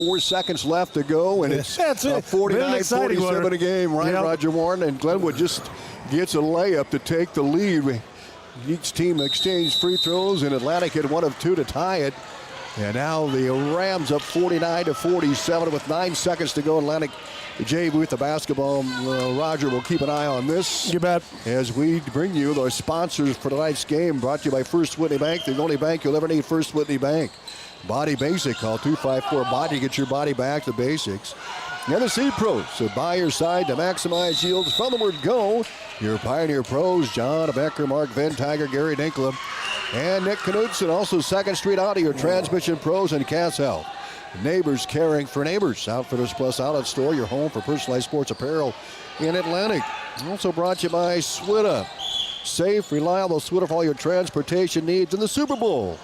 4 seconds left to go, and it's That's it. 49-47 a game, right? Yep. Roger Warren, and Glenwood just gets a layup to take the lead. Each team exchanged free throws, and Atlantic had 1 of 2 to tie it. And now the Rams up 49-47 with 9 seconds to go. Atlantic JV with the basketball. Roger will keep an eye on this. You bet. As we bring you our sponsors for tonight's game, brought to you by First Whitney Bank, the only bank you'll ever need, First Whitney Bank. Body Basic, call 254-BODY, get your body back to basics. And the Seed Pros, so by your side to maximize yields from the word go. Your Pioneer Pros, John Becker, Mark Van Tiger, Gary Dinkla, and Nick Knudsen. Also 2nd Street Auto, your transmission pros, and Cass Health. Neighbors caring for neighbors. Outfitters Plus Outlet Store, your home for personalized sports apparel in Atlantic. Also brought to you by Swida. Safe, reliable Swida for all your transportation needs in the Super Bowl.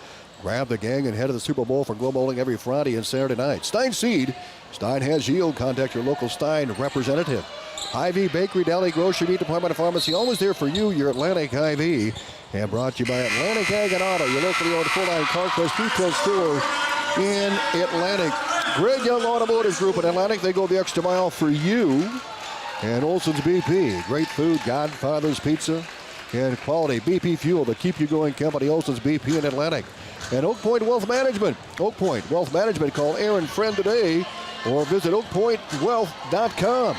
Grab the gang and head to the Super Bowl for Glow Bowling every Friday and Saturday night. Stein Seed. Stein has yield. Contact your local Stein representative. Hy-Vee Bakery, Deli, Grocery, Meat Department of Pharmacy. Always there for you, your Atlantic Hy-Vee. And brought to you by Atlantic Ag and Auto, your locally owned full-line CarQuest retail store in Atlantic. Greg Young Automotive Group in Atlantic. They go the extra mile for you. And Olson's BP. Great food, Godfather's Pizza, and quality BP fuel to keep you going company. Olson's BP in Atlantic. And Oak Point Wealth Management. Oak Point Wealth Management. Call Aaron Friend today or visit oakpointwealth.com.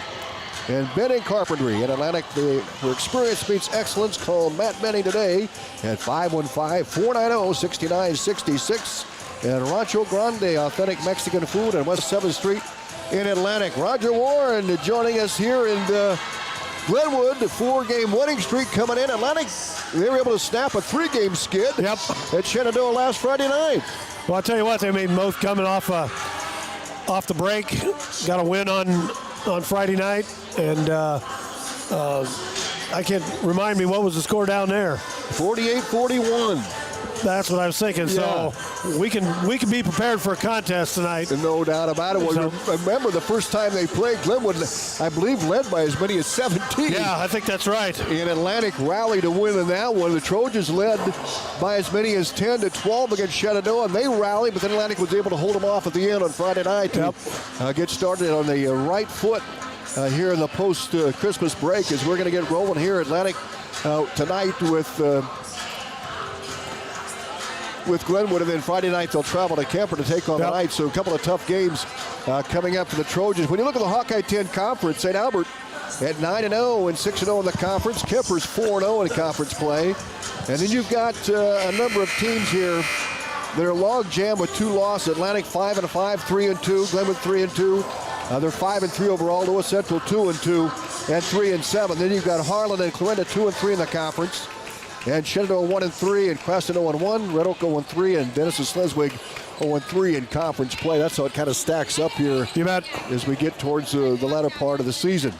And Benning Carpentry in Atlantic. For experience meets excellence, call Matt Benning today at 515-490-6966. And Rancho Grande, authentic Mexican food on West 7th Street in Atlantic. Roger Warren joining us here in Glenwood. The 4-game winning streak coming in. Atlantic, they were able to snap a 3-game skid at Shenandoah last Friday night. Well, I'll tell you what, they made both coming off the break. Got a win on Friday night, and I can't remind me what was the score down there. 48-41. That's what I was thinking. Yeah. So we can be prepared for a contest tonight. No doubt about it. Well, remember the first time they played, Glenwood, I believe, led by as many as 17. Yeah, I think that's right. And Atlantic rallied to win in that one. The Trojans led by as many as 10-12 against Shenandoah, and they rallied, but then Atlantic was able to hold them off at the end on Friday night to get started on the right foot here in the post-Christmas break, as we're going to get rolling here. Atlantic tonight with Glenwood, and then Friday night they'll travel to Kemper to take on the Knights. So a couple of tough games coming up for the Trojans. When you look at the Hawkeye 10 Conference, St. Albert at 9-0 and 6-0 in the conference. Kemper's 4-0 in conference play. And then you've got a number of teams here that are log jam with 2 losses. Atlantic 5-5, 3-2. Glenwood 3-2. They're 5-3 overall. Lewis Central 2-2 and 3-7. Then you've got Harlan and Clarinda 2-3 in the conference. And Shenandoah 1-3, and Creston 0-1, Red Oak 0-3, and Denison Sleswig 0-3 in conference play. That's how it kind of stacks up here as we get towards the latter part of the season.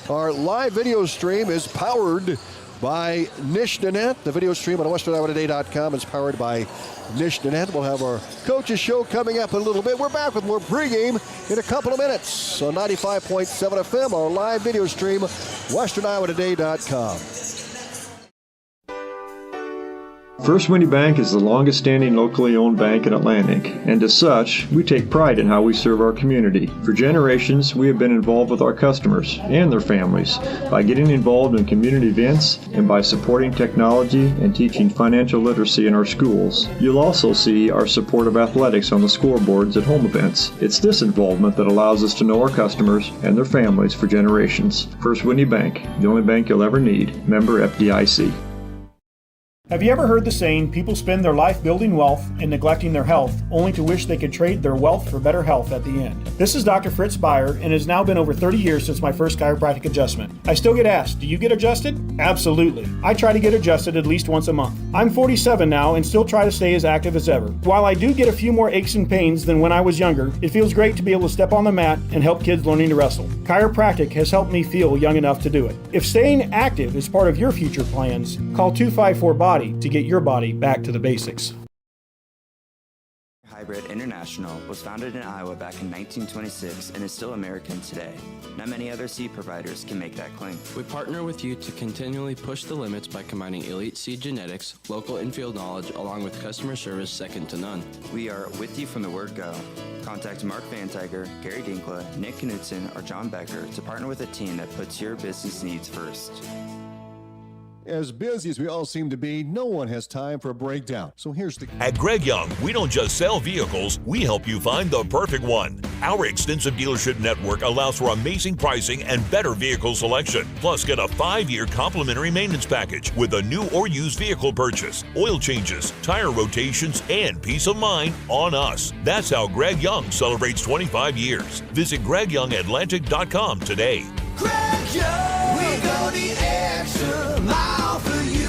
Our live video stream is powered by Nishnanet. The video stream on westerniowatoday.com is powered by Nishnanet. We'll have our coaches show coming up in a little bit. We're back with more pregame in a couple of minutes on 95.7 FM, our live video stream, westerniowatoday.com. First Whitney Bank is the longest-standing locally owned bank in Atlantic, and as such, we take pride in how we serve our community. For generations, we have been involved with our customers and their families by getting involved in community events and by supporting technology and teaching financial literacy in our schools. You'll also see our support of athletics on the scoreboards at home events. It's this involvement that allows us to know our customers and their families for generations. First Whitney Bank, the only bank you'll ever need. Member FDIC. Have you ever heard the saying, people spend their life building wealth and neglecting their health, only to wish they could trade their wealth for better health at the end? This is Dr. Fritz Beyer, and it has now been over 30 years since my first chiropractic adjustment. I still get asked, do you get adjusted? Absolutely. I try to get adjusted at least once a month. I'm 47 now and still try to stay as active as ever. While I do get a few more aches and pains than when I was younger, it feels great to be able to step on the mat and help kids learning to wrestle. Chiropractic has helped me feel young enough to do it. If staying active is part of your future plans, call 254-BODY to get your body back to the basics. High Bread International was founded in Iowa back in 1926 and is still American today. Not many other seed providers can make that claim. We partner with you to continually push the limits by combining elite seed genetics, local infield knowledge, along with customer service second to none. We are with you from the word go. Contact Mark Van Tiger, Gary Dinkla, Nick Knudsen, or John Becker to partner with a team that puts your business needs first. As busy as we all seem to be, no one has time for a breakdown. So here's the... At Greg Young, we don't just sell vehicles, we help you find the perfect one. Our extensive dealership network allows for amazing pricing and better vehicle selection. Plus, get a 5-year complimentary maintenance package with a new or used vehicle purchase, oil changes, tire rotations, and peace of mind on us. That's how Greg Young celebrates 25 years. Visit GregYoungAtlantic.com today. Greg Young, we go the extra mile for you.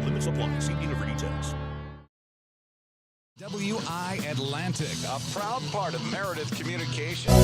Limits apply. See dealer for details. WI Atlantic, a proud part of Meredith Communications.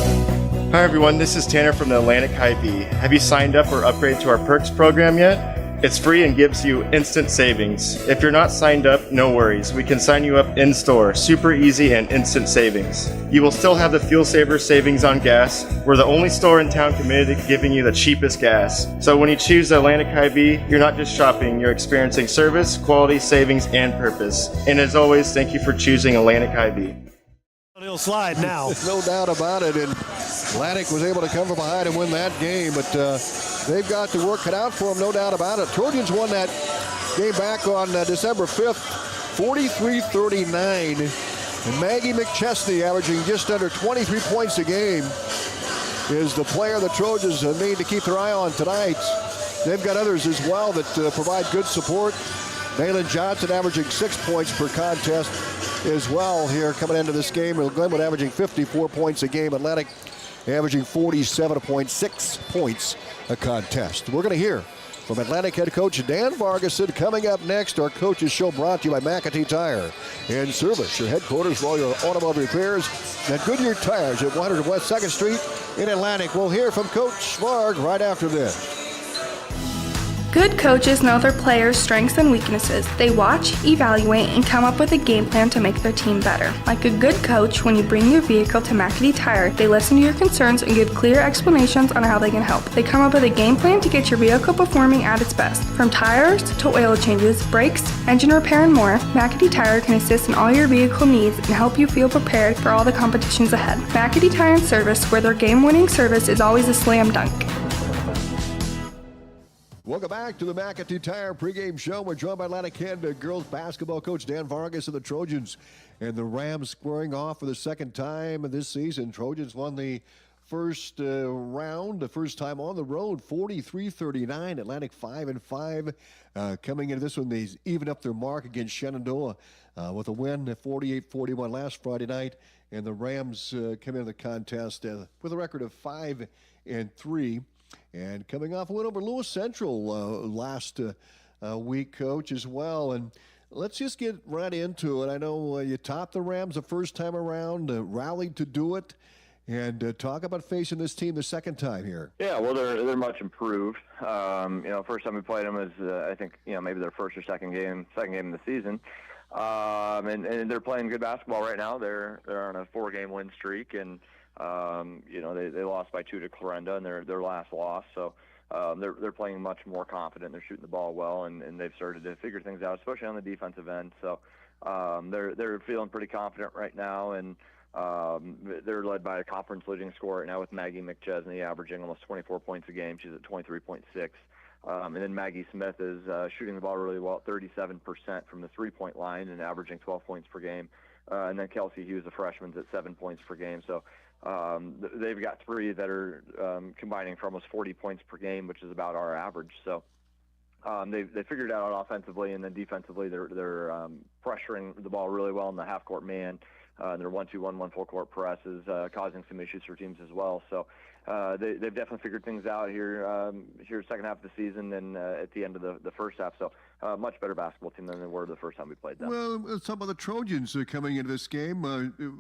Hi everyone, this is Tanner from the Atlantic Hy-Vee. Have you signed up or upgraded to our Perks program yet? It's free and gives you instant savings. If you're not signed up, no worries. We can sign you up in-store. Super easy and instant savings. You will still have the fuel saver savings on gas. We're the only store in town committed to giving you the cheapest gas. So when you choose Atlantic Hy-Vee, you're not just shopping, you're experiencing service, quality, savings, and purpose. And as always, thank you for choosing Atlantic Hy-Vee. He'll slide now. No doubt about it. And Atlantic was able to come from behind and win that game, but they've got the work cut out for them, no doubt about it. Trojans won that game back on December 5th, 43-39. And Maggie McChesney, averaging just under 23 points a game, is the player the Trojans need to keep their eye on tonight. They've got others as well that provide good support. Malin Johnson averaging 6 points per contest as well here coming into this game. Glenwood averaging 54 points a game. Atlantic averaging 47.6 points a contest. We're going to hear from Atlantic head coach Dan Vargason coming up next. Our coaches show brought to you by McAtee Tire and Service, your headquarters for all your automobile repairs at Goodyear Tires at 100 West 2nd Street in Atlantic. We'll hear from Coach Varg right after this. Good coaches know their players' strengths and weaknesses. They watch, evaluate, and come up with a game plan to make their team better. Like a good coach, when you bring your vehicle to McAtee Tire, they listen to your concerns and give clear explanations on how they can help. They come up with a game plan to get your vehicle performing at its best. From tires to oil changes, brakes, engine repair, and more, McAtee Tire can assist in all your vehicle needs and help you feel prepared for all the competitions ahead. McAtee Tire and Service, where their game-winning service is always a slam dunk. Welcome back to the McAtee Tire pregame show. We're joined by Atlantic head girls basketball coach Dan Vargas of the Trojans. And the Rams squaring off for the second time this season. Trojans won the first round, the first time on the road, 43-39. Atlantic 5-5. Coming into this one, they even up their mark against Shenandoah with a win at 48-41 last Friday night. And the Rams come into the contest with a record of 5-3. And coming off a win over Lewis Central last week, Coach, as well. And let's just get right into it. I know you topped the Rams the first time around, rallied to do it, and talk about facing this team the second time here. Yeah, well, they're much improved. First time we played them was I think maybe their first or second game in the season. And they're playing good basketball right now. They're on a 4-game win streak, and they lost by 2 to Clarenda in their last loss. So they're playing much more confident. They're shooting the ball well, and they've started to figure things out, especially on the defensive end. So they're feeling pretty confident right now, and they're led by a conference leading scorer right now with Maggie McChesney averaging almost 24 points a game. She's at 23.6. And then Maggie Smith is shooting the ball really well at 37% from the three-point line and averaging 12 points per game. And then Kelsey Hughes, the freshman, is at 7 points per game. So they've got 3 that are combining for almost 40 points per game, which is about our average. So they figured it out offensively, and then defensively they're pressuring the ball really well in the half-court man. Their 1-2-1-1 full-court presses causing some issues for teams as well. So they've definitely figured things out here second half of the season and at the end of the first half. So much better basketball team than they were the first time we played them. Well, let's talk about the Trojans coming into this game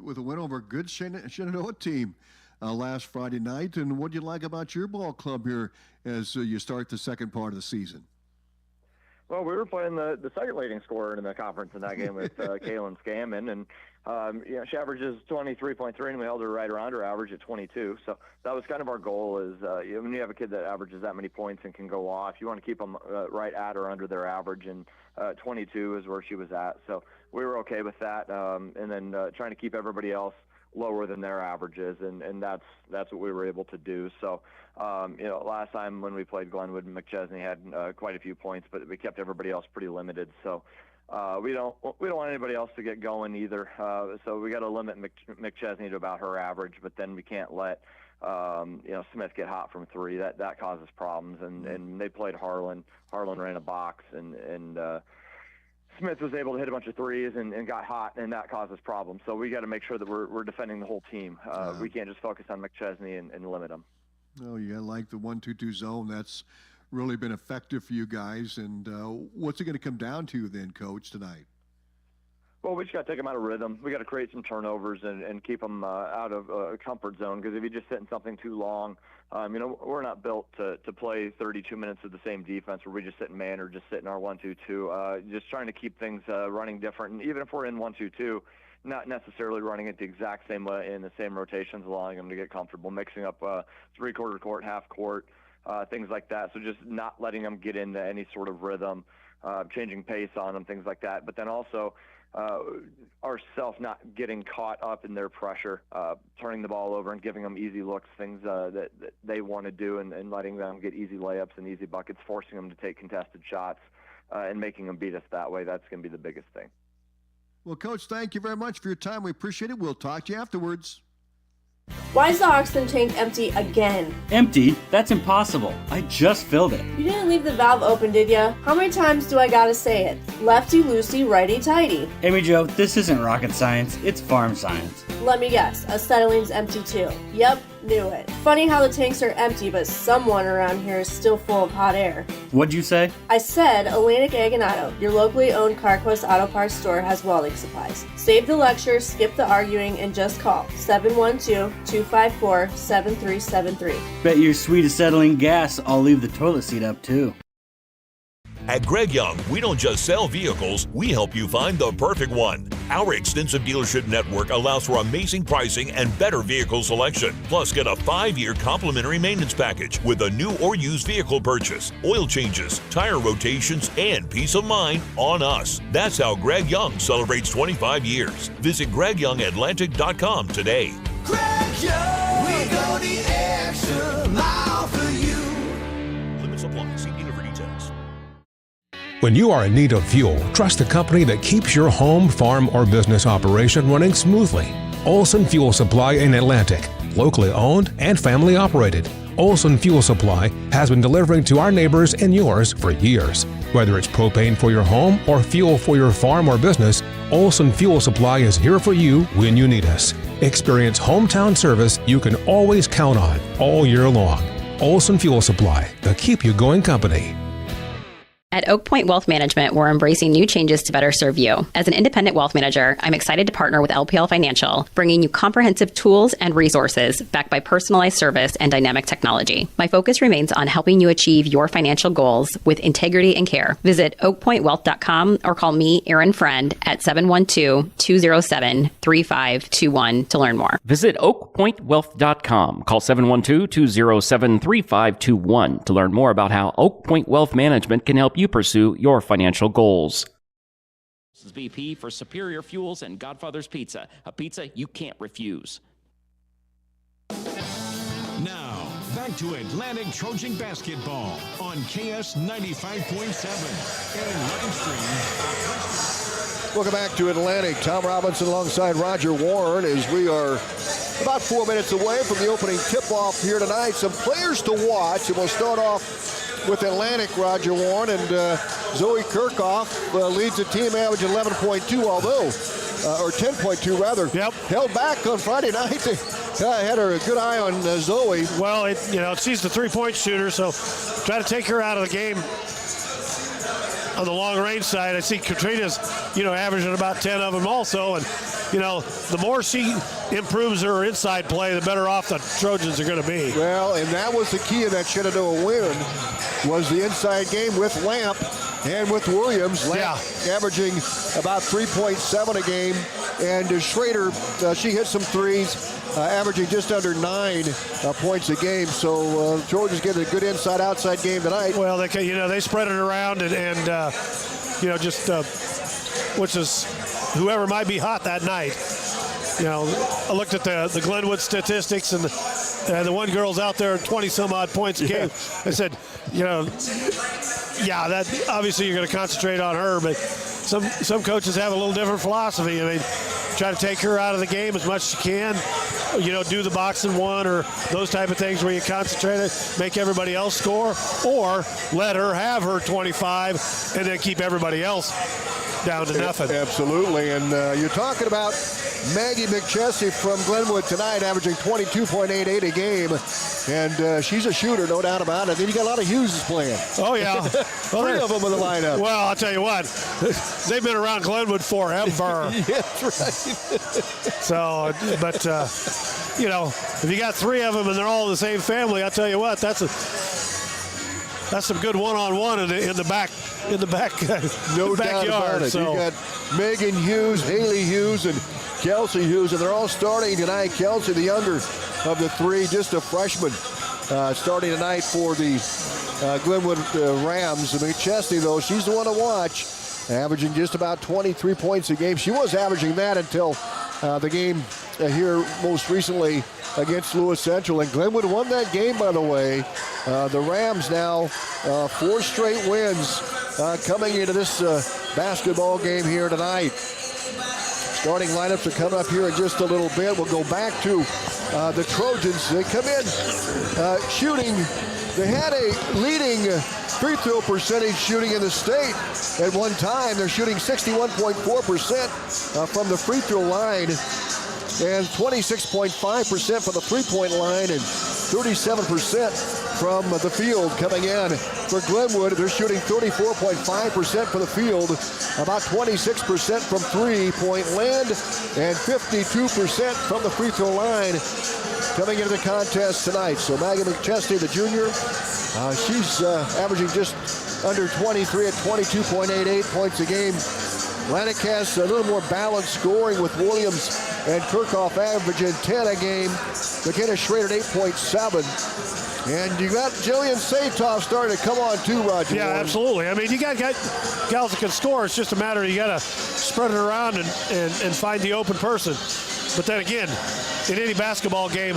with a win over a good Shenandoah team last Friday night. And what do you like about your ball club here as you start the second part of the season? Well, we were playing the second leading scorer in the conference in that game with Kaylin Scammon, and She averages 23.3, and we held her right around her average at 22. So that was kind of our goal is when you have a kid that averages that many points and can go off, you want to keep them right at or under their average, and 22 is where she was at. So we were okay with that, and then trying to keep everybody else lower than their averages, and that's what we were able to do. So, last time when we played Glenwood, McChesney had quite a few points, but we kept everybody else pretty limited. So we don't want anybody else to get going either. So we got to limit McChesney to about her average, but then we can't let Smith get hot from three. That causes problems. And they played Harlan. Harlan ran a box, and Smith was able to hit a bunch of threes and got hot, and that causes problems. So we got to make sure that we're defending the whole team. We can't just focus on McChesney and limit them. Oh, you got to like the 1-2-2 zone. That's really been effective for you guys. And what's it going to come down to then, Coach, tonight? Well, we just got to take them out of rhythm. We got to create some turnovers and keep them out of a comfort zone, because if you just sit in something too long, we're not built to play 32 minutes of the same defense where we just sit in man or just sit in our 1-2-2. Just trying to keep things running different. And even if we're in 1-2-2, not necessarily running it the exact same way in the same rotations, allowing them to get comfortable, mixing up three-quarter court, half court, things like that. So just not letting them get into any sort of rhythm, changing pace on them, things like that. But then also ourselves not getting caught up in their pressure, turning the ball over and giving them easy looks, things that they want to do, and letting them get easy layups and easy buckets, forcing them to take contested shots, and making them beat us that way. That's going to be the biggest thing. Well, Coach, thank you very much for your time. We appreciate it. We'll talk to you afterwards. Why is the oxygen tank empty again? Empty? That's impossible. I just filled it. You didn't leave the valve open, did ya? How many times do I gotta say it? Lefty-loosey, righty-tighty. Amy Jo, this isn't rocket science. It's farm science. Let me guess, acetylene's empty too. Yep, knew it. Funny how the tanks are empty, but someone around here is still full of hot air. What'd you say? I said Atlantic Ag and Auto, your locally owned CarQuest Auto Parts store, has welding supplies. Save the lecture, skip the arguing, and just call 712-254-7373. Bet your sweet acetylene gas, I'll leave the toilet seat up too. At Greg Young, we don't just sell vehicles, we help you find the perfect one. Our extensive dealership network allows for amazing pricing and better vehicle selection. Plus, get a 5-year complimentary maintenance package with a new or used vehicle purchase, oil changes, tire rotations, and peace of mind on us. That's how Greg Young celebrates 25 years. Visit GregYoungAtlantic.com today. Greg Young, we go the extra mile for you. Limits apply. See dealer for details. When you are in need of fuel, trust a company that keeps your home, farm, or business operation running smoothly. Olson Fuel Supply in Atlantic, locally owned and family operated. Olson Fuel Supply has been delivering to our neighbors and yours for years. Whether it's propane for your home or fuel for your farm or business, Olson Fuel Supply is here for you when you need us. Experience hometown service you can always count on all year long. Olson Fuel Supply, the keep you going company. At Oak Point Wealth Management, we're embracing new changes to better serve you. As an independent wealth manager, I'm excited to partner with LPL Financial, bringing you comprehensive tools and resources backed by personalized service and dynamic technology. My focus remains on helping you achieve your financial goals with integrity and care. Visit oakpointwealth.com or call me, Erin Friend, at 712-207-3521 to learn more. Visit oakpointwealth.com. Call 712-207-3521 to learn more about how Oak Point Wealth Management can help you pursue your financial goals. This is VP for Superior Fuels and Godfather's Pizza, a pizza you can't refuse. Now, back to Atlantic Trojan basketball on KS 95.7 and live stream. Welcome back to Atlantic. Tom Robinson alongside Roger Warren as we are about 4 minutes away from the opening tip-off here tonight. Some players to watch, and we'll start off with Atlantic, Roger Warren, and Zoe Kirchhoff leads the team average 11.2, although, or 10.2 rather. Yep. Held back on Friday night. They had a good eye on Zoe. Well, she's the three-point shooter, so try to take her out of the game. On the long-range side, I see Katrina's, averaging about 10 of them also, and, the more she improves her inside play, the better off the Trojans are going to be. Well, and that was the key in that Shenandoah win, was the inside game with Lamp and with Williams. Lamp averaging about 3.7 a game, And Schrader, she hit some threes, averaging just under 9 points a game. So Trojans get a good inside-outside game tonight. Well, they spread it around and which is whoever might be hot that night. I looked at the Glenwood statistics, and the one girl's out there 20-some-odd points a game. I said, that obviously you're going to concentrate on her, but some coaches have a little different philosophy. I mean, try to take her out of the game as much as you can. Do the box and one or those type of things where you concentrate it, make everybody else score, or let her have her 25 and then keep everybody else down to nothing. Absolutely. And you're talking about Maggie McChesney from Glenwood tonight, averaging 22.88 a game. And she's a shooter, no doubt about it. Then you got a lot of Hughes playing. Oh, yeah. Three of them in the lineup. Well, I'll tell you what. They've been around Glenwood forever. Yeah, that's right. So, but, if you got 3 of them and they're all the same family, I'll tell you what, that's some good one-on-one in the back. No backyard. doubt about it. So. You got Megan Hughes, Haley Hughes, and Kelsey Hughes, and they're all starting tonight. Kelsey, the younger of the 3, just a freshman, starting tonight for the Glenwood Rams. McChesney, though, she's the one to watch, averaging just about 23 points a game. She was averaging that until the game here most recently against Lewis Central, and Glenwood won that game, by the way. The Rams now 4 straight wins coming into this basketball game here tonight. Starting lineups are coming up here in just a little bit. We'll go back to the Trojans. They come in shooting. They had a leading free throw percentage shooting in the state at one time. They're shooting 61.4% from the free throw line and 26.5% from the three-point line and 37% from the field coming in. For Glenwood, they're shooting 34.5% from the field, about 26% from three-point land, and 52% from the free throw line coming into the contest tonight. So Maggie McChesney, the junior, she's averaging just under 23 at 22.88 points a game. Atlantic has a little more balanced scoring with Williams and Kirchhoff averaging 10 a game. McKenna Schrader at 8.7. And you got Jillian Satoff starting to come on too, Roger. Yeah, absolutely. I mean, you got gals that can score. It's just a matter of you got to spread it around and find the open person. But then again, in any basketball game,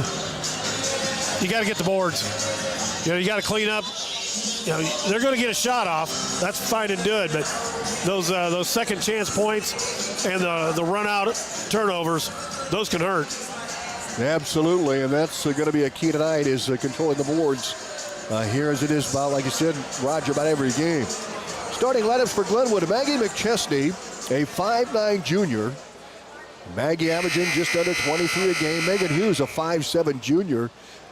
you got to get the boards. You got to clean up. They're going to get a shot off. That's fine and good. But those second chance points and the run out turnovers, those can hurt. Absolutely, and that's going to be a key tonight, is controlling the boards here, as it is about, like you said, Roger, about every game. Starting lineups for Glenwood: Maggie McChesney, a 5'9 junior. Maggie averaging just under 23 a game. Megan Hughes, a 5'7 junior.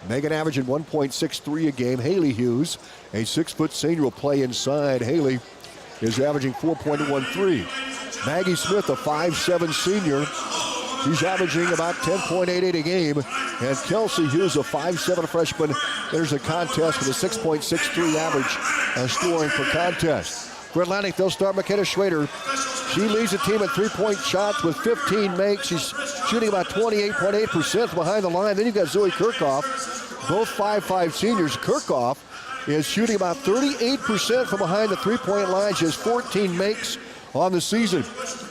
Megan averaging 1.63 a game. Haley Hughes, a 6-foot senior, will play inside. Haley is averaging 4.13. Maggie Smith, a 5'7 senior. He's averaging about 10.88 a game. And Kelsey Hughes, a 5'7 freshman, enters a contest with a 6.63 average scoring per contest. For Atlantic, they'll start McKenna Schrader. She leads the team in three-point shots with 15 makes. She's shooting about 28.8% behind the line. Then you've got Zoe Kirchhoff, both 5'5 seniors. Kirchhoff is shooting about 38% from behind the three-point line. She has 14 makes on the season.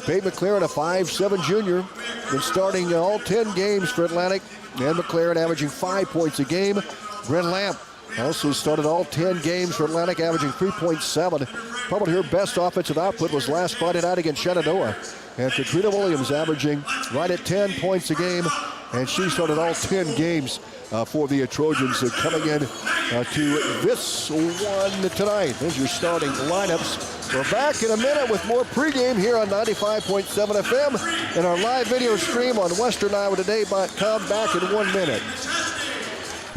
Peyton McLaren, a 5'7 junior, been starting all 10 games for Atlantic, and McLaren averaging 5 points a game. Gren Lamp also started all 10 games for Atlantic, averaging 3.7. Probably her best offensive output was last Friday night against Shenandoah. And Katrina Williams averaging right at 10 points a game, and she started all 10 games for the Trojans coming in to this one tonight. There's your starting lineups. We're back in a minute with more pregame here on 95.7 FM and our live video stream on WesternIowaToday.com. Back in 1 minute.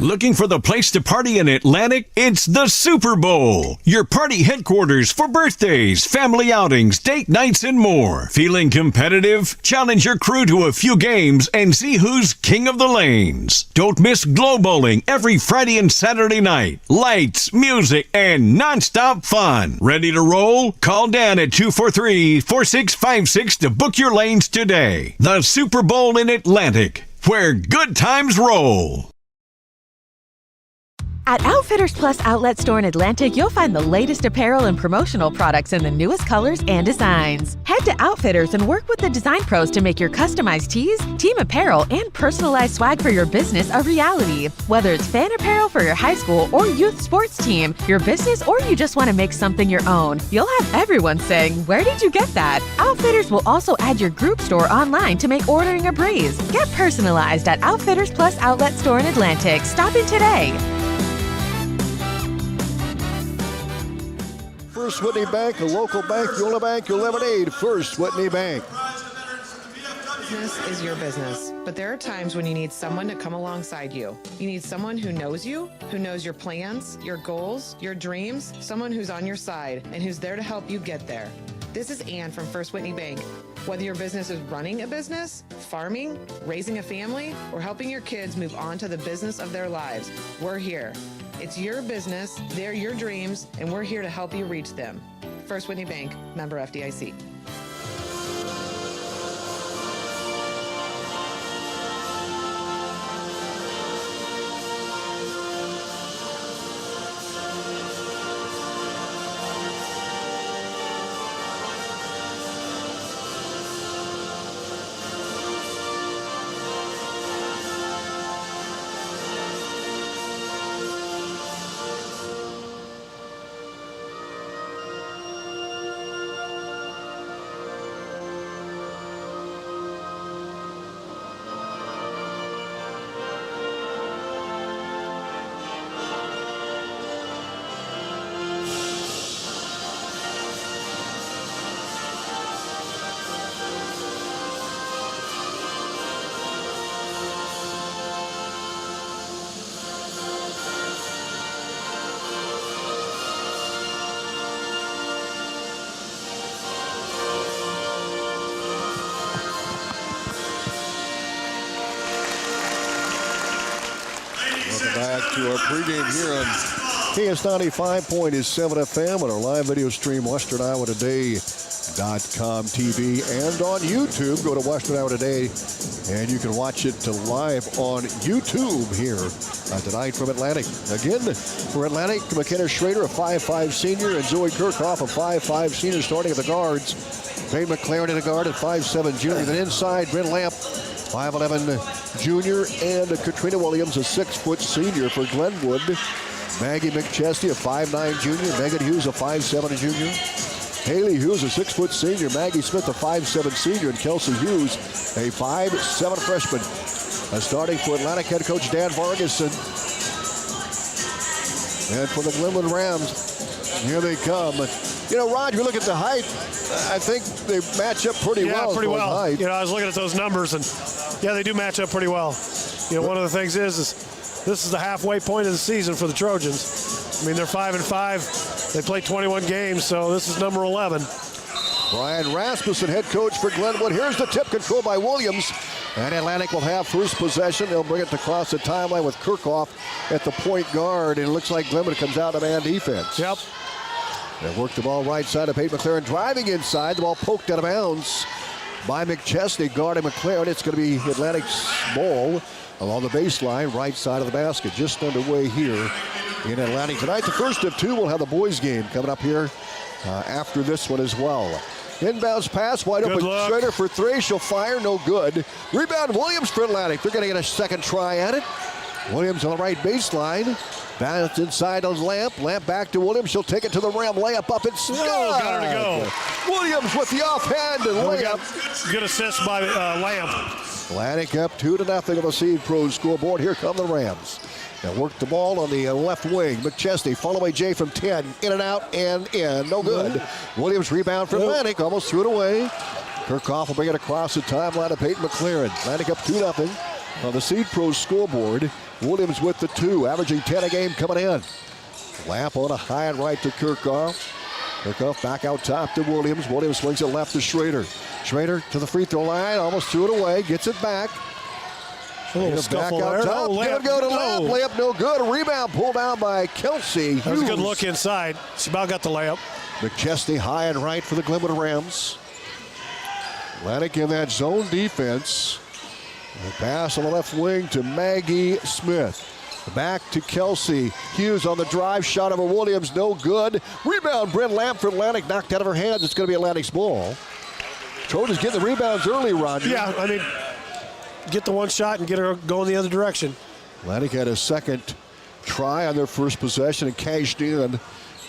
Looking for the place to party in Atlantic? It's the Super Bowl, your party headquarters for birthdays, family outings, date nights, and more. Feeling competitive? Challenge your crew to a few games and see who's king of the lanes. Don't miss Glow Bowling every Friday and Saturday night. Lights, music, and nonstop fun. Ready to roll? Call Dan at 243-4656 to book your lanes today. The Super Bowl in Atlantic, where good times roll. At Outfitters Plus Outlet Store in Atlantic, you'll find the latest apparel and promotional products in the newest colors and designs. Head to Outfitters and work with the design pros to make your customized tees, team apparel, and personalized swag for your business a reality. Whether it's fan apparel for your high school or youth sports team, your business, or you just want to make something your own, you'll have everyone saying, "Where did you get that?" Outfitters will also add your group store online to make ordering a breeze. Get personalized at Outfitters Plus Outlet Store in Atlantic. Stop in today. First Whitney Bank, a local bank, you want a bank, you'll lemonade. First Whitney Bank. Business is your business, but there are times when you need someone to come alongside you. You need someone who knows you, who knows your plans, your goals, your dreams, someone who's on your side and who's there to help you get there. This is Ann from First Whitney Bank. Whether your business is running a business, farming, raising a family, or helping your kids move on to the business of their lives, we're here. It's your business, they're your dreams, and we're here to help you reach them. First Whitney Bank, member FDIC. Back to our pregame here on KS 95.7 FM and our live video stream, WesternIowaToday.com TV, and on YouTube. Go to Western Iowa Today, and you can watch it live on YouTube here tonight from Atlantic. Again, for Atlantic, McKenna Schrader, a 5'5 senior, and Zoe Kirchhoff, a 5'5 senior, starting at the guards. Peyton McLaren at the guard at 5'7 junior. Then inside, Bryn Lamp, 5'11 junior, and Katrina Williams, a 6-foot senior for Glenwood. Maggie McChesney, a 5'9 junior. Megan Hughes, a 5'7 junior. Haley Hughes, a 6-foot senior. Maggie Smith, a 5'7 senior. And Kelsey Hughes, a 5'7 freshman. Starting for Atlantic head coach Dan Vargas. And for the Glenwood Rams, here they come. You know, Rod, you look at the height, I think they match up pretty well. Yeah, pretty well. Height. You know, I was looking at those numbers, and yeah, they do match up pretty well. You know, one of the things is this is the halfway point of the season for the Trojans. I mean, they're 5-5. They played 21 games, so this is number 11. Brian Rasmussen, head coach for Glenwood. Here's the tip, controlled by Williams. And Atlantic will have first possession. They'll bring it across the timeline with Kirchhoff at the point guard. And it looks like Glenwood comes out of man defense. Yep. They work the ball right side of Peyton McLaren, driving inside. The ball poked out of bounds by McChesney, guarding McLaren. It's going to be Atlantic's ball along the baseline, right side of the basket. Just underway here in Atlantic tonight. The first of two. We'll have the boys game coming up here after this one as well. Inbounds pass, wide open. Schrader for three. She'll fire, no good. Rebound Williams for Atlantic. They're going to get a second try at it. Williams on the right baseline. Bounce inside on Lamp. Lamp back to Williams. She'll take it to the rim. Layup up and sky. Oh, got her to go. Williams with the offhand and layup. Good assist by Lamp. Atlantic up 2-0 on the Seed Pros scoreboard. Here come the Rams. They'll work the ball on the left wing. McChesney, followed by Jay from 10. In and out and in. No good. Williams rebound for Atlantic. Almost threw it away. Kirchhoff will bring it across the timeline of Peyton McLaren. Atlantic up 2-0. on the Seed Pro scoreboard. Williams with the 2, averaging 10 a game coming in. Lamp on a high and right to Kirchhoff. Kirchhoff back out top to Williams. Williams swings it left to Schrader. Schrader to the free throw line, almost threw it away, gets it back. A little scuffle out there. top. Gonna go to layup. Layup no good. A rebound pulled down by Kelsey. That was a good look inside. She about got the layup. McChesney high and right for the Glenwood Rams. Atlantic in that zone defense. A pass on the left wing to Maggie Smith. Back to Kelsey. Hughes on the drive. Shot over Williams. No good. Rebound. Brent Lamp for Atlantic. Knocked out of her hands. It's going to be Atlantic's ball. Trojans getting the rebounds early, Roger. Yeah, I mean, get the one shot and get her going the other direction. Atlantic had a second try on their first possession and cashed in.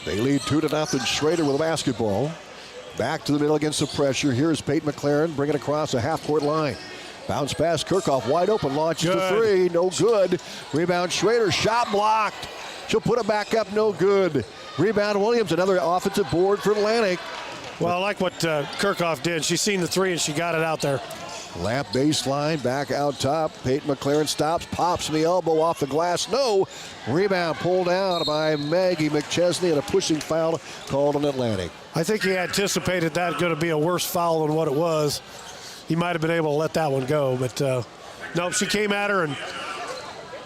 They lead 2-0. Schrader with the basketball. Back to the middle against the pressure. Here's Peyton McLaren bringing it across the half-court line. Bounce pass, Kirchhoff wide open, launches the 3, no good. Rebound Schrader, shot blocked. She'll put it back up, no good. Rebound Williams, another offensive board for Atlantic. Well, I like what Kirchhoff did. She seen the 3 and she got it out there. Lamp baseline, back out top. Peyton McLaren stops, pops in the elbow off the glass. No. Rebound pulled down by Maggie McChesney and a pushing foul called on Atlantic. I think he anticipated that going to be a worse foul than what it was. He might have been able to let that one go, but nope, she came at her, and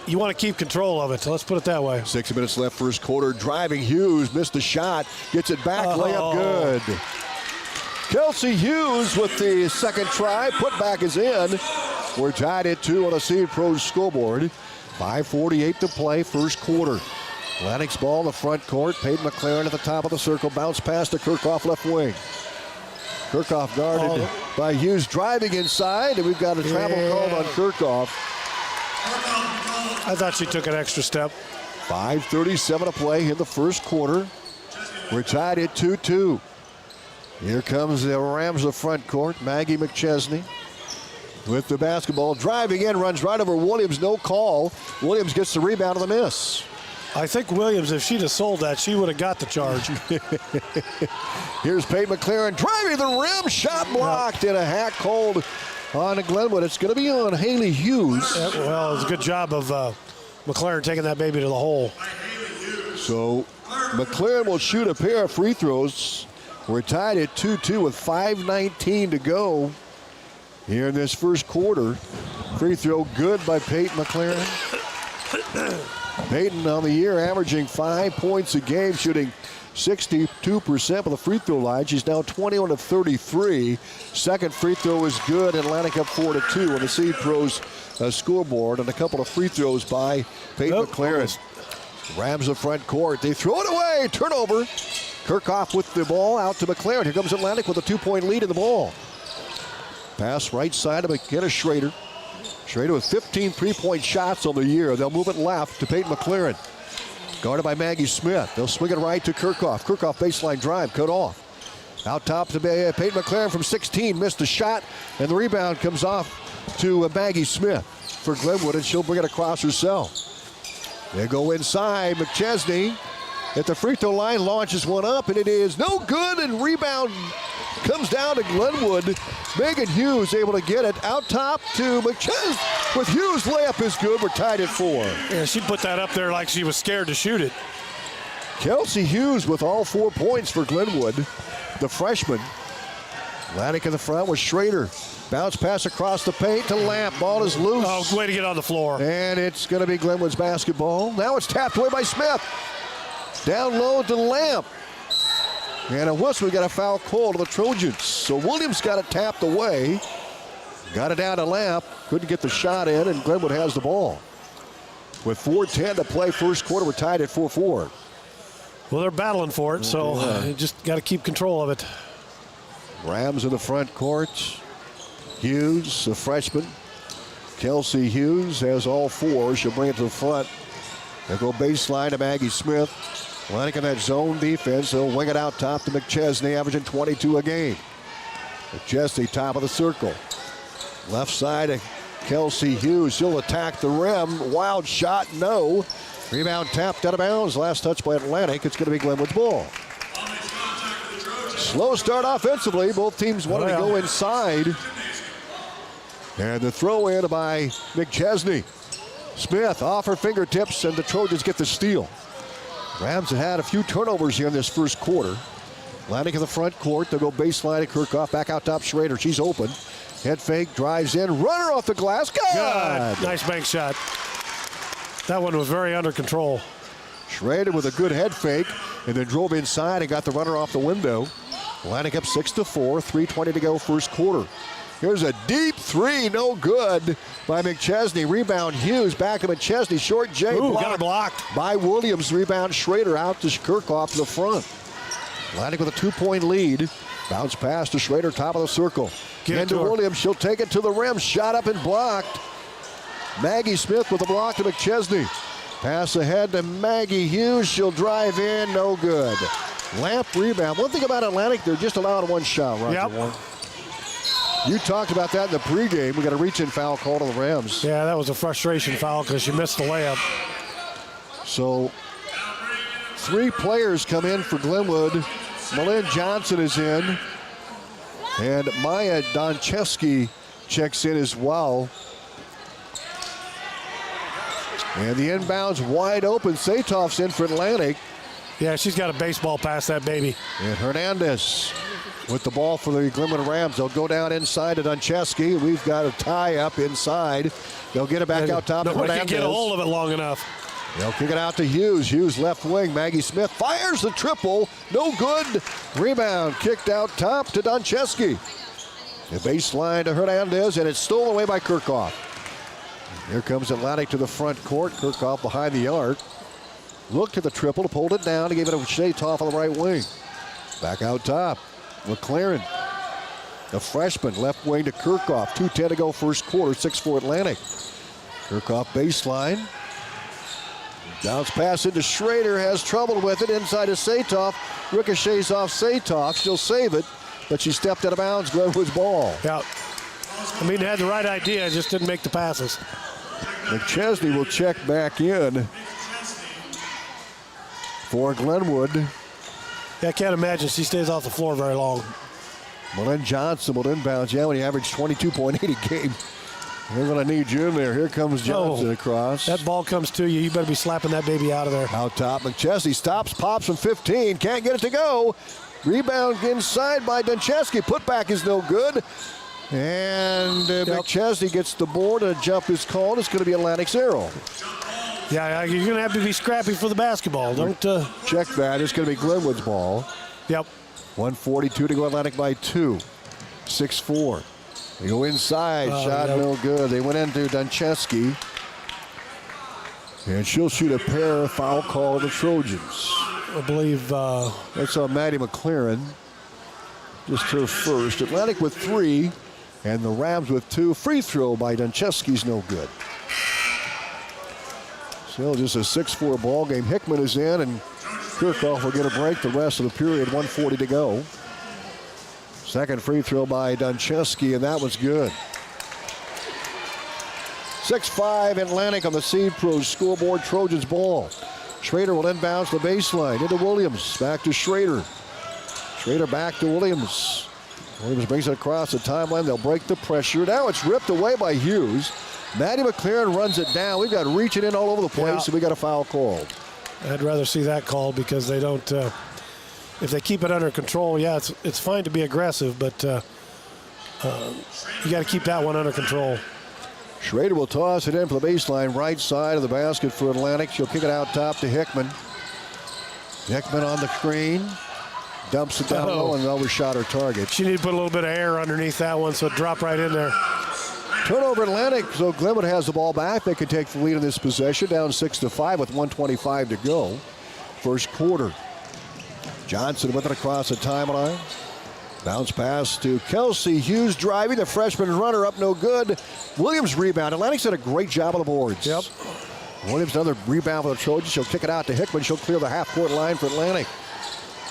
you want to keep control of it. So let's put it that way. 6 minutes left first quarter. Driving Hughes, missed the shot, gets it back, layup good. Kelsey Hughes with the second try. Putback is in. We're tied at 2 on a Seed Pro scoreboard. 5:48 to play, first quarter. Atlantic's ball in the front court. Peyton McLaren at the top of the circle. Bounce pass to Kirchhoff left wing. Kirchhoff guarded by Hughes, driving inside, and we've got a travel called on Kirchhoff. I thought she took an extra step. 5:37 to play in the first quarter. We're tied at 2-2. Here comes the Rams of the front court. Maggie McChesney with the basketball. Driving in, runs right over Williams, no call. Williams gets the rebound on the miss. I think Williams, if she'd have sold that, she would have got the charge. Here's Peyton McLaren driving the rim, shot blocked, and a hack called on Glenwood. It's going to be on Haley Hughes. Well, it's a good job of McLaren taking that baby to the hole. So McLaren will shoot a pair of free throws. We're tied at 2-2 with 5:19 to go here in this first quarter. Free throw good by Peyton McLaren. Peyton on the year averaging 5 points a game, shooting 62% of the free throw line. She's now 21 of 33. Second free throw is good. Atlantic up 4-2 on the Seed Pros scoreboard, and a couple of free throws by Peyton McLaren. Rams the front court. They throw it away. Turnover. Kirchhoff with the ball out to McLaren. Here comes Atlantic with a 2-point lead in the ball. Pass right side of McKenna Schrader. Schrader with 15 three-point shots on the year. They'll move it left to Peyton McLaren. Guarded by Maggie Smith. They'll swing it right to Kirchhoff. Kirchhoff baseline drive, cut off. Out top to Peyton McLaren from 16. Missed the shot, and the rebound comes off to Maggie Smith for Glenwood, and she'll bring it across herself. They go inside. McChesney at the free throw line, launches one up, and it is no good, and rebound comes down to Glenwood. Megan Hughes able to get it out top to McChesney. With Hughes, layup is good. We're tied at 4. Yeah, she put that up there like she was scared to shoot it. Kelsey Hughes with all 4 points for Glenwood, the freshman. Atlantic in the front with Schrader. Bounce pass across the paint to Lamp. Ball is loose. Oh, way to get on the floor. And it's going to be Glenwood's basketball. Now it's tapped away by Smith. Down low to Lamp. And a whistle, we got a foul call to the Trojans. So Williams got it tapped away. Got it down to Lamp. Couldn't get the shot in, and Glenwood has the ball. With 4:10 to play first quarter, we're tied at 4-4. Well, they're battling for it, so you just got to keep control of it. Rams in the front court. Hughes, the freshman. Kelsey Hughes has all 4. She'll bring it to the front. They'll go baseline to Maggie Smith. Atlantic in that zone defense. They'll wing it out top to McChesney, averaging 22 a game. McChesney, top of the circle. Left side of Kelsey Hughes. She'll attack the rim. Wild shot, no. Rebound tapped out of bounds. Last touch by Atlantic. It's going to be Glenwood's ball. Slow start offensively. Both teams wanted to go inside. And the throw in by McChesney. Smith off her fingertips, and the Trojans get the steal. Rams have had a few turnovers here in this first quarter. Landing in the front court. They'll go baseline to Kirchhoff. Back out top, Schrader. She's open. Head fake, drives in. Runner off the glass. Good. Nice bank shot. That one was very under control. Schrader with a good head fake, and then drove inside and got the runner off the window. Landing up 6-4. 3:20 to go first quarter. Here's a deep three, no good by McChesney. Rebound Hughes, back to McChesney. Short J. Got it blocked. By Williams. Rebound Schrader out to Kirchhoff to the front. Atlantic with a 2-point lead. Bounce pass to Schrader, top of the circle. Into Williams, she'll take it to the rim. Shot up and blocked. Maggie Smith with a block to McChesney. Pass ahead to Maggie Hughes. She'll drive in, no good. Lamp rebound. One thing about Atlantic, they're just allowed one shot, Roger Warren. You talked about that in the pregame. We got a reach-in foul call to the Rams. Yeah, that was a frustration foul because she missed the layup. So 3 players come in for Glenwood. Malin Johnson is in. And Maya Doncheski checks in as well. And the inbound's wide open. Satoff's in for Atlantic. Yeah, she's got a baseball past that baby. And Hernandez with the ball for the Glenwood Rams. They'll go down inside to Doncheski. We've got a tie up inside. They'll get it back out top to Hernandez. Nobody can get a hold of it long enough. They'll kick it out to Hughes. Hughes left wing. Maggie Smith fires the triple. No good. Rebound kicked out top to Doncheski. The baseline to Hernandez, and it's stolen away by Kirchhoff. Here comes Atlantic to the front court. Kirchhoff behind the arc. Looked at the triple, pulled it down, and gave it to Shatoff on the right wing. Back out top. McLaren, the freshman, left wing to Kirchhoff. 2:10 to go first quarter, 6-4 Atlantic. Kirchhoff baseline. Bounce pass into Schrader, has trouble with it. Inside to Satoff. Ricochets off Satoff. She'll save it, but she stepped out of bounds. Glenwood's ball. Yeah. I mean, they had the right idea, just didn't make the passes. McChesney will check back in for Glenwood. Yeah, I can't imagine she stays off the floor very long. Malin Johnson will inbound. Yeah, when he averaged 22.8 a game. They're going to need you in there. Here comes Johnson across. That ball comes to you. You better be slapping that baby out of there. Out top, McChesney stops, pops from 15. Can't get it to go. Rebound inside by Doncheski. Putback is no good. And McChesney gets the board, and a jump is called. It's going to be Atlantic's arrow. Yeah, you're going to have to be scrappy for the basketball. Don't check that. It's going to be Glenwood's ball. Yep. 1:42 to go. Atlantic by 2. 6-4. They go inside. Shot no good. They went into Doncheski. And she'll shoot a pair. Foul call to the Trojans. I believe that's on Maddie McLaren. Just her first. Atlantic with 3. And the Rams with 2. Free throw by Doncheski's no good. Still just a 6-4 ball game. Hickman is in, and Kirchhoff will get a break the rest of the period. 1:40 to go. Second free throw by Doncheski, and that was good. 6-5 Atlantic on the Seed Pros scoreboard. Trojans ball. Schrader will inbounds the baseline into Williams. Back to Schrader. Schrader back to Williams. Williams brings it across the timeline. They'll break the pressure. Now it's ripped away by Hughes. Maddie McLaren runs it down. We've got reaching in all over the place, and we got a foul called. I'd rather see that called because they don't. If they keep it under control, yeah, it's fine to be aggressive, but you got to keep that one under control. Schrader will toss it in for the baseline, right side of the basket for Atlantic. She'll kick it out top to Hickman. Hickman on the screen. Dumps it down low and overshot her target. She needed to put a little bit of air underneath that one so it dropped right in there. Turnover Atlantic, so Glenwood has the ball back. They can take the lead in this possession, down 6-5 with 1:25 to go. First quarter. Johnson with it across the timeline. Bounce pass to Kelsey. Hughes driving. The freshman runner up, no good. Williams rebound. Atlantic's done a great job on the boards. Yep. Williams another rebound for the Trojans. She'll kick it out to Hickman. She'll clear the half-court line for Atlantic.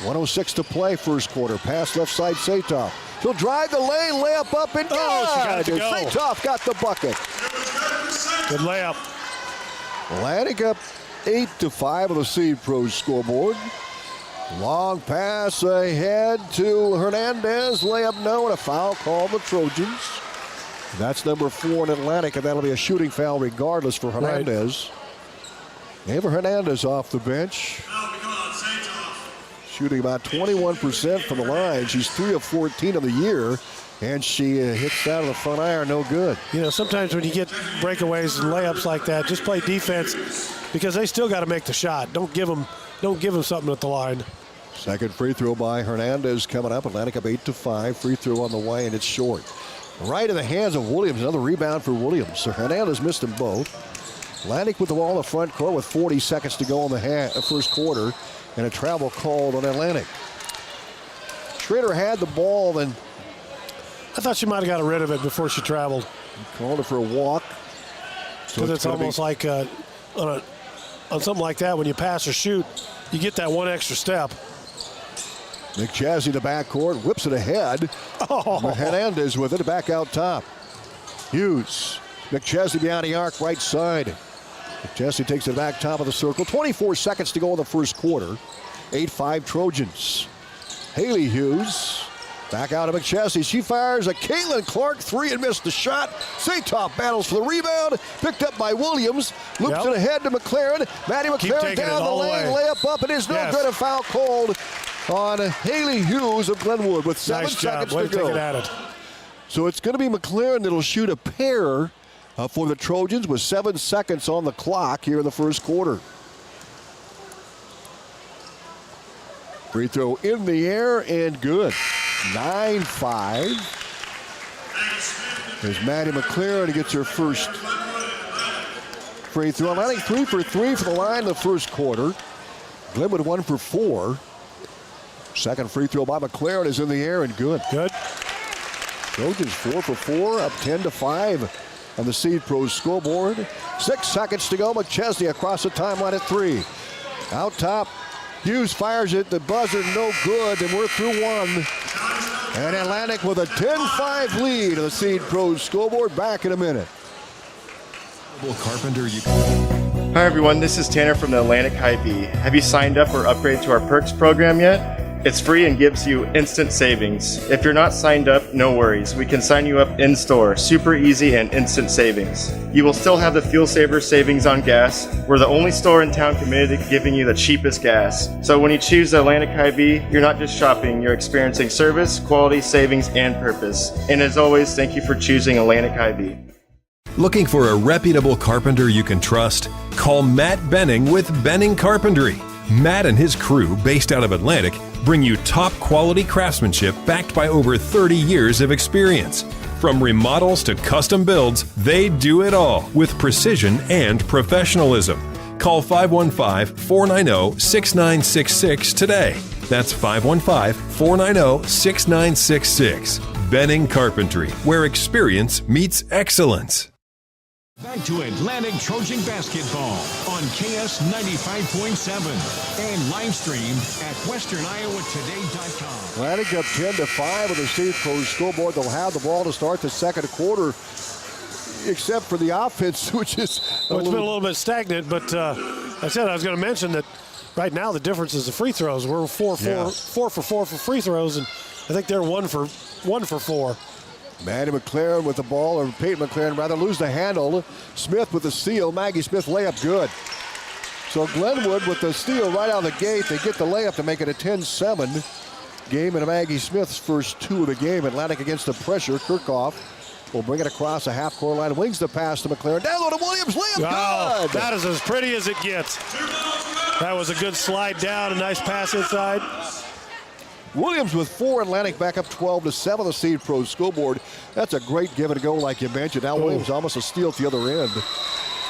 1:06 to play first quarter. Pass left side, Satoff. He'll drive the lane, layup up and she got it to go. Satoff got the bucket. Good layup. Atlantic up 8-5 on the Seed Pros scoreboard. Long pass ahead to Hernandez. Layup no, and a foul call the Trojans. That's number 4 in Atlantic, and that'll be a shooting foul regardless for Hernandez. Ava Hernandez off the bench. Shooting about 21% from the line. She's 3 of 14 of the year, and she hits out of the front iron, no good. You know, sometimes when you get breakaways and layups like that, just play defense because they still got to make the shot. Don't give them something at the line. Second free throw by Hernandez coming up. Atlantic up 8-5. Free throw on the way, and it's short. Right in the hands of Williams. Another rebound for Williams. So Hernandez missed them both. Atlantic with the ball in the front court with 40 seconds to go in the first quarter, and a travel called on Atlantic. Schrader had the ball, then I thought she might have got rid of it before she traveled. Called her for a walk. Because it's almost like on something like that, when you pass or shoot, you get that one extra step. McChesney in the backcourt, whips it ahead. Oh. Hernandez with it, back out top. Hughes, McChesney behind the arc, right side. McChesney takes it back top of the circle. 24 seconds to go in the first quarter. 8-5 Trojans. Haley Hughes, back out of McChesney. She fires a Caitlin Clark 3 and missed the shot. Saytop battles for the rebound. Picked up by Williams. Loops it ahead to McLaren. Maddie McLaren down the lane. Layup up. It is no good. A foul called on Haley Hughes of Glenwood with 7 seconds to go. Take it at it. So it's going to be McLaren that'll shoot a pair for the Trojans with 7 seconds on the clock here in the first quarter. Free throw in the air and good. 9-5. As Maddie McLaren gets her first free throw. Atlantic 3 for 3 for the line in the first quarter. Glenwood 1 for 4. Second free throw by McLaren is in the air and good. Good. Trojans 4 for 4, up 10-5 on the Seed Pros scoreboard. 6 seconds to go. McChesney across the timeline at 3. Out top, Hughes fires it. The buzzer no good, and we're through 1. And Atlantic with a 10-5 lead on the Seed Pros scoreboard. Back in a minute. Carpenter, Hi everyone, this is Tanner from the Atlantic Hy-Vee. Have you signed up or upgraded to our Perks program yet? It's free and gives you instant savings. If you're not signed up, no worries. We can sign you up in-store. Super easy and instant savings. You will still have the Fuel Saver savings on gas. We're the only store in town committed to giving you the cheapest gas. So when you choose the Atlantic Hy-Vee, you're not just shopping, you're experiencing service, quality, savings, and purpose. And as always, thank you for choosing Atlantic Hy-Vee. Looking for a reputable carpenter you can trust? Call Matt Benning with Benning Carpentry. Matt and his crew, based out of Atlantic, bring you top quality craftsmanship backed by over 30 years of experience. From remodels to custom builds, they do it all with precision and professionalism. Call 515-490-6966 today. That's 515-490-6966. Benning Carpentry, where experience meets excellence. Back to Atlantic Trojan basketball on KS 95.7 and live streamed at westerniowatoday.com. Atlantic up 10-5 with the Seed Pros scoreboard. They'll have the ball to start the second quarter, except for the offense, which is it's been a little bit stagnant, but I said I was going to mention that right now the difference is the free throws. We're 4 for 4 for free throws, and I think they're 1 for 4. Maddie McLaren with the ball, or Peyton McLaren rather, lose the handle. Smith with the steal. Maggie Smith layup good. So Glenwood with the steal right out of the gate. They get the layup to make it a 10-7 game, and Maggie Smith's first 2 of the game. Atlantic against the pressure. Kirchhoff will bring it across the half-court line. Wings the pass to McLaren. Down low to Williams. Layup good. That is as pretty as it gets. That was a good slide down. A nice pass inside. Williams with 4, Atlantic back up 12-7 the Seed Pros scoreboard. That's a great give and go, like you mentioned. Now Williams almost a steal at the other end.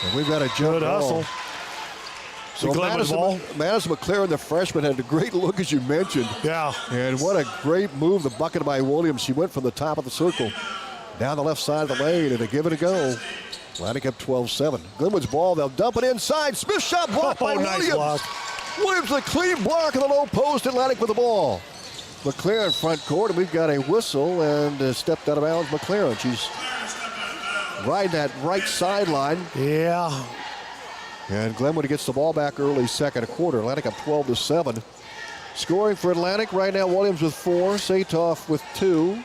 And we've got a jump good hustle. So Madison McLaren, the freshman, had a great look, as you mentioned. Yeah. And what a great move, the bucket by Williams. She went from the top of the circle down the left side of the lane, and a give it a go. Atlantic up 12-7. Glenwood's ball, they'll dump it inside. Smith shot blocked by nice Williams. Block. Williams with a clean block in the low post. Atlantic with the ball. McLaren front court, and we've got a whistle, and stepped out of bounds McLaren. She's riding that right sideline. Yeah. And Glenwood gets the ball back early second quarter. Atlantic up 12-7. Scoring for Atlantic right now, Williams with 4, Satoff with 2.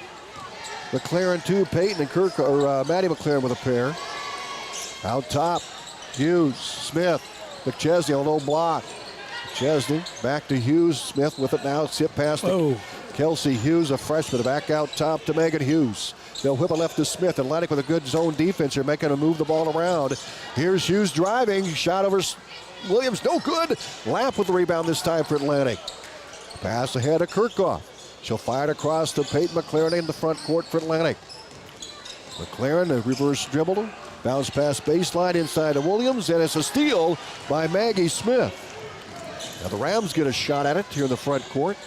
McLaren 2, Peyton and Maddie McLaren with a pair. Out top, Hughes, Smith, McChesney on low block. McChesney back to Hughes, Smith with it now. Zip past to Kelsey Hughes, a freshman. Back out top to Megan Hughes. They'll whip it left to Smith. Atlantic with a good zone defense here, making him move the ball around. Here's Hughes driving. Shot over Williams, no good. Lamp with the rebound this time for Atlantic. Pass ahead of Kirkhoff. She'll fire it across to Peyton McLaren in the front court for Atlantic. McLaren, a reverse dribble. Bounce pass baseline inside to Williams, and it's a steal by Maggie Smith. Now the Rams get a shot at it here in the front court.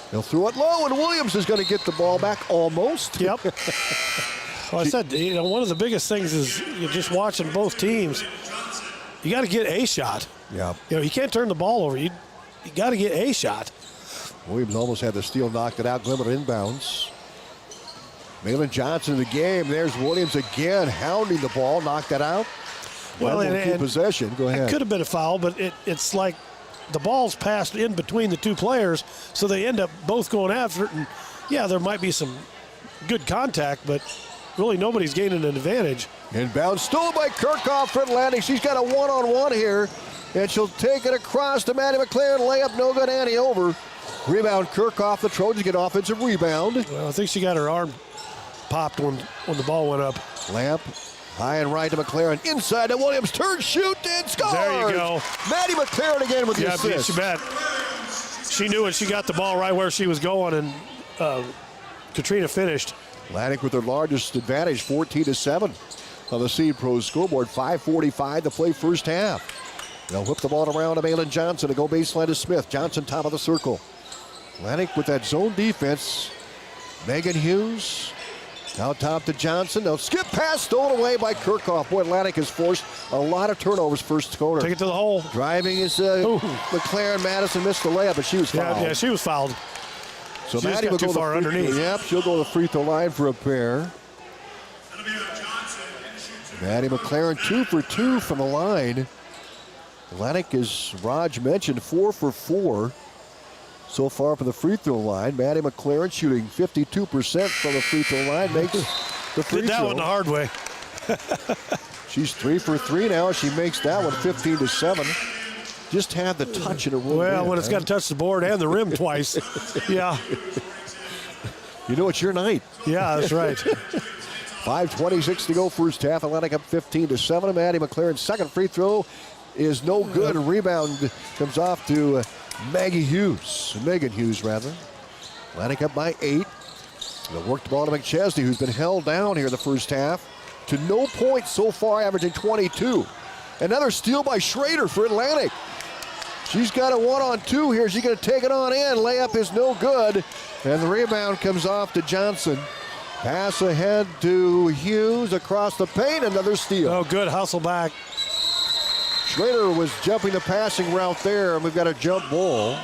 They'll throw it low, and Williams is going to get the ball back almost. Yep. Well, I said, one of the biggest things is you're just watching both teams. You got to get a shot. Yeah. You can't turn the ball over. You got to get a shot. Williams almost had the steal, knocked it out. Glenwood inbounds. Malin Johnson in the game. There's Williams again, hounding the ball, knocked it out. Well, and possession. Go ahead. It could have been a foul, but it's like the ball's passed in between the two players, so they end up both going after it. And yeah, there might be some good contact, but really nobody's gaining an advantage. Inbound stolen by Kirkhoff for Atlantic. She's got a one-on-one here, and she'll take it across to Maddie McLaren. Layup, no good. Annie over. Rebound Kirkhoff. The Trojans get offensive rebound. Well, I think she got her arm popped when the ball went up. Lamp high and right to McLaren. Inside to Williams. Turn, shoot, and scores. There you go. Maddie McLaren again with the assist. You bet. She knew it. She got the ball right where she was going, and Katrina finished. Atlantic with their largest advantage, 14-7 on the Seed Pros scoreboard. 5:45 to play first half. They'll whip the ball around to Malin Johnson to go baseline to Smith. Johnson top of the circle. Atlantic with that zone defense. Megan Hughes out top to Johnson. They'll skip pass, stolen away by Kirkhoff. Boy, Atlantic has forced a lot of turnovers first quarter. Take it to the hole. Driving is McLaren. Madison missed the layup, but she was fouled. Yeah, she was fouled. So she Maddie will too go far underneath. Yep, she'll go to the free throw line for a pair. Maddie McLaren 2 for 2 from the line. Atlantic, as Raj mentioned, 4 for 4 so far from the free throw line. Maddie McLaren shooting 52% from the free throw line, makes the free throw. Did that one the hard way. She's 3 for 3 now. She makes that one 15-7. Just had the touch in a room. Well, when it's got to touch the board and the rim twice. Yeah. You know it's your night. Yeah, that's right. 5:26 to go first half. Atlantic up 15-7. Maddie McLaren's second free throw is no good. Rebound comes off to Megan Hughes, rather. Atlantic up by 8. They'll work the ball to McChesney, who's been held down here in the first half to no points so far, averaging 22. Another steal by Schrader for Atlantic. She's got a 1-on-2 here. She's going to take it on in. Layup is no good. And the rebound comes off to Johnson. Pass ahead to Hughes across the paint. Another steal. Oh, good hustle back. Schrader was jumping the passing route there, and we've got a jump ball.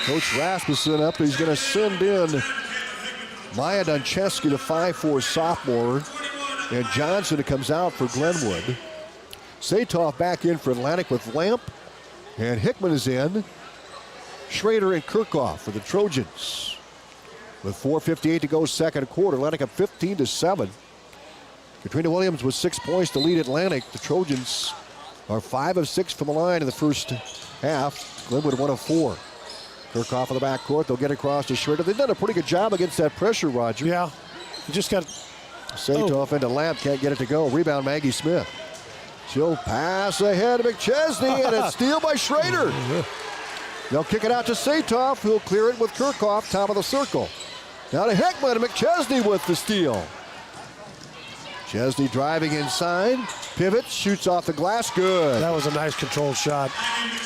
Coach Rasmussen up. He's going to send in Maya Duncheski, the 5'4 sophomore, and Johnson who comes out for Glenwood. Satoff back in for Atlantic with Lamp, and Hickman is in. Schrader and Kirkhoff for the Trojans. With 4:58 to go second quarter, Atlantic up 15-7. Katrina Williams with 6 points to lead Atlantic. The Trojans are 5 of 6 from the line in the first half. Glenwood 1 of 4. Kirkhoff in the backcourt. They'll get across to Schrader. They've done a pretty good job against that pressure, Roger. Yeah. You just got Satoff into Lamp. Can't get it to go. Rebound Maggie Smith. She'll pass ahead to McChesney, and a steal by Schrader. They'll kick it out to Satoff, who'll clear it with Kirkhoff, top of the circle. Now to Hickman, and McChesney with the steal. Chesney driving inside, pivots, shoots off the glass, good. That was a nice controlled shot.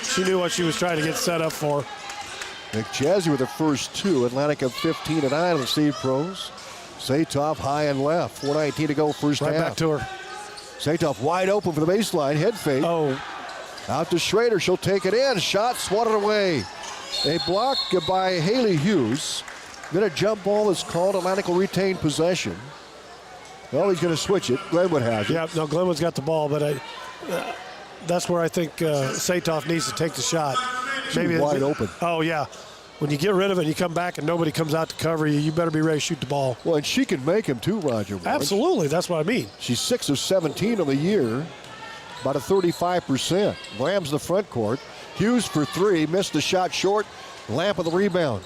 She knew what she was trying to get set up for. McChesney with the first 2. Atlantic of 15-9 on the Seed Pros. Satoff high and left. 4:19 to go first half. Right back to her. Satoff wide open for the baseline, head fake. Oh. Out to Schrader, she'll take it in. Shot swatted away. A block by Haley Hughes. Then a jump ball is called. Atlantic will retain possession. Well, he's going to switch it. Glenwood has it. Yeah, no, Glenwood's got the ball, but that's where I think Satoff needs to take the shot. Maybe wide open. Oh, yeah. when you get rid of it and you come back and nobody comes out to cover you, you better be ready to shoot the ball. Well, and she can make him too, Roger Ward. Absolutely, that's what I mean. She's 6 of 17 on the year, about a 35%. Rams the front court. Hughes for 3, missed the shot short. Lamp with the rebound.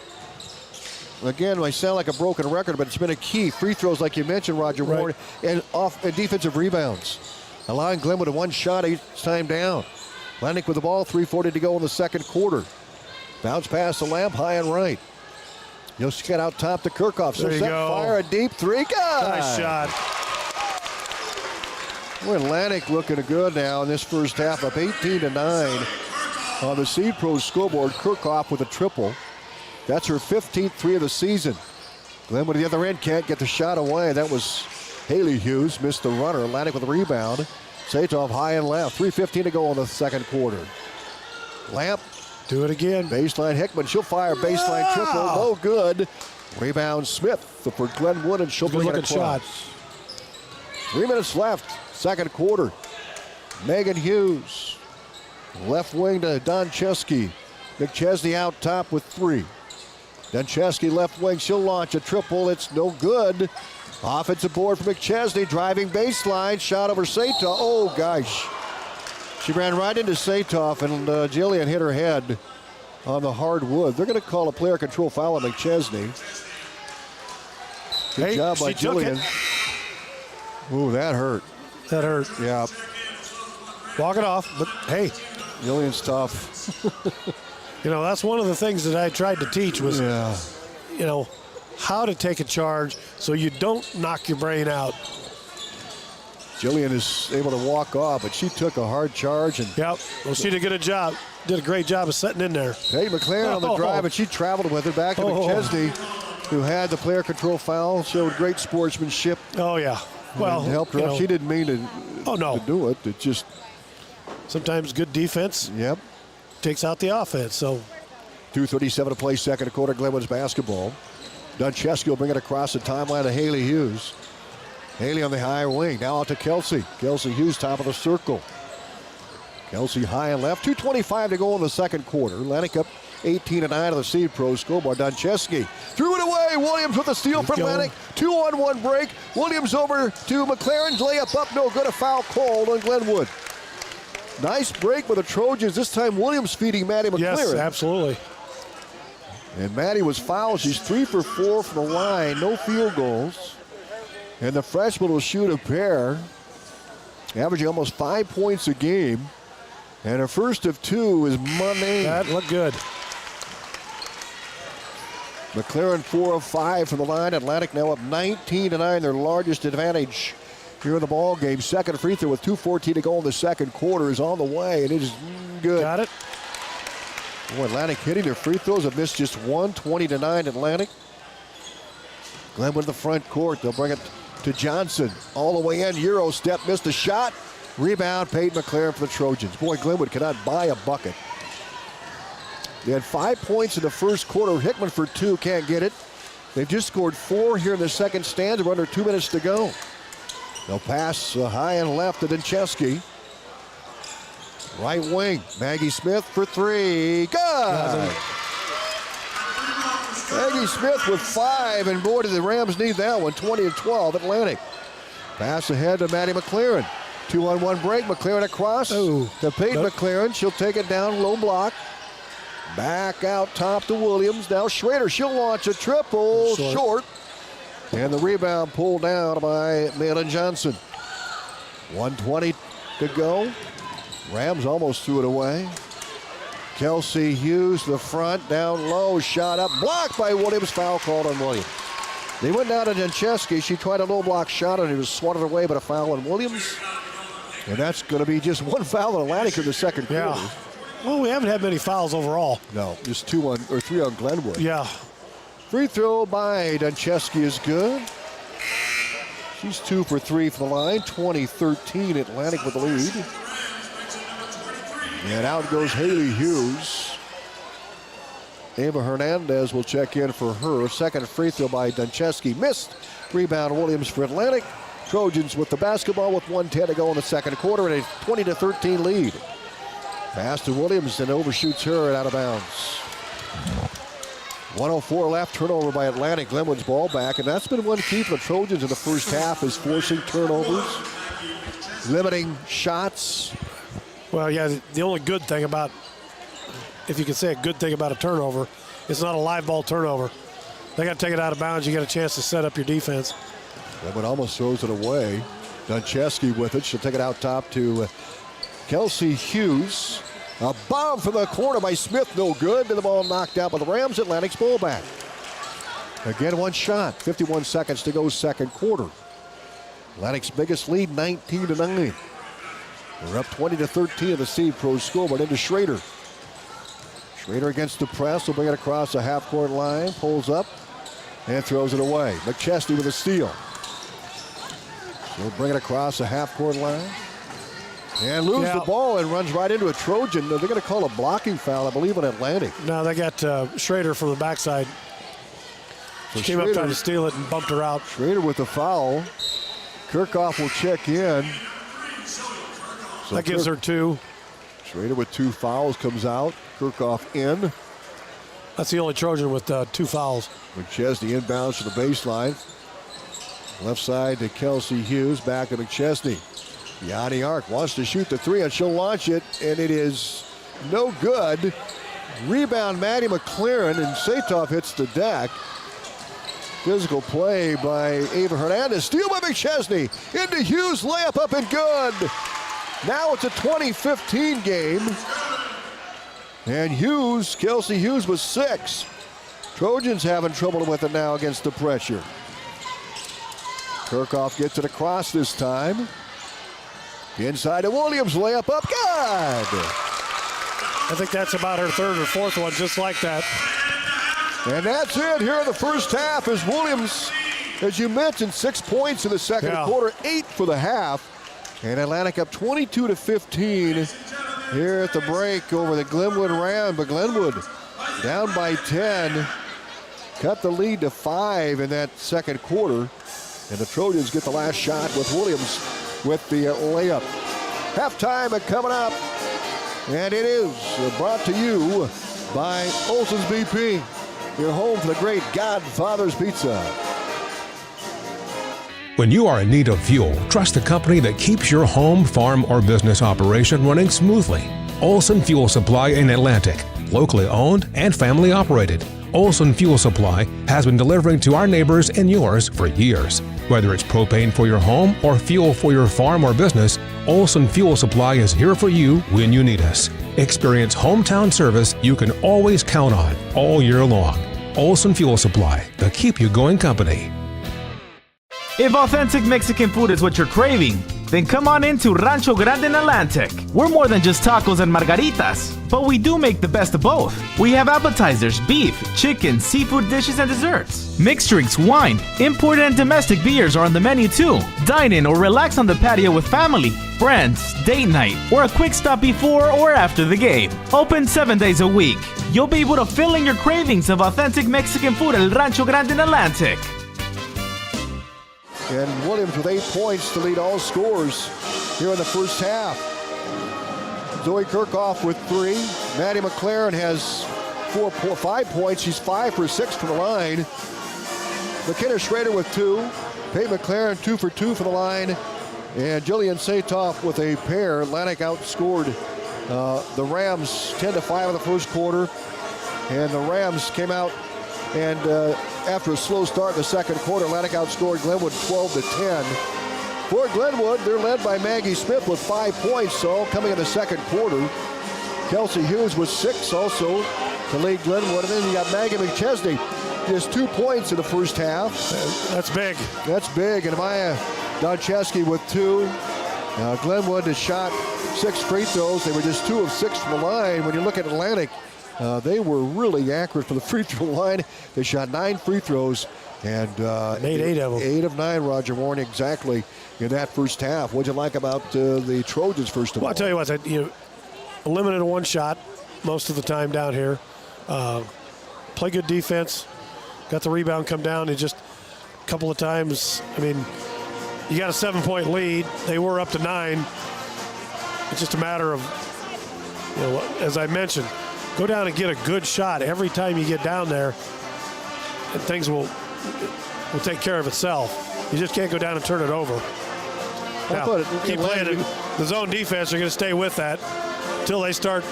Again, I sound like a broken record, but it's been a key. Free throws, like you mentioned, Roger Ward, and defensive rebounds. Allowing Glenwood a 1 shot each time down. Atlantic with the ball, 3:40 to go in the second quarter. Bounce pass to Lamp, high and right. He'll get out top to Kirchhoff. So there you set go. Fire a deep 3. Good. Nice shot. Well, Atlantic looking good now in this first half, up 18-9 on the Seed Pro scoreboard. Kirchhoff with a triple. That's her 15th 3 of the season. Glenwood at the other end can't get the shot away. That was Haley Hughes, missed the runner. Atlantic with a rebound. Satov high and left. 3:15 to go in the second quarter. Lamp. Do it again. Baseline Hickman. She'll fire baseline triple. No good. Rebound Smith for Glenwood, and she'll bring it across. Shot. 3 minutes left. Second quarter. Megan Hughes. Left wing to Doncheski. McChesney out top with 3. Doncheski left wing. She'll launch a triple. It's no good. Offensive board for McChesney. Driving baseline. Shot over Satov. Oh, gosh. She ran right into Satov, and Jillian hit her head on the hard wood. They're going to call a player control foul on McChesney. Good job by Jillian. Ooh, that hurt. That hurt. Yeah. Walk it off, but hey. Jillian's tough. That's one of the things that I tried to teach was, how to take a charge so you don't knock your brain out. Jillian is able to walk off, but she took a hard charge. And well, she did a job. Did a great job of setting in there. Hey, McLaren on the drive, and she traveled with it back to McChesney, who had the player control foul, showed great sportsmanship. Oh, yeah. Well, helped her up. She didn't mean to do it. It just sometimes good defense. Yep. Takes out the offense. So 2:37 to play, second quarter. Glenwood's basketball. Doncheski will bring it across the timeline to Haley Hughes. Haley on the high wing. Now out to Kelsey. Kelsey Hughes, top of the circle. Kelsey high and left. 2:25 to go in the second quarter. Atlantic up 18-9 on the Seed Pro scoreboard. Doncheski threw it away. Williams with a steal for Atlantic. 2-on-1 break. Williams over to McLaren's layup up. No good. A foul called on Glenwood. Nice break with the Trojans. This time Williams feeding Maddie McLaren. Yes, absolutely. And Maddie was fouled. She's 3 for 4 from the line. No field goals. And the freshman will shoot a pair, averaging almost 5 points a game. And her first of 2 is Monday. That looked good. McLaren 4 of 5 from the line. Atlantic now up 19-9, their largest advantage here in the ball game. Second free throw with 2:14 to go in the second quarter is on the way, and it is good. Got it. Boy, Atlantic hitting their free throws. Have missed just one. 20-9 Atlantic. Glenwood in the front court. They'll bring it to Johnson. All the way in. Euro step. Missed a shot. Rebound. Peyton McLaren for the Trojans. Boy, Glenwood cannot buy a bucket. They had 5 points in the first quarter. Hickman for 2. Can't get it. They've just scored 4 here in the second stanza. We're under 2 minutes to go. They'll pass high and left to Doncheski. Right wing. Maggie Smith for 3. Good. Maggie Smith with 5, and boy, did the Rams need that one. 20-12 Atlantic. Pass ahead to Maddie McLaren. 2-on-1 break. McLaren across to Peyton McLaren. She'll take it down, low block. Back out top to Williams. Now Schrader. She'll launch a triple. Short. And the rebound pulled down by Malin Johnson. 1:20 to go. Rams almost threw it away. Kelsey Hughes, the front, down low, shot up, blocked by Williams, foul called on Williams. They went down to Doncheski. She tried a low block shot, and he was swatted away, but a foul on Williams. And that's going to be just one foul on Atlantic in the second quarter. Yeah. Well, we haven't had many fouls overall. No, just 3 on Glenwood. Yeah. Free throw by Doncheski is good. She's 2 for 3 from the line. 20-13 Atlantic with the lead. And out goes Haley Hughes. Ava Hernandez will check in for her. Second free throw by Doncheski. Missed. Rebound Williams for Atlantic. Trojans with the basketball with 1:10 to go in the second quarter and a 20-13 lead. Pass to Williams and overshoots her and out of bounds. 1:04 left, turnover by Atlantic. Glenwood's ball back, and that's been one key for the Trojans in the first half, is forcing turnovers, limiting shots. Well, yeah, the only good thing about, if you can say a good thing about a turnover, it's not a live ball turnover. They got to take it out of bounds. You get a chance to set up your defense. Glenwood almost throws it away. Duncheski with it. She'll take it out top to Kelsey Hughes. A bomb from the corner by Smith, no good. And the ball knocked out by the Rams. Atlantic's ball back. Again, one shot. 51 seconds to go, second quarter. Atlantic's biggest lead, 19-9. We're up 20-13 in the Seed Pro scoreboard. Into Schrader. Schrader against the press. Will bring it across the half-court line. Pulls up and throws it away. McChesney with a steal. He'll bring it across the half-court line. And lose the ball and runs right into a Trojan. They're going to call a blocking foul, I believe, on Atlantic. No, they got Schrader from the backside. She came up trying to steal it and bumped her out. Schrader with the foul. Kirchhoff will check in. So that gives her 2. Schrader with 2 fouls comes out. Kirchhoff in. That's the only Trojan with 2 fouls. McChesney inbounds to the baseline. Left side to Kelsey Hughes. Back to McChesney. Yanni Ark wants to shoot the 3, and she'll launch it, and it is no good. Rebound, Maddie McLaren, and Satoff hits the deck. Physical play by Ava Hernandez. Steal by McChesney. Into Hughes, layup up and good. Now it's a 20-15 game. And Hughes, Kelsey Hughes with 6. Trojans having trouble with it now against the pressure. Kirchhoff gets it across this time. Inside to Williams, layup up, good. I think that's about her 3rd or 4th one, just like that. And that's it here in the first half as Williams, as you mentioned, 6 points in the second quarter, 8 for the half. And Atlantic up 22-15 here at the break over the Glenwood Rams. But Glenwood down by 10, cut the lead to 5 in that second quarter. And the Trojans get the last shot with Williams with the layup. Halftime coming up, and it is brought to you by Olson's BP, your home for the great Godfather's Pizza. When you are in need of fuel, trust a company that keeps your home, farm, or business operation running smoothly. Olson Fuel Supply in Atlantic, locally owned and family operated. Olson Fuel Supply has been delivering to our neighbors and yours for years. Whether it's propane for your home or fuel for your farm or business, Olson Fuel Supply is here for you when you need us. Experience hometown service you can always count on all year long. Olson Fuel Supply, the keep you going company. If authentic Mexican food is what you're craving, then come on into Rancho Grande in Atlantic. We're more than just tacos and margaritas, but we do make the best of both. We have appetizers, beef, chicken, seafood dishes, and desserts. Mixed drinks, wine, imported and domestic beers are on the menu too. Dine in or relax on the patio with family, friends, date night, or a quick stop before or after the game. Open 7 days a week. You'll be able to fill in your cravings of authentic Mexican food at Rancho Grande in Atlantic. And Williams with 8 points to lead all scores here in the first half. Zoe Kirchhoff with 3. Maddie McLaren has 5 points. She's 5 for 6 from the line. McKenna Schrader with 2. Peyton McLaren 2 for 2 from the line. And Jillian Satoff with a pair. Atlantic outscored the Rams 10-5 in the first quarter. And the Rams came out and after a slow start in the second quarter, Atlantic outscored Glenwood 12-10. For Glenwood, they're led by Maggie Smith with 5 points, so coming in the second quarter. Kelsey Hughes with 6 also to lead Glenwood. And then you got Maggie McChesney, just 2 points in the first half. That's big. That's big. And Maya Doncheski with 2. Glenwood has shot 6 free throws. They were just 2 of 6 from the line. When you look at Atlantic, they were really accurate from the free throw line. They shot 9 free throws and made 8 of them. 8 of 9, Roger Warren, exactly in that first half. What'd you like about the Trojans, first of all? I'll tell you what, limited to 1 shot most of the time down here. Play good defense. Got the rebound come down. And just a couple of times, you got a 7-point lead. They were up to 9. It's just a matter of, as I mentioned, go down and get a good shot every time you get down there. and things will take care of itself. You just can't go down and turn it over. Now, keep playing it. The zone defense are going to stay with that until they start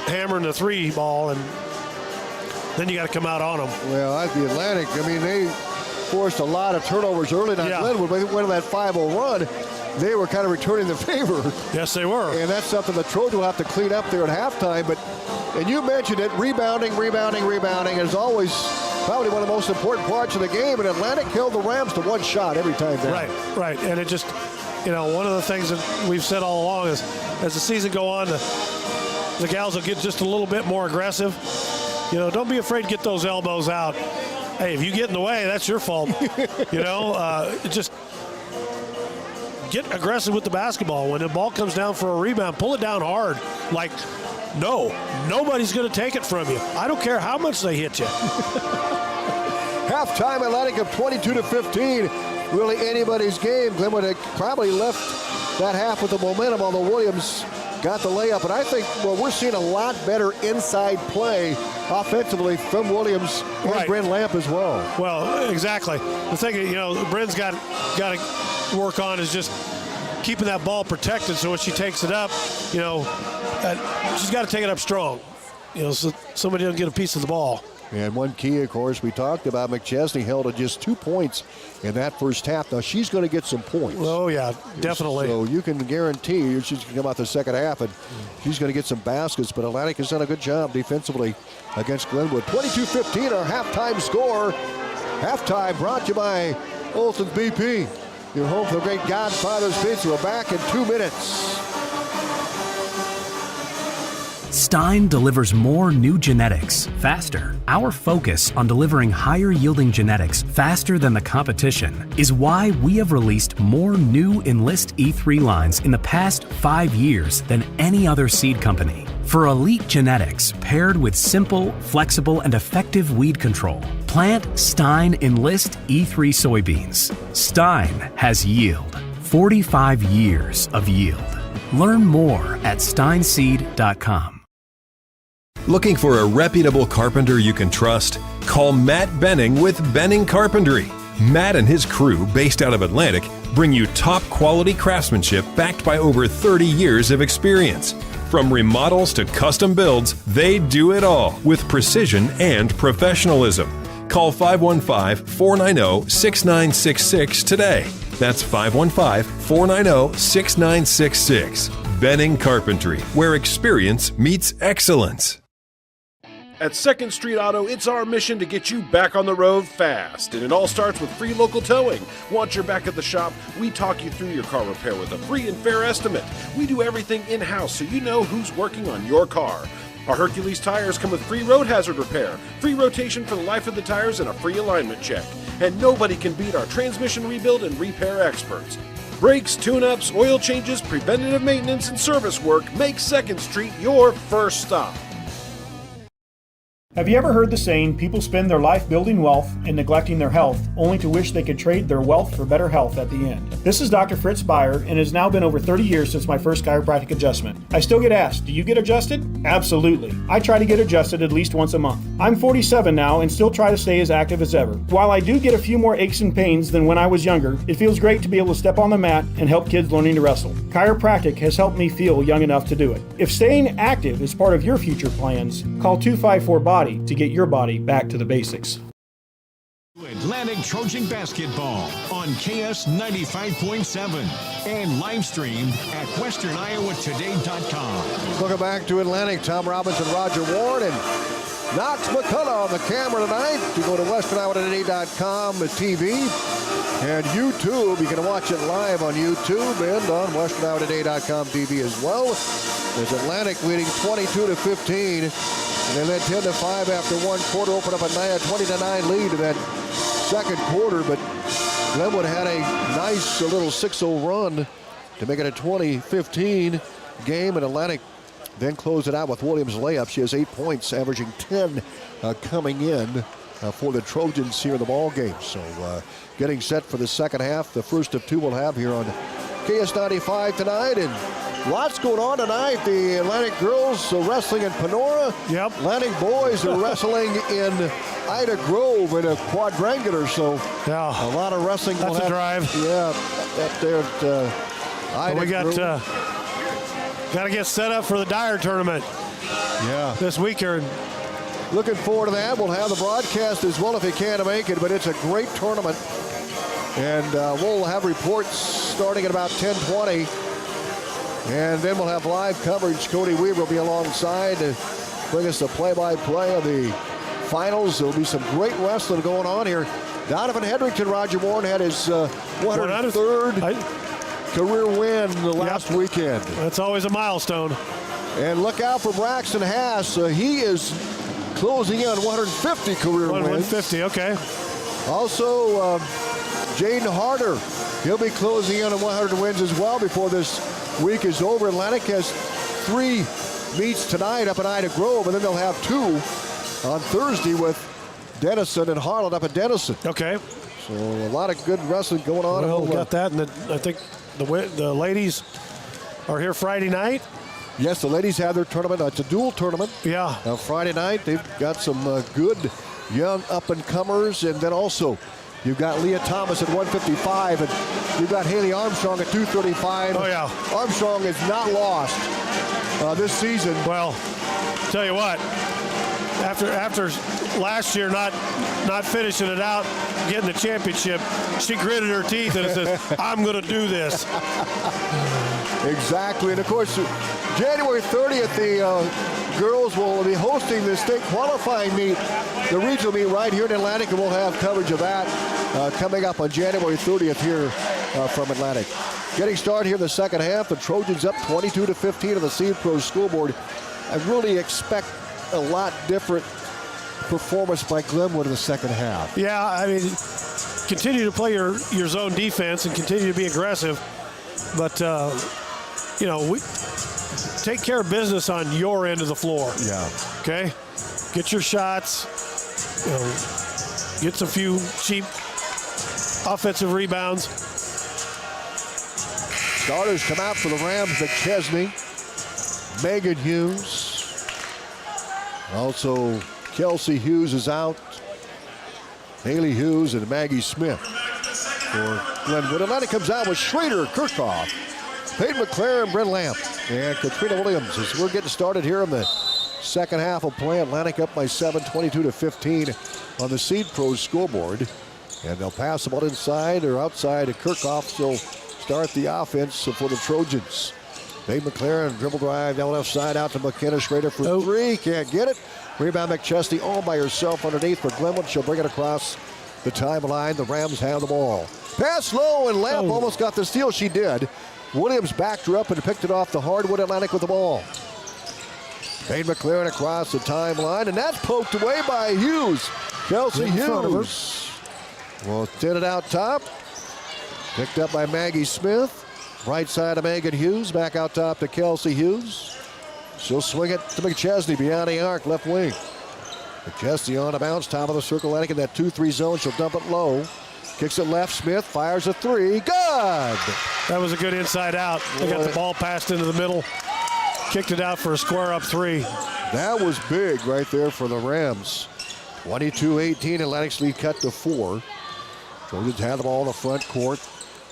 hammering the 3 ball, and then you got to come out on them. Well, the Atlantic, I mean, they forced a lot of turnovers early on Glenwood. But when that 5-0 run, they were kind of returning the favor. Yes, they were. And that's something the Trojan will have to clean up there at halftime. And you mentioned it, rebounding is always probably one of the most important parts of the game. And Atlantic held the Rams to 1 shot every time down. Right. And it just, one of the things that we've said all along is as the season go on, the gals will get just a little bit more aggressive. Don't be afraid to get those elbows out. Hey, if you get in the way, that's your fault. Just get aggressive with the basketball. When the ball comes down for a rebound, pull it down hard. Like, nobody's going to take it from you. I don't care how much they hit you. Halftime Atlantic of 22-15. Really anybody's game. Glenwood had probably left that half with the momentum, although Williams got the layup. And I think, we're seeing a lot better inside play offensively from Williams and Bryn Lamp as well. Well, exactly. The thing, Bryn's got to work on is just keeping that ball protected, so when she takes it up, she's got to take it up strong, so somebody doesn't get a piece of the ball. And one key, of course, we talked about, McChesney held to just 2 points in that first half. Now, she's going to get some points. Oh, yeah, definitely. So you can guarantee she's going to come out the second half, and she's going to get some baskets. But Atlantic has done a good job defensively against Glenwood. 22-15, our halftime score. Halftime brought to you by Olson's BP. Your home for the great Godfather's Pizza. We're back in 2 minutes. Stein delivers more new genetics faster. Our focus on delivering higher yielding genetics faster than the competition is why we have released more new Enlist E3 lines in the past 5 years than any other seed company. For elite genetics paired with simple, flexible, and effective weed control, plant Stein Enlist E3 soybeans. Stein has yield. 45 years of yield. Learn more at steinseed.com. Looking for a reputable carpenter you can trust? Call Matt Benning with Benning Carpentry. Matt and his crew, based out of Atlantic, bring you top quality craftsmanship backed by over 30 years of experience. From remodels to custom builds, they do it all with precision and professionalism. Call 515-490-6966 today. That's 515-490-6966. Benning Carpentry, where experience meets excellence. At 2nd Street Auto, it's our mission to get you back on the road fast. And it all starts with free local towing. Once you're back at the shop, we talk you through your car repair with a free and fair estimate. We do everything in-house so you know who's working on your car. Our Hercules tires come with free road hazard repair, free rotation for the life of the tires, and a free alignment check. And nobody can beat our transmission rebuild and repair experts. Brakes, tune-ups, oil changes, preventative maintenance, and service work make 2nd Street your first stop. Have you ever heard the saying, people spend their life building wealth and neglecting their health, only to wish they could trade their wealth for better health at the end? This is Dr. Fritz Beyer, and it has now been over 30 years since my first chiropractic adjustment. I still get asked, do you get adjusted? Absolutely. I try to get adjusted at least once a month. I'm 47 now and still try to stay as active as ever. While I do get a few more aches and pains than when I was younger, it feels great to be able to step on the mat and help kids learning to wrestle. Chiropractic has helped me feel young enough to do it. If staying active is part of your future plans, call 254-BODY to get your body back to the basics. Atlantic Trojan basketball on KS 95.7 and live streamed at westerniowatoday.com. Welcome back to Atlantic. Tom Robinson, Roger Ward, and Knox McCullough on the camera tonight. You go to westerniowatoday.com TV and YouTube. You can watch it live on YouTube and on westerniowatoday.com TV as well. There's Atlantic leading 22-15. And they led 10-5 after one quarter, opened up a 20-9 lead in that second quarter. But Glenwood had a nice little 6-0 run to make it a 20-15 game. And Atlantic then closed it out with Williams' layup. She has 8 points, averaging 10 coming in for the Trojans here in the ball game. So getting set for the second half. The first of two we'll have here on KS95 tonight. And Lots going on tonight. The Atlantic girls are wrestling in Panora. Yep. Atlantic boys are wrestling in Ida Grove in a quadrangular. So yeah, a lot of wrestling. That's a drive. Yeah, up there at Ida we got to get set up for the Dyer tournament. Yeah, this weekend. Looking forward to that. We'll have the broadcast as well if you can make it, but it's a great tournament. And we'll have reports starting at about 10:20. And then we'll have live coverage. Cody Weaver will be alongside to bring us the play-by-play of the finals. There'll be some great wrestling going on here. Donovan Hedrington, Roger Warren, had his 103rd career win the last weekend. That's always a milestone. And look out for Braxton Haas. He is closing in on 150 career wins. 150, okay. Also, Jaden Harder, he'll be closing in on 100 wins as well before this week is over. Atlantic has 3 meets tonight up at Ida Grove, and then they'll have 2 on Thursday with Denison and Harlan up at Denison. Okay. So a lot of good wrestling going on. Well, we got that, and I think the ladies are here Friday night. Yes, the ladies have their tournament. It's a dual tournament. Yeah. Friday night, they've got some good young up-and-comers, and then also you've got Leah Thomas at 155, and you've got Haley Armstrong at 235. Oh, yeah. Armstrong is not lost this season. Well, tell you what, after last year not finishing it out, getting the championship, she gritted her teeth and says, I'm going to do this. Exactly. And, of course, January 30th, the girls will be hosting the state qualifying meet, the regional meet right here in Atlantic, and we'll have coverage of that coming up on January 30th here from Atlantic. Getting started here in the second half, the Trojans up 22-15 on the Seed Pro scoreboard. I really expect a lot different performance by Glenwood in the second half. Yeah, I mean, continue to play your zone defense and continue to be aggressive, but we take care of business on your end of the floor. Yeah. Okay? Get your shots. Get some few cheap offensive rebounds. Starters come out for the Rams. McChesney, Megan Hughes. Also, Kelsey Hughes is out. Haley Hughes and Maggie Smith for Glenwood. Atlantic comes out with Schrader, Kirchhoff, Peyton McLaren, Brent Lamp, and Katrina Williams. As we're getting started here in the second half of play, Atlantic up by 7, 22-15 on the Seed Pro scoreboard. And they'll pass the ball inside or outside to Kirchhoff. So start the offense for the Trojans. Peyton McLaren, dribble drive down the left side out to McKenna. Schrader for 3. Can't get it. Rebound McChesney all by herself underneath for Glenwood. She'll bring it across the timeline. The Rams have the ball. Pass low, and Lamp almost got the steal. She did. Williams backed her up and picked it off the hardwood. Atlantic with the ball. Peyton McLaren across the timeline, and that's poked away by Hughes. Kelsey Hughes will thin it out top. Picked up by Maggie Smith. Right side of Megan Hughes. Back out top to Kelsey Hughes. She'll swing it to McChesney beyond the arc, left wing. McChesney on a bounce, top of the circle. Atlantic in that 2-3 zone. She'll dump it low. Kicks it left. Smith fires a 3. Good! That was a good inside out. They got the ball passed into the middle. Kicked it out for a square up 3. That was big right there for the Rams. 22-18. Atlantic's lead cut to 4. Trojans have the ball in the front court.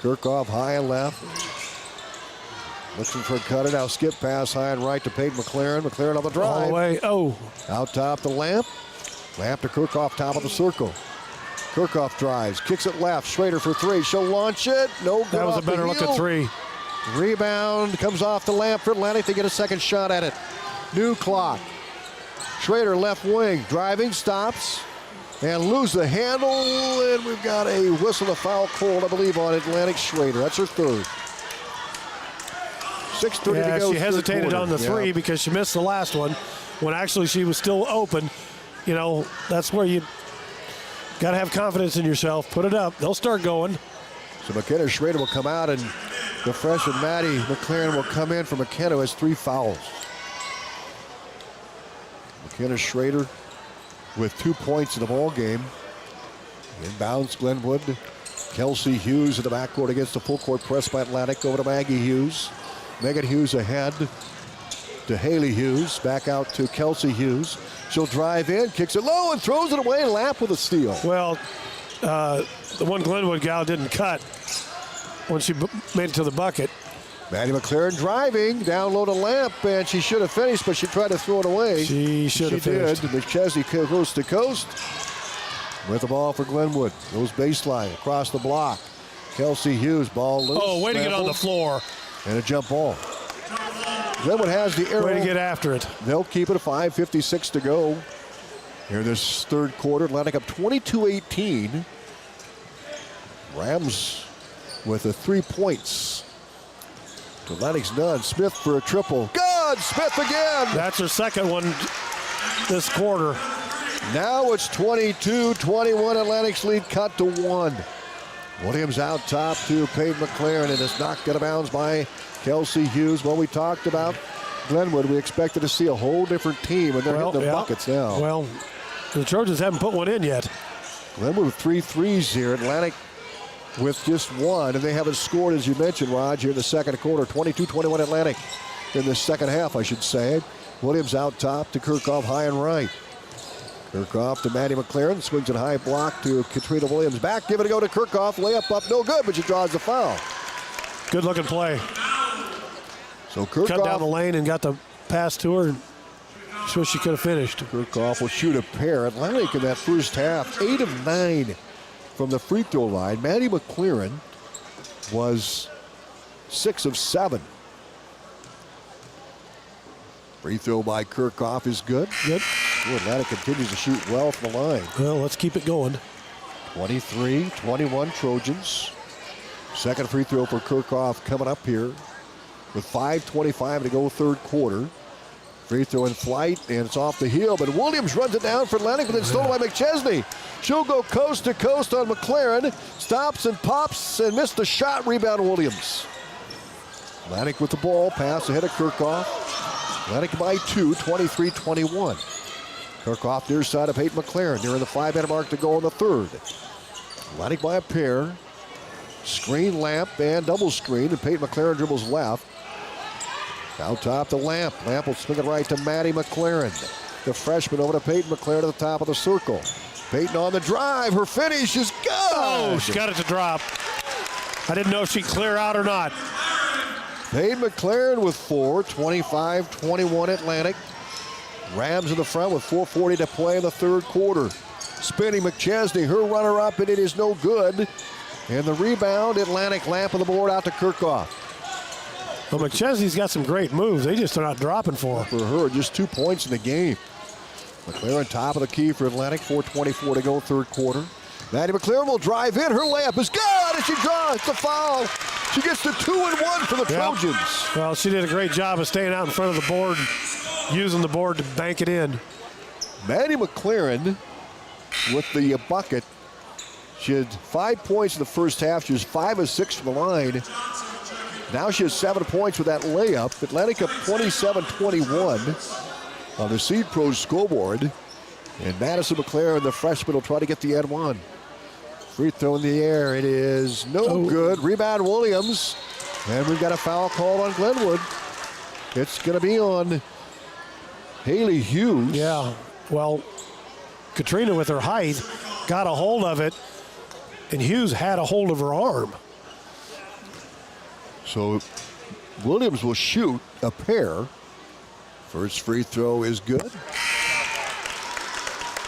Kirchhoff high and left. Looking for a cutter now. Skip pass high and right to Peyton McLaren. McLaren on the drive. All the way. Oh. Out top to Lamp. Lamp to Kirchhoff, top of the circle. Kirchhoff drives. Kicks it left. Schrader for 3. She'll launch it. No good. That was a better looking 3. Rebound comes off the Lamp for Atlantic. They get a second shot at it. New clock. Schrader left wing. Driving. Stops. And lose the handle. And we've got a whistle, a foul called, I believe, on Atlantic. Schrader. That's her 3rd. 6:30 to go. She hesitated on the 3 because she missed the last one when actually she was still open. That's where you got to have confidence in yourself. Put it up. They'll start going. So McKenna Schrader will come out, and the freshman Maddie McLaren will come in for McKenna, who has 3 fouls. McKenna Schrader with 2 points in the ball game. Inbounds Glenwood. Kelsey Hughes in the backcourt against the full court press by Atlantic. Over to Maggie Hughes. Megan Hughes ahead to Haley Hughes. Back out to Kelsey Hughes. She'll drive in, kicks it low, and throws it away. Lamp with a steal. Well, the one Glenwood gal didn't cut when she made it to the bucket. Maddie McLaren driving down low to Lamp, and she should have finished, but she tried to throw it away. She should have finished. McChesney coast to coast with the ball for Glenwood. Goes baseline across the block. Kelsey Hughes, ball loose. Oh, way to get on the floor. And a jump ball. Glenwood has the arrow. Way to get after it. They'll keep it at 5:56 to go here in this third quarter. Atlantic up 22-18. Rams with the 3 points. Atlantic's none. Smith for a triple. Good! Smith again! That's her second one this quarter. Now it's 22-21. Atlantic's lead cut to 1. Williams out top to Peyton McLaren, and it's knocked out of bounds by Kelsey Hughes. Well, we talked about Glenwood. We expected to see a whole different team, and they're hitting the buckets now. Well, the Trojans haven't put one in yet. Glenwood with 3 threes here. Atlantic with just 1, and they haven't scored, as you mentioned, Raj, here in the second quarter. 22-21 Atlantic in the second half, I should say. Williams out top to Kirchhoff, high and right. Kirchhoff to Maddie McLaren, swings it high block to Katrina Williams. Back, give it a go to Kirchhoff, layup up, no good, but she draws the foul. Good looking play. So Kirchhoff cut down the lane and got the pass to her. So she could have finished. Kirchhoff will shoot a pair. Atlantic in that first half, 8 of 9 from the free throw line. Maddie McLaren was 6 of 7. Free throw by Kirchhoff is good. Good. Atlantic continues to shoot well from the line. Well, let's keep it going. 23-21 Trojans. Second free throw for Kirchhoff coming up here with 5:25 to go third quarter. Free throw in flight, and it's off the heel, but Williams runs it down for Atlantic, but then stolen by McChesney. She'll go coast to coast on McLaren. Stops and pops and missed the shot. Rebound Williams. Atlantic with the ball. Pass ahead of Kirchhoff. Atlantic by 2, 23-21. Kirchhoff near side of Peyton McLaren. Near the 5-minute mark to go in the third. Atlantic by a pair. Screen, Lamp, and double screen. And Peyton McLaren dribbles left. Out top to Lamp. Lamp will swing it right to Maddie McLaren. The freshman over to Peyton McLaren at the top of the circle. Peyton on the drive. Her finish is good. Oh, she got it to drop. I didn't know if she'd clear out or not. Peyton McLaren with 4, 25-21 Atlantic. Rams in the front with 4:40 to play in the third quarter. Spinning McChesney, her runner-up, and it is no good. And the rebound, Atlantic. Lamp on the board out to Kirchhoff. Well, McChesney's got some great moves. They just are not dropping for her. For her, just 2 points in the game. McLaren top of the key for Atlantic. 4:24 to go, third quarter. Maddie McLaren will drive in. Her layup is good, and she draws. It's a foul. She gets the 2-1 for the Trojans. Well, she did a great job of staying out in front of the board and using the board to bank it in. Maddie McLaren with the bucket. She had 5 points in the first half. She was 5 of 6 from the line. Now she has 7 points with that layup. Atlantic up 27-21 on the Seed Pro scoreboard. And Madison McLaren, the freshman, will try to get the N1. Free throw in the air. It is no good. Rebound Williams. And we've got a foul called on Glenwood. It's going to be on Haley Hughes. Yeah, well, Katrina with her height got a hold of it, and Hughes had a hold of her arm. So Williams will shoot a pair. First free throw is good.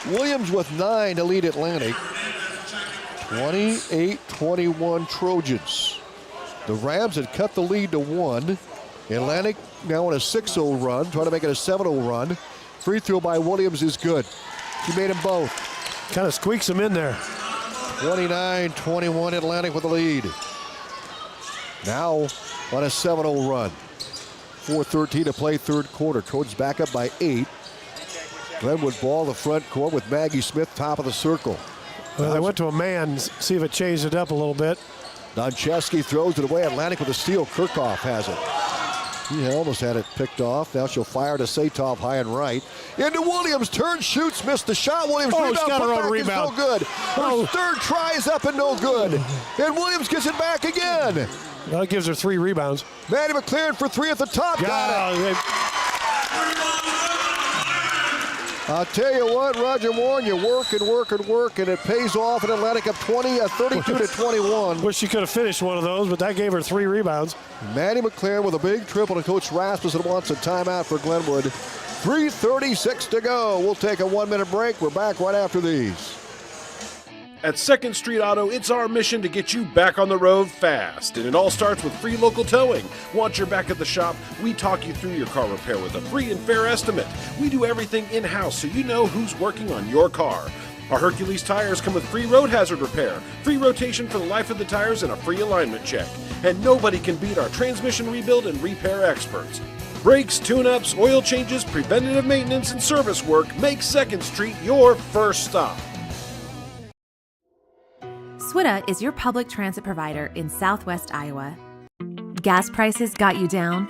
Williams with 9 to lead Atlantic. 28-21 Trojans. The Rams had cut the lead to 1. Atlantic now on a 6-0 run, trying to make it a 7-0 run. Free throw by Williams is good. She made them both. Kind of squeaks them in there. 29-21 Atlantic with the lead. Now on a 7-0 run. 4:13 to play third quarter. Trojans back up by 8. Glenwood ball the front court with Maggie Smith top of the circle. Well, they went to a man, see if it changed it up a little bit. Doncheski throws it away. Atlantic with a steal. Kirchhoff has it. He almost had it picked off. Now she'll fire to Satov high and right. Into Williams. Turn, shoots, missed the shot. Williams rebound. She's got her own Putback is rebound. no good. Her third try is up and no good. And Williams gets it back again. Well, that gives her 3 rebounds. Maddie McLaren for 3 at the top. Got it. I'll tell you what, Roger Warren, you work and work and work, and it pays off in Atlantic up 32 to 21. Wish she could have finished one of those, but that gave her 3 rebounds. Maddie McLaren with a big triple, and Coach Rasmussen wants a timeout for Glenwood. 3:36 to go. We'll take a 1-minute break. We're back right after these. At 2nd Street Auto, it's our mission to get you back on the road fast. And it all starts with free local towing. Once you're back at the shop, we talk you through your car repair with a free and fair estimate. We do everything in-house so you know who's working on your car. Our Hercules tires come with free road hazard repair, free rotation for the life of the tires, and a free alignment check. And nobody can beat our transmission rebuild and repair experts. Brakes, tune-ups, oil changes, preventative maintenance, and service work make 2nd Street your first stop. SWITA is your public transit provider in Southwest Iowa. Gas prices got you down?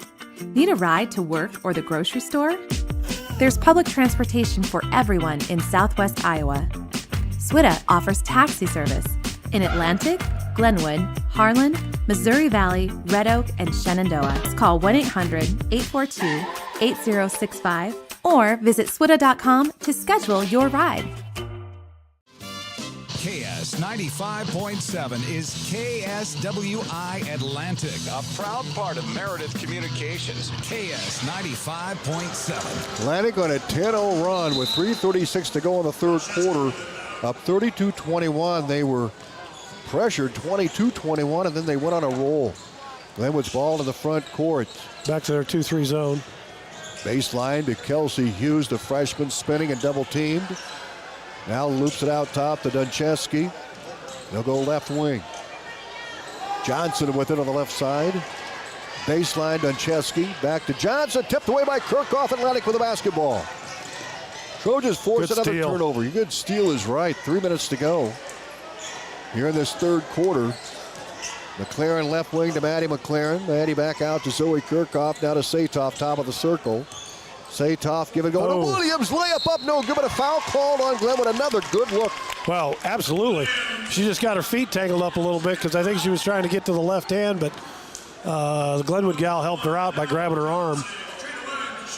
Need a ride to work or the grocery store? There's public transportation for everyone in Southwest Iowa. SWITA offers taxi service in Atlantic, Glenwood, Harlan, Missouri Valley, Red Oak, and Shenandoah. Call 1-800-842-8065 or visit swita.com to schedule your ride. KS 95.7 is KSWI Atlantic, a proud part of Meredith Communications. KS 95.7. Atlantic on a 10-0 run with 3:36 to go in the third quarter. Up 32-21. They were pressured 22-21, and then they went on a roll. Glenwood's ball in the front court. Back to their 2-3 zone. Baseline to Kelsey Hughes, the freshman, spinning and double teamed. Now loops it out top to Duncheski. They'll go left wing. Johnson with it on the left side. Baseline, Duncheski. Back to Johnson. Tipped away by Kirkhoff. Atlantic with the basketball. Trojans force Good another steal. turnover. Your good steal is right. 3 minutes to go here in this third quarter. McLaren left wing to Maddie McLaren. Maddie back out to Zoe Kirkhoff. Now to Satoff, top of the circle. Satoff give it go to Williams. Layup up, no good, but a foul called on Glenwood. Another good look. Well, absolutely. She just got her feet tangled up a little bit because I think she was trying to get to the left hand, but the Glenwood gal helped her out by grabbing her arm.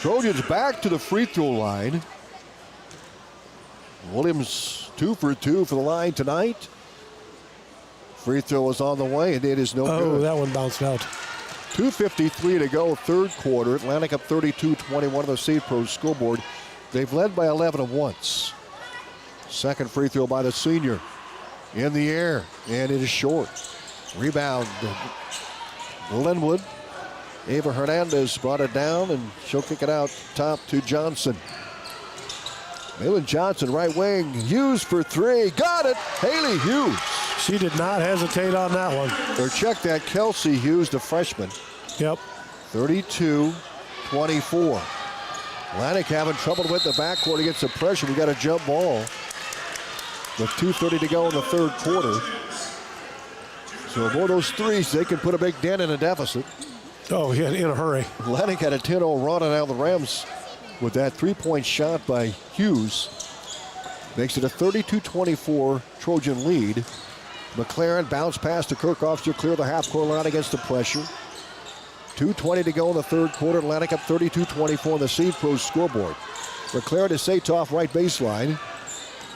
Trojans back to the free throw line. Williams 2 for 2 for the line tonight. Free throw is on the way, and it is no good. Oh, that one bounced out. 2:53 to go, third quarter. Atlantic up 32-21 on the Seed Pro scoreboard. They've led by 11 once. Second free throw by the senior. In the air, and it is short. Rebound, Glenwood. Ava Hernandez brought it down, and she'll kick it out top to Johnson. Malin Johnson, right wing. Hughes for 3. Got it. Haley Hughes. She did not hesitate on that one. Or check that, Kelsey Hughes, the freshman. Yep. 32-24. Atlantic having trouble with the backcourt against the pressure. We got a jump ball with 2:30 to go in the third quarter. So avoid those threes, they can put a big dent in a deficit. Oh, yeah, in a hurry. Atlantic had a 10-0 run, and now the Rams with that three-point shot by Hughes makes it a 32-24 Trojan lead. McLaren bounce pass to Kirkhoff to clear the half-court line against the pressure. 2:20 to go in the third quarter. Atlantic up 32-24 on the Seed Pro scoreboard. McLaren to Satoff, right baseline.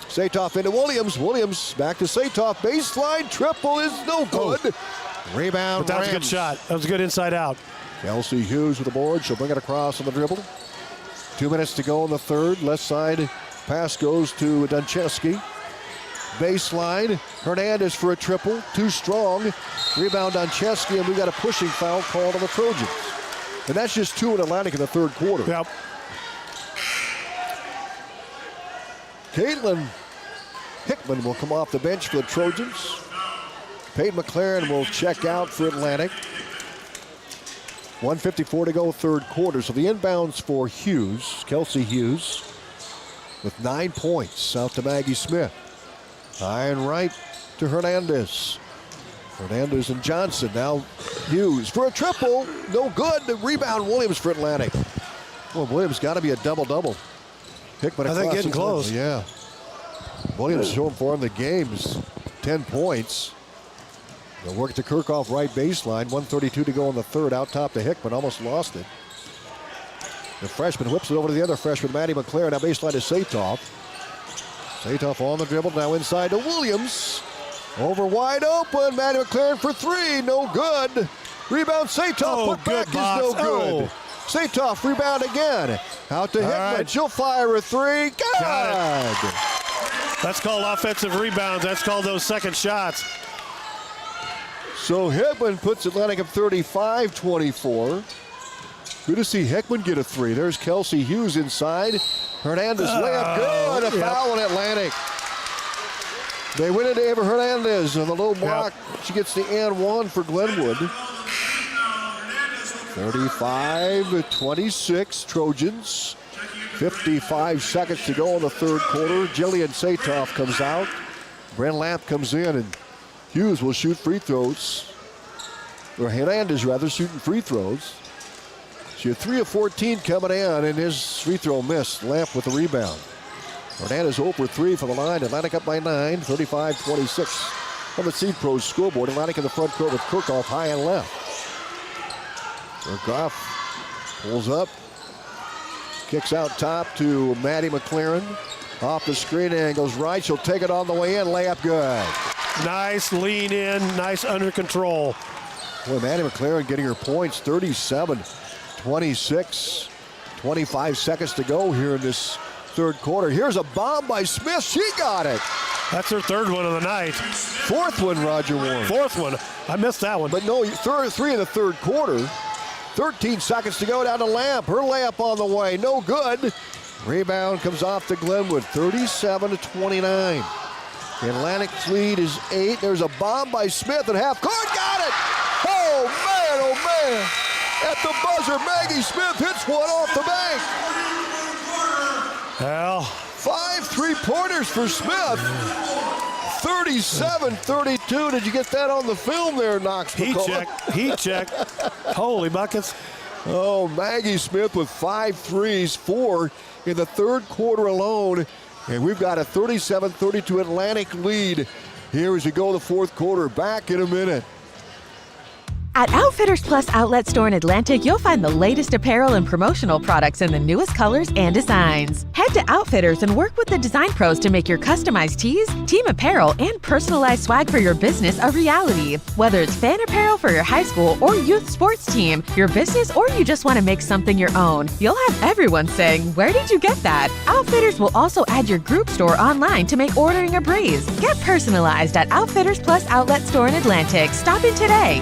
Satoff into Williams. Williams back to Satoff. Baseline triple is no good. Rebound. But that was a good Rams. shot. That was a good inside out. Kelsey Hughes with the board. She'll bring it across on the dribble. 2 minutes to go in the third. Left side pass goes to Duncheski. Baseline. Hernandez for a triple. Too strong. Rebound on Chesky, and we got a pushing foul called on the Trojans. And that's just 2 in Atlantic in the third quarter. Yep. Caitlin Hickman will come off the bench for the Trojans. Peyton McLaren will check out for Atlantic. 1:54 to go, third quarter. So the inbounds for Hughes, Kelsey Hughes, with 9 points out to Maggie Smith. High and right to Hernandez. Hernandez and Johnson. Now Hughes for a triple. No good. The rebound, Williams for Atlantic. Well, Williams got to be a double-double. Hickman I think getting close. Yeah. Williams showing for him the games. 10 points. They'll work to Kirchhoff right baseline. 1:32 to go in the third. Out top to Hickman. Almost lost it. The freshman whips it over to the other freshman, Maddie McLaren. Now baseline to Satoff. Satoff on the dribble. Now inside to Williams. Over wide open. Maddie McLaren for three. No good. Rebound Satoff. Put back is no good. Satoff rebound again. Out to Hickman. Right. She'll fire a three. Good. That's called offensive rebounds. That's called those second shots. So Hickman puts Atlantic up 35-24. Good to see Hickman get a three. There's Kelsey Hughes inside. Hernandez layup good. A foul on Atlantic. They win it to Ava Hernandez on the low block. She gets the and one for Glenwood. 35-26 Trojans. 55 seconds to go in the third quarter. Jillian Satoff comes out. Brent Lamp comes in, and Hughes will shoot free throws. Or Hernandez, rather, shooting free throws. She had 3 of 14 coming in, and his free throw missed. Lamp with the rebound. Hernandez 0 for 3 from the line. Atlantic up by 9, 35-26. On the Seed Pros scoreboard, Atlantic in the front court with Kirchhoff high and left. Kirchhoff pulls up. Kicks out top to Maddie McLaren. Off the screen and goes right. She'll take it on the way in. Layup good. Nice lean in. Nice under control. Boy, Maddie McLaren getting her points. 37-26. 25 seconds to go here in this third quarter. Here's a bomb by Smith. She got it. That's her third one of the night. Fourth one, Roger Warren. Fourth one. I missed that one. But no, three in the third quarter. 13 seconds to go down to Lamp. Her layup on the way. No good. Rebound comes off to Glenwood. 37-29. Atlantic's lead is 8. There's a bomb by Smith at half court. Got it! Oh, man. At the buzzer, Maggie Smith hits one off the bank. Well, 5 3-pointers for Smith. 37-32. Did you get that on the film there, Knox? Heat check. Holy buckets. Oh, Maggie Smith with 5 threes, 4 in the third quarter alone. And we've got a 37-32 Atlantic lead here as we go to the fourth quarter. Back in a minute. At Outfitters Plus Outlet Store in Atlantic, you'll find the latest apparel and promotional products in the newest colors and designs. Head to Outfitters and work with the design pros to make your customized tees, team apparel, and personalized swag for your business a reality. Whether it's fan apparel for your high school or youth sports team, your business, or you just want to make something your own, you'll have everyone saying, "Where did you get that?" Outfitters will also add your group store online to make ordering a breeze. Get personalized at Outfitters Plus Outlet Store in Atlantic. Stop in today.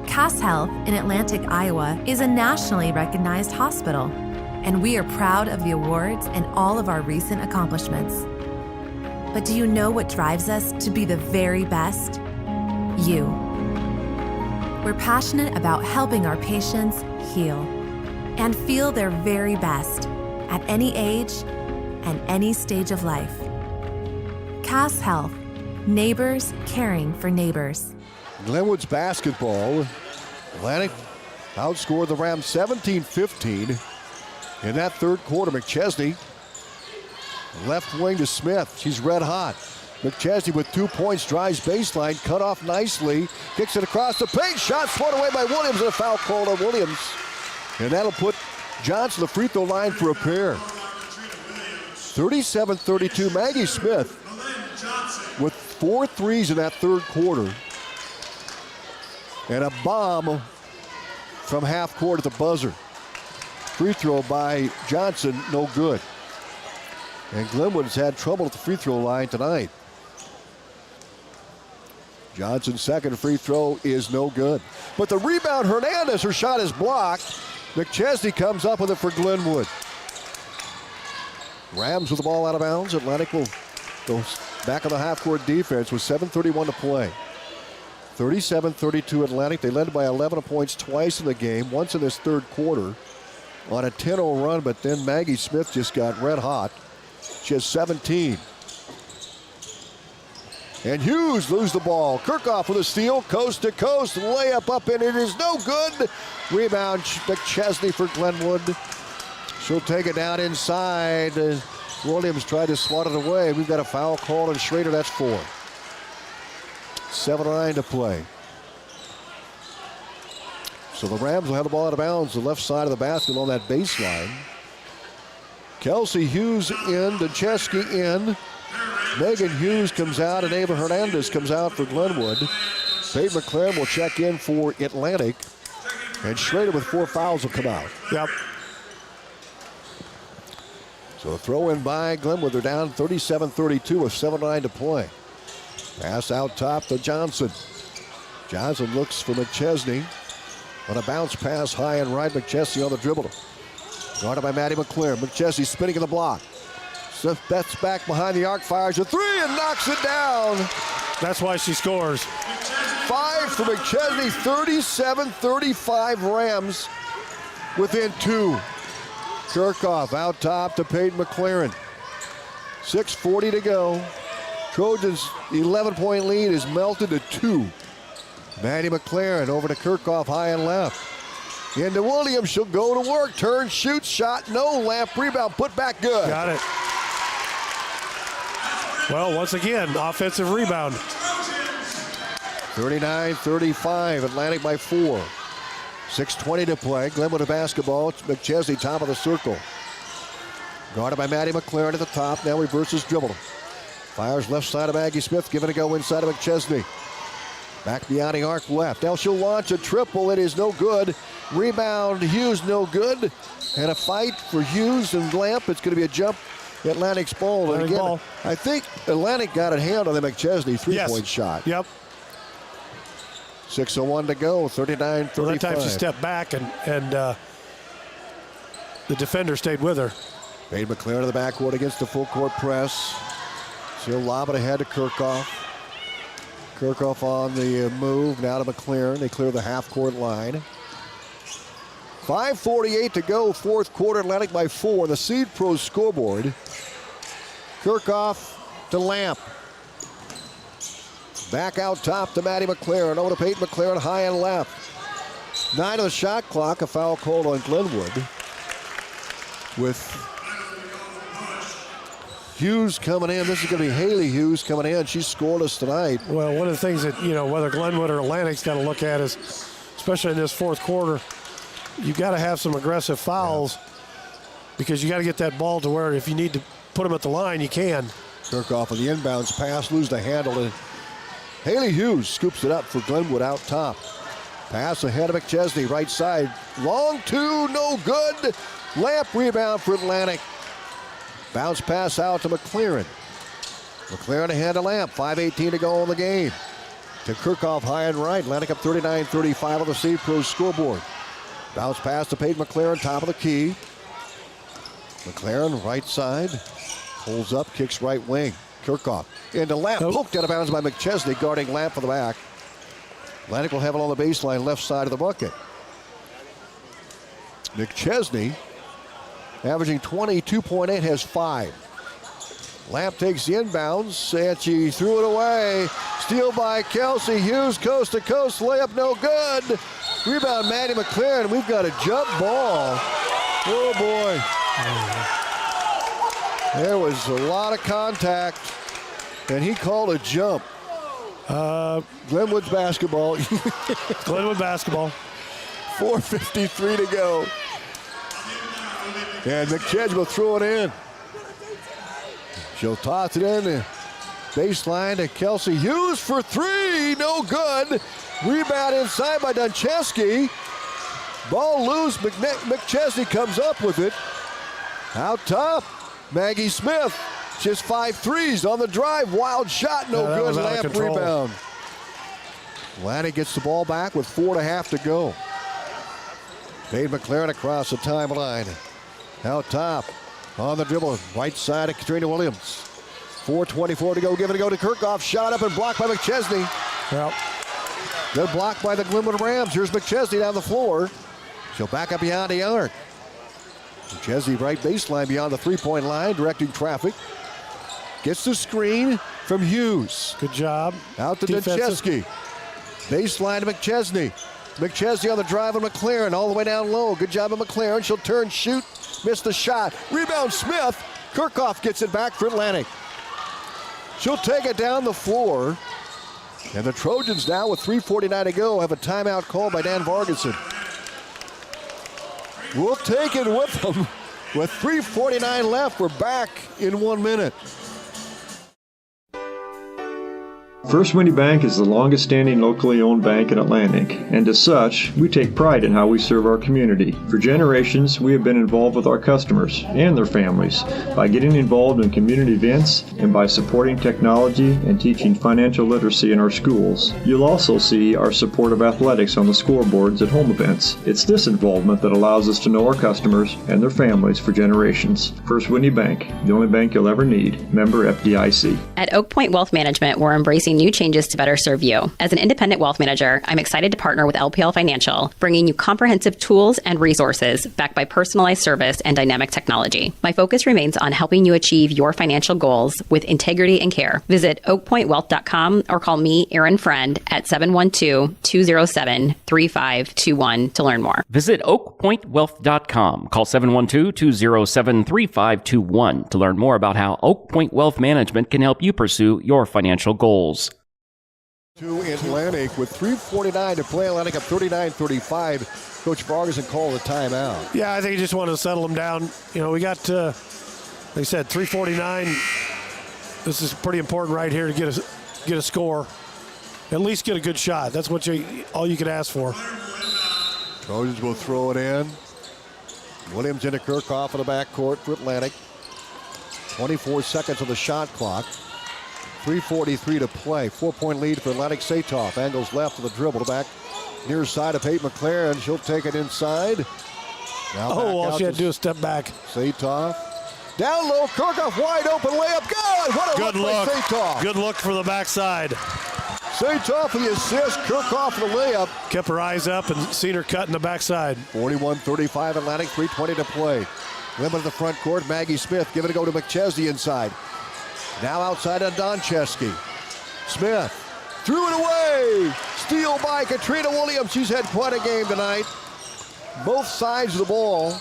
Cass Health in Atlantic, Iowa is a nationally recognized hospital, and we are proud of the awards and all of our recent accomplishments. But do you know what drives us to be the very best? You. We're passionate about helping our patients heal and feel their very best at any age and any stage of life. Cass Health, neighbors caring for neighbors. Glenwood's basketball. Atlantic outscored the Rams 17-15 in that third quarter. McChesney, left wing to Smith. She's red hot. McChesney with 2 points, drives baseline, cut off nicely, kicks it across the paint. Shot swat away by Williams, and a foul called on Williams. And that'll put Johnson the free throw line for a pair. 37-32. Maggie Smith with 4 threes in that third quarter. And a bomb from half court at the buzzer. Free throw by Johnson, no good. And Glenwood has had trouble at the free throw line tonight. Johnson's second free throw is no good. But the rebound, Hernandez, her shot is blocked. McChesney comes up with it for Glenwood. Rams with the ball out of bounds. Atlantic will go back on the half court defense with 7:31 to play. 37-32 Atlantic. They led by 11 points twice in the game, once in this third quarter on a 10-0 run, but then Maggie Smith just got red hot. She has 17. And Hughes loses the ball. Kirchhoff with a steal, coast to coast, layup up, and it is no good. Rebound, McChesney for Glenwood. She'll take it down inside. Williams tried to swat it away. We've got a foul call on Schrader. That's 4. 7:09 to play. So the Rams will have the ball out of bounds, the left side of the basket on that baseline. Kelsey Hughes in, Duchesky in. Megan Hughes comes out, and Ava Hernandez comes out for Glenwood. Peyton McLaren will check in for Atlantic. And Schrader with 4 fouls will come out. Yep. So a throw in by Glenwood. They're down 37-32 with 7:09 to play. Pass out top to Johnson. Johnson looks for McChesney. On a bounce pass high and right, McChesney on the dribble. Guarded by Maddie McClure. McChesney spinning in the block. Smith bets back behind the arc, fires a 3 and knocks it down. That's why she scores. 5 for McChesney, 37-35 Rams within 2. Kirchhoff out top to Peyton McLaren. 6:40 to go. Trojans' 11-point lead is melted to 2. Maddie McLaren over to Kirchhoff, high and left. Into Williams, she'll go to work. Turn, shoot, shot, no. Lamp, rebound, put back, good. Got it. Well, once again, offensive rebound. 39-35, Atlantic by 4. 6:20 to play. Glenwood of basketball. McChesney, top of the circle. Guarded by Maddie McLaren at the top. Now reverses dribble. Fires left side of Maggie Smith. Give it a go inside of McChesney. Back beyond the arc left. Now she'll launch a triple. It is no good. Rebound, Hughes, no good. And a fight for Hughes and Lamp. It's going to be a jump. Atlantic's ball. And again, I think Atlantic got a hand on the McChesney three-point shot. Yep. 6:01 to go, 39-35. Well, that time she stepped back and the defender stayed with her. Peyton McLaren in the backcourt against the full court press. She'll lob it ahead to Kirchhoff. Kirchhoff on the move, now to McLaren. They clear the half-court line. 5:48 to go, fourth quarter, Atlantic by 4. The Seed Pro scoreboard. Kirchhoff to Lamp. Back out top to Maddie McLaren. Over to Peyton McLaren, high and left. 9 on the shot clock, a foul called on Glenwood. With Hughes coming in. This is going to be Haley Hughes coming in. She's scoreless tonight. Well, one of the things that, whether Glenwood or Atlantic's got to look at is, especially in this fourth quarter, you've got to have some aggressive fouls because you got to get that ball to where if you need to put them at the line, you can. Kirchhoff with the inbounds pass, lose the handle, and Haley Hughes scoops it up for Glenwood out top. Pass ahead of McChesney, right side. Long two, no good. Lamp rebound for Atlantic. Bounce pass out to McLaren. McLaren ahead to Lamp. 5:18 to go in the game. To Kirchhoff, high and right. Atlantic up 39-35 on the Seed Pro scoreboard. Bounce pass to Peyton McLaren, top of the key. McLaren, right side. Pulls up, kicks right wing. Kirchhoff into Lamp. Poked out of bounds by McChesney, guarding Lamp for the back. Atlantic will have it on the baseline, left side of the bucket. McChesney, averaging 22.8, has 5. Lamp takes the inbounds, and she threw it away. Steal by Kelsey Hughes, coast to coast, layup no good. Rebound, Maddie McLaren. We've got a jump ball. Oh boy. There was a lot of contact, and he called a jump. Glenwood's basketball. Glenwood basketball. 4:53 to go. And McChesney will throw it in. She'll toss it in the baseline to Kelsey Hughes for 3. No good. Rebound inside by Duchesky. Ball loose. McChesney comes up with it. Out top, Maggie Smith. Just 5 threes on the drive. Wild shot, no good. Lamp rebound. Atlantic gets the ball back with 4.5 to go. Dave McLaren across the timeline. Out top, on the dribble, right side of Katrina Williams. 4:24 to go. Give it a go to Kirchhoff. Shot up and blocked by McChesney. Yep. They're blocked by the Glenwood Rams. Here's McChesney down the floor. She'll back up beyond the arc. McChesney right baseline beyond the three-point line, directing traffic. Gets the screen from Hughes. Good job. Out to Duchesky. Baseline to McChesney. McChesney on the drive of McLaren, all the way down low. Good job of McLaren. She'll turn, shoot, miss the shot. Rebound Smith. Kirchhoff gets it back for Atlantic. She'll take it down the floor. And the Trojans now with 3:49 to go have a timeout called by Dan Vargason. We'll take it with them. With 3:49 left, we're back in 1 minute. First Winnie Bank is the longest standing locally owned bank in Atlantic, and as such, we take pride in how we serve our community. For generations, we have been involved with our customers and their families by getting involved in community events and by supporting technology and teaching financial literacy in our schools. You'll also see our support of athletics on the scoreboards at home events. It's this involvement that allows us to know our customers and their families for generations. First Winnie Bank, the only bank you'll ever need. Member FDIC. At Oak Point Wealth Management, we're embracing new changes to better serve you. As an independent wealth manager, I'm excited to partner with LPL Financial, bringing you comprehensive tools and resources backed by personalized service and dynamic technology. My focus remains on helping you achieve your financial goals with integrity and care. Visit oakpointwealth.com or call me, Erin Friend, at 712-207-3521 to learn more. Visit oakpointwealth.com. Call 712-207-3521 to learn more about how Oak Point Wealth Management can help you pursue your financial goals. To Atlantic with 3:49 to play. Atlantic up 39-35. Coach Vargason called a timeout. Yeah, I think he just wanted to settle them down. You know, we got, like I said, 3:49. This is pretty important right here to get a score. At least get a good shot. That's what all you could ask for. Trojans will throw it in. Williams into Kirchhoff in the backcourt for Atlantic. 24 seconds on the shot clock. 3:43 to play. 4-point lead for Atlantic. Satoff angles left with a dribble to back near side of Peyton McLaren. She'll take it inside. Now all she had to do is step back. Satoff. Down low. Kirchhoff wide open layup. Good. What a good look by Satoff. Good look for the backside. Satoff for the assist. Kirchhoff for the layup. Kept her eyes up and seen her cut in the backside. 41-35 Atlantic. 3:20 to play. Limit of the front court. Maggie Smith giving it to go to McChesney inside. Now outside on Doncheski. Smith threw it away. Steal by Katrina Williams. She's had quite a game tonight. Both sides of the ball.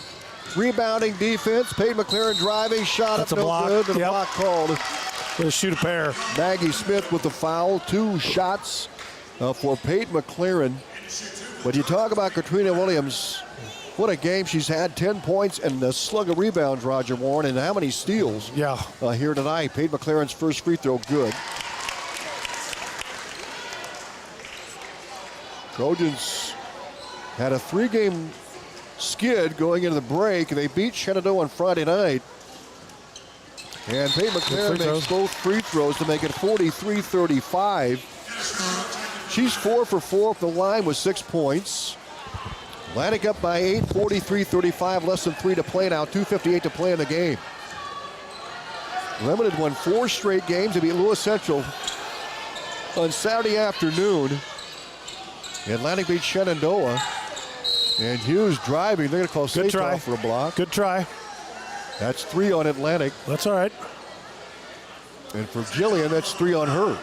Rebounding defense. Peyton McLaren driving. Shot That's up a no block. good. The Yep. block called. Gonna shoot a pair. Maggie Smith with the foul. 2 shots for Peyton McLaren. But you talk about Katrina Williams. What a game she's had. 10 points and a slug of rebounds, Roger Warren, and how many steals here tonight. Peyton McLaren's first free throw, good. Trojans had a 3-game skid going into the break. They beat Shenandoah on Friday night. And Peyton McLaren makes both free throws to make it 43-35. She's 4 for 4 from the line with 6 points. Atlantic up by 8, 43-35, less than 3 to play now, 2:58 to play in the game. Limited won 4 straight games. They beat Lewis Central on Saturday afternoon. Atlantic beat Shenandoah. And Hughes driving. They're going to call Satoff for a block. Good try. That's 3 on Atlantic. That's all right. And for Jillian, that's 3 on her.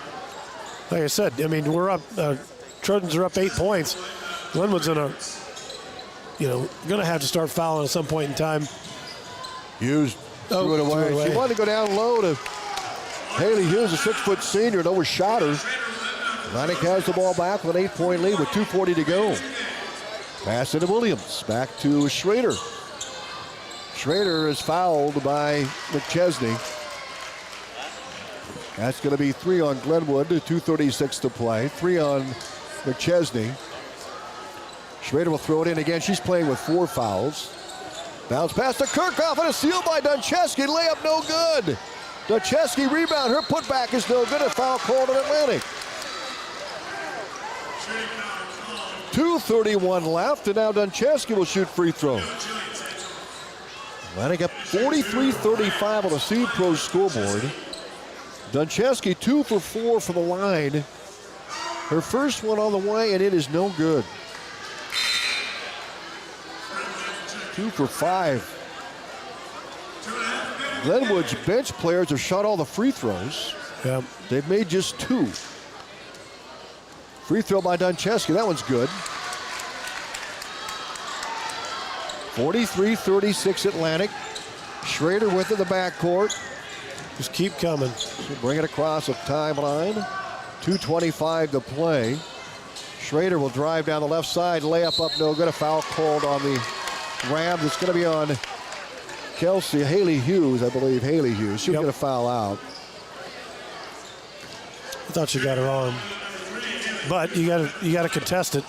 Like I said, I mean, we're up. Trojans are up 8 points. Glenwood's in a, going to have to start fouling at some point in time. Hughes threw it away. She wanted to go down low to Haley Hughes, a 6-foot senior, and overshot her. Atlantic has the ball back with an 8-point lead with 2:40 to go. Pass into Williams. Back to Schrader. Schrader is fouled by McChesney. That's going to be 3 on Glenwood, 2:36 to play. 3 on McChesney. Schrader will throw it in again. She's playing with 4 fouls. Bounce pass to Kirchhoff and a steal by Doncheski. Layup no good. Doncheski rebound. Her putback is no good. A foul called on Atlantic. 2:31 left, and now Doncheski will shoot free throw. Atlantic up 43-35 on the Seed Pro scoreboard. Doncheski 2 for 4 from the line. Her first one on the way, and it is no good. 2 for 5. Glenwood's bench players have shot all the free throws. Yeah. They've made just 2. Free throw by Doncheski. That one's good. 43-36 Atlantic. Schrader with it in the backcourt. Just keep coming. She'll bring it across the timeline. 2:25 to play. Schrader will drive down the left side. Layup up, no good. A foul called on the Rams. It's going to be on Haley Hughes, I believe. Haley Hughes. She'll get a foul out. I thought she got her arm. But you got to contest it.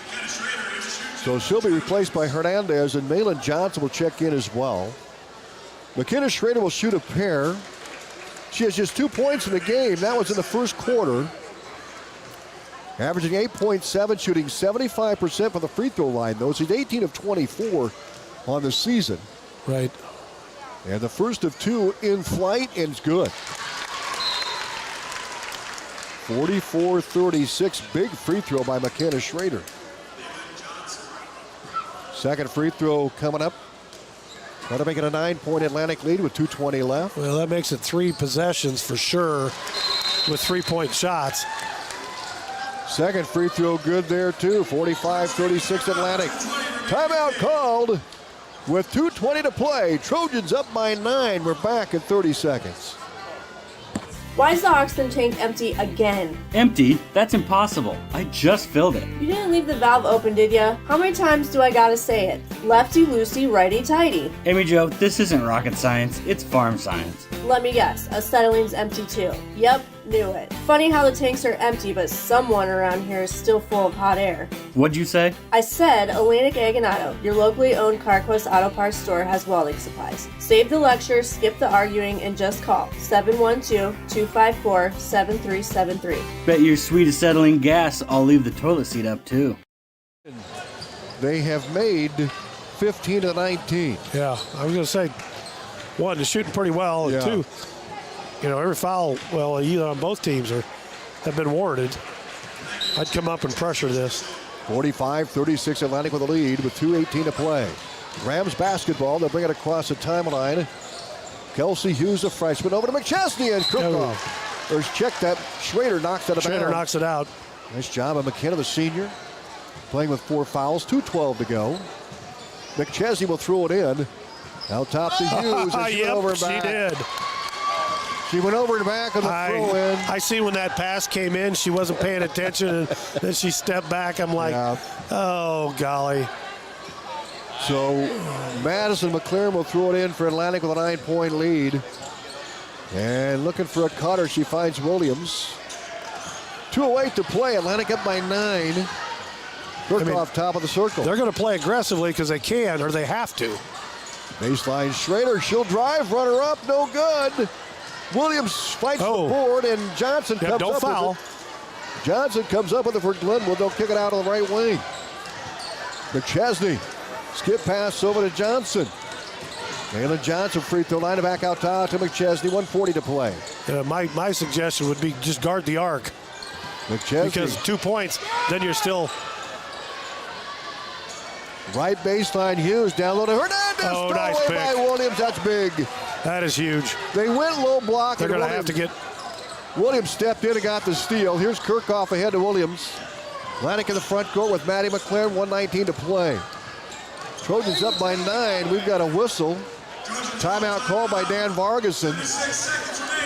So she'll be replaced by Hernandez, and Malin Johnson will check in as well. McKenna Schrader will shoot a pair. She has just 2 points in the game. That was in the first quarter. Averaging 8.7, shooting 75% from the free throw line, though. She's 18 of 24 on the season. Right. And the first of 2 in flight, and it's good. 44-36, big free throw by McKenna Schrader. Second free throw coming up. Got to make it a 9-point Atlantic lead with 2:20 left. Well, that makes it 3 possessions for sure with 3-point shots. Second free throw good there too. 45-36 Atlantic. Timeout called with 2:20 to play. Trojans up by 9. We're back in 30 seconds. Why is the oxygen tank empty again? Empty? That's impossible. I just filled it. You didn't leave the valve open, did ya? How many times do I gotta say it? Lefty-loosey, righty-tighty. Amy Jo, this isn't rocket science. It's farm science. Let me guess, acetylene's empty too. Yep, knew it. Funny how the tanks are empty, but someone around here is still full of hot air. What'd you say? I said Atlantic Ag and Auto, your locally owned CarQuest Auto Parts store, has welding supplies. Save the lecture, skip the arguing, and just call 712-254-7373. Bet your sweet acetylene gas I'll leave the toilet seat up too. They have made 15 to 19. Yeah, I was going to say, one, they're shooting pretty well, and two, every foul, either on both teams have been warranted. I'd come up and pressure this. 45-36 Atlantic with a lead with 2:18 to play. Rams basketball, they'll bring it across the timeline. Kelsey Hughes, a freshman, over to McChesney and Kirkhoff. There's check that. Schrader knocks it out. Schrader knocks it out. Nice job of McKenna, the senior. Playing with 4 fouls, 2:12 to go. McChesney will throw it in. Out top to Hughes. And yep, over and back. she did. She went over and back on the throw in. I see when that pass came in, she wasn't paying attention, and then she stepped back. I'm like, oh, golly. So Madison McLaren will throw it in for Atlantic with a 9-point lead. And looking for a cutter, she finds Williams. 2:08 to play. Atlantic up by 9. Kirkhoff top of the circle. They're going to play aggressively because they can, or they have to. Baseline Schrader, she'll drive, runner up, no good. Williams fights the board, and Johnson comes don't up foul. with it. Johnson comes up with it for Glenwood. They'll kick it out on the right wing. McChesney, skip pass over to Johnson. Malin Johnson free throw line back out top to McChesney. 1:40 to play. My suggestion would be just guard the arc. McChesney. Because 2 points, then you're still. Right baseline, Hughes down low to Hernandez. Oh, throw nice away pick. by Williams. That's big. That is huge. They went low block. They're going to have to get. Williams stepped in and got the steal. Here's Kirkhoff ahead to Williams. Atlantic in the front court with Maddie McLaren. 1:19 to play. Trojans up by 9. We've got a whistle. Timeout called by Dan Vargason.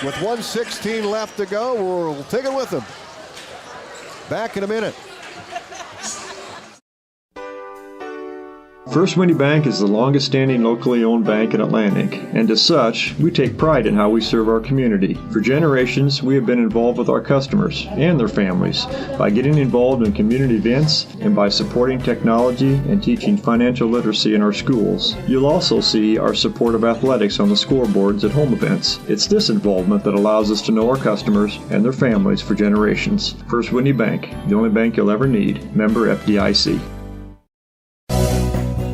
With 1:16 left to go, we'll take it with them. Back in a minute. First Winnie Bank is the longest standing locally owned bank in Atlantic, and as such, we take pride in how we serve our community. For generations, we have been involved with our customers and their families by getting involved in community events and by supporting technology and teaching financial literacy in our schools. You'll also see our support of athletics on the scoreboards at home events. It's this involvement that allows us to know our customers and their families for generations. First Winnie Bank, the only bank you'll ever need. Member FDIC.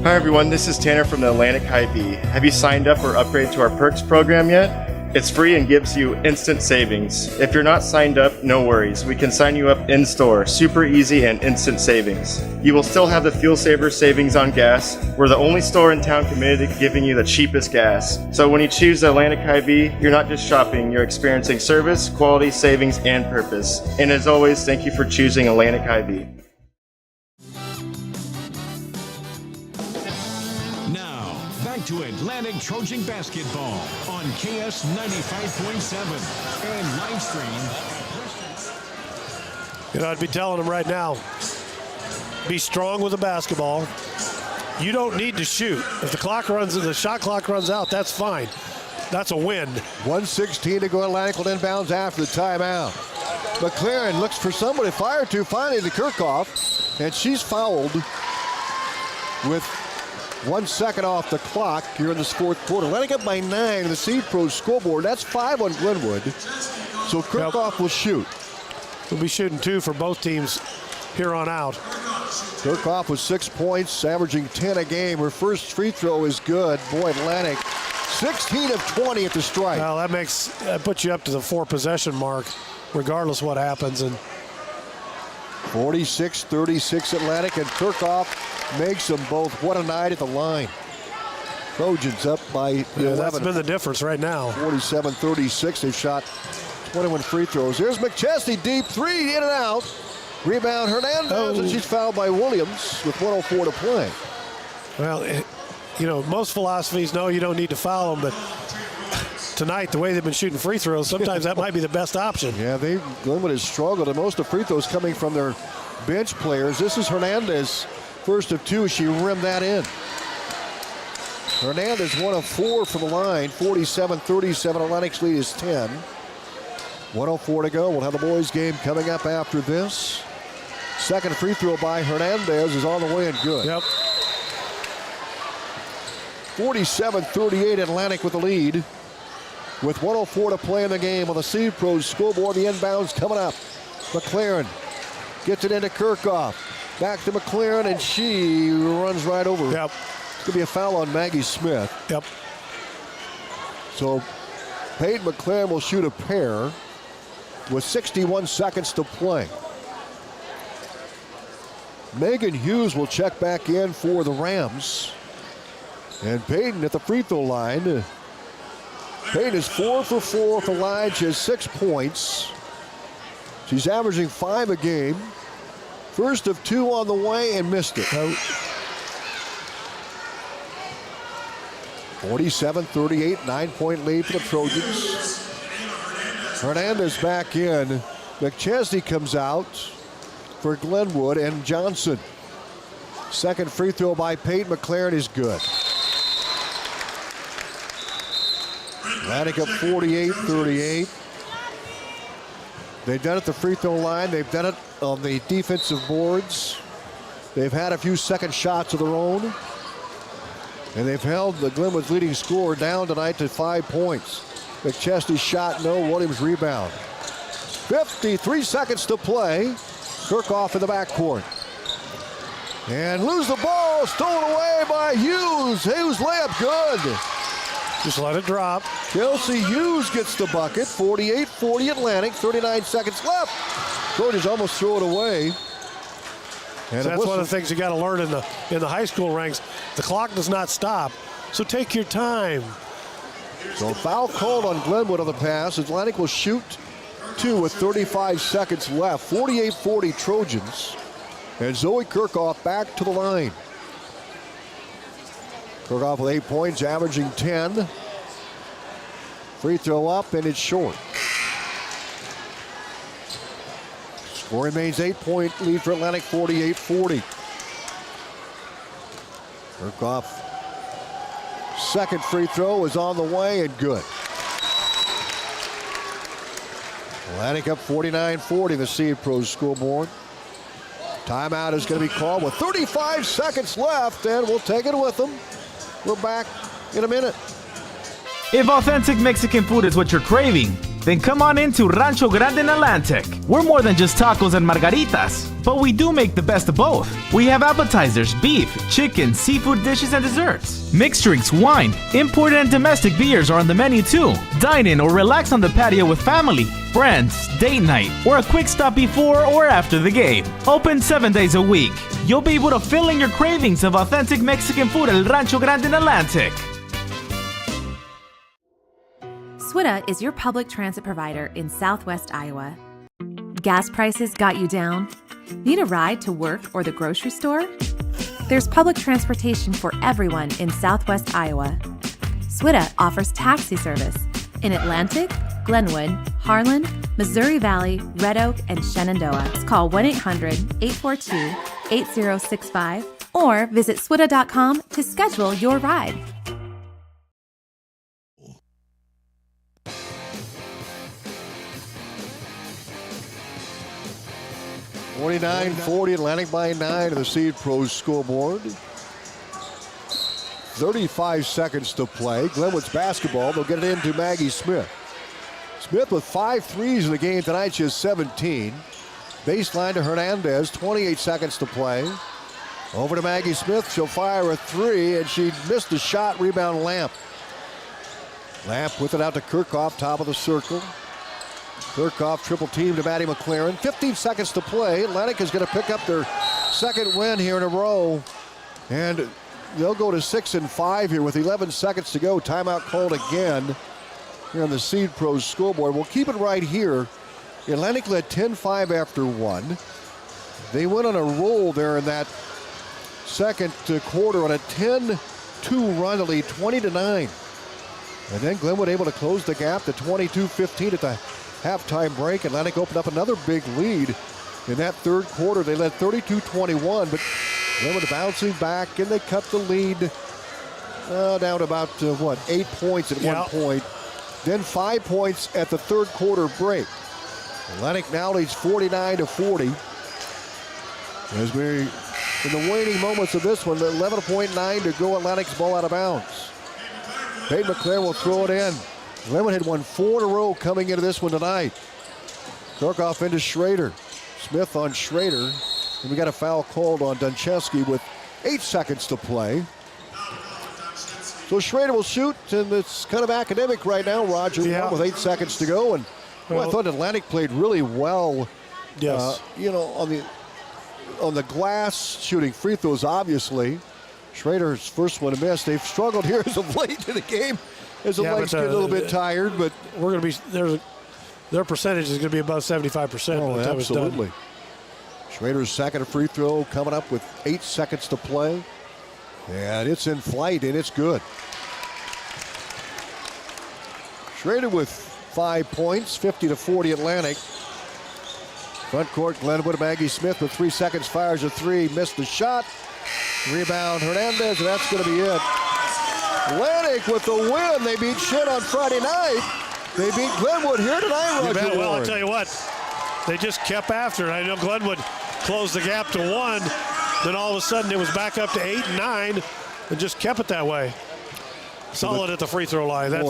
Hi everyone, this is Tanner from the Atlantic Hy-Vee. Have you signed up or upgraded to our Perks program yet? It's free and gives you instant savings. If you're not signed up, no worries. We can sign you up in-store. Super easy and instant savings. You will still have the fuel saver savings on gas. We're the only store in town committed to giving you the cheapest gas. So when you choose the Atlantic Hy-Vee, you're not just shopping, you're experiencing service, quality, savings, and purpose. And as always, thank you for choosing Atlantic Hy-Vee. to Atlantic Trojan basketball on KS 95.7 and live stream. I'd be telling them right now, be strong with the basketball. You don't need to shoot. If the shot clock runs out, that's fine. That's a win. 1:16 to go. Atlantic will inbounds after the timeout. McLaren looks for somebody to fire to, finally to Kirchhoff, and she's fouled with 1 second off the clock here in this fourth quarter. Atlantic up by 9 in the Seed Pro scoreboard. That's 5 on Glenwood. So Kirchhoff will shoot. We'll be shooting 2 for both teams here on out. Kirchhoff with 6 points, averaging 10 a game. Her first free throw is good. Boy, Atlantic 16 of 20 at the strike. Well, that puts you up to the 4 possession mark, regardless what happens. And 46-36 Atlantic, and Kirchhoff makes them both. What a night at the line. Trojans up by 11. That's been the difference right now. 47-36. They've shot 21 free throws. Here's McChesney, deep three, in and out. Rebound Hernandez, and she's fouled by Williams with 1:04 to play. Well, most philosophies know you don't need to foul them, but tonight, the way they've been shooting free throws, sometimes that might be the best option. Yeah, Glenwood has struggled, and most of the free throws coming from their bench players. This is Hernandez, first of 2. She rimmed that in. Hernandez 1 of 4 from the line. 47-37. Atlantic's lead is 10. 1:04 to go. We'll have the boys' game coming up after this. Second free throw by Hernandez is on the way and good. Yep. 47-38 Atlantic with the lead. With 1:04 to play in the game on the Seed Pros scoreboard. The inbounds coming up. McLaren gets it into Kirchhoff. Back to McLaren, and she runs right over. Yep. It's going to be a foul on Maggie Smith. Yep. So Peyton McLaren will shoot a pair with 61 seconds to play. Megan Hughes will check back in for the Rams. And Peyton at the free throw line. Peyton is 4 for 4 from the line. She has 6 points. She's averaging 5 a game. First of 2 on the way and missed it. 47-38, 9-point lead for the Trojans. Hernandez back in. McChesney comes out for Glenwood and Johnson. Second free throw by Peyton McLaren is good. Atlantic up 48-38. They've done it at the free throw line. They've done it on the defensive boards. They've had a few second shots of their own. And they've held the Glenwood's leading scorer down tonight to 5 points. McChesney shot, no. Williams rebound. 53 seconds to play. Kirchhoff in the backcourt. And lose the ball. Stolen away by Hughes. Hughes layup good. Just let it drop. Kelsey Hughes gets the bucket. 48-40 Atlantic. 39 seconds left. Trojans almost throw it away. And so that's one of the things you got to learn in the high school ranks. The clock does not stop, so take your time. So foul called on Glenwood on the pass. Atlantic will shoot 2 with 35 seconds left. 48-40 Trojans. And Zoe Kirchhoff back to the line. Kirchhoff with 8 points, averaging 10. Free throw up, and it's short. Score remains 8-point lead for Atlantic, 48-40. Kirchhoff, second free throw is on the way and good. Atlantic up 49-40, the Seed Pros scoreboard. Timeout is going to be called with 35 seconds left, and we'll take it with them. We're back in a minute. If authentic Mexican food is what you're craving, then come on into Rancho Grande in Atlantic. We're more than just tacos and margaritas, but we do make the best of both. We have appetizers, beef, chicken, seafood dishes, and desserts. Mixed drinks, wine, imported and domestic beers are on the menu too. Dine in or relax on the patio with family, friends, date night, or a quick stop before or after the game. Open 7 days a week. You'll be able to fill in your cravings of authentic Mexican food at Rancho Grande in Atlantic. SWITA is your public transit provider in Southwest Iowa. Gas prices got you down? Need a ride to work or the grocery store? There's public transportation for everyone in Southwest Iowa. SWITA offers taxi service in Atlantic, Glenwood, Harlan, Missouri Valley, Red Oak, and Shenandoah. Call 1-800-842-8065 or visit swita.com to schedule your ride. (49-40) Atlantic by 9 to the Seed Pros scoreboard. 35 seconds to play. Glenwood's basketball. They'll get it into Maggie Smith. Smith with 5 threes in the game tonight. She has 17. Baseline to Hernandez. 28 seconds to play. Over to Maggie Smith. She'll fire a 3, and she missed the shot. Rebound Lamp. Lamp with it out to Kirchhoff, top of the circle. Kirchhoff triple team to Maddie McLaren. 15 seconds to play. Atlantic is going to pick up their second win here in a row. And they'll go to 6-5 here with 11 seconds to go. Timeout called again here on the Seed Pros scoreboard. We'll keep it right here. Atlantic led 10-5 after 1. They went on a roll there in that second quarter on a 10-2 run to lead 20-9. And then Glenwood able to close the gap to 22-15 at the halftime break. Atlantic opened up another big lead in that third quarter. They led 32-21, but Glenwood bouncing back, and they cut the lead down to about, 8 points at one point. Then 5 points at the third quarter break. Atlantic now leads 49-40. As we, in the waning moments of this one, 11.9 to go. Atlantic's ball out of bounds. Peyton McClare will throw it in. Glenwood had won 4 in a row coming into this one tonight. Kirchhoff into Schrader. Smith on Schrader. And we got a foul called on Duncheski with 8 seconds to play. So Schrader will shoot, and it's kind of academic right now, Roger, with 8 seconds to go. And I thought Atlantic played really well. Yes. On the glass, shooting free throws, obviously. Schrader's first one missed. They've struggled here as of late in the game. As the legs get a little bit tired, but we're going to be their percentage is going to be above 75%. Oh, absolutely. Schrader's second free throw coming up with 8 seconds to play. And it's in flight, and it's good. Schrader with 5 points, 50-40 Atlantic. Front court, Glenwood, Maggie Smith with 3 seconds, fires a 3, missed the shot. Rebound Hernandez, and that's going to be it. Atlantic with the win. They beat Shin on Friday night. They beat Glenwood here tonight, Roger. Well, I'll tell you what, they just kept after it. I know Glenwood closed the gap to 1. Then all of a sudden it was back up to 8 and 9 and just kept it that way. Solid at the free throw line. That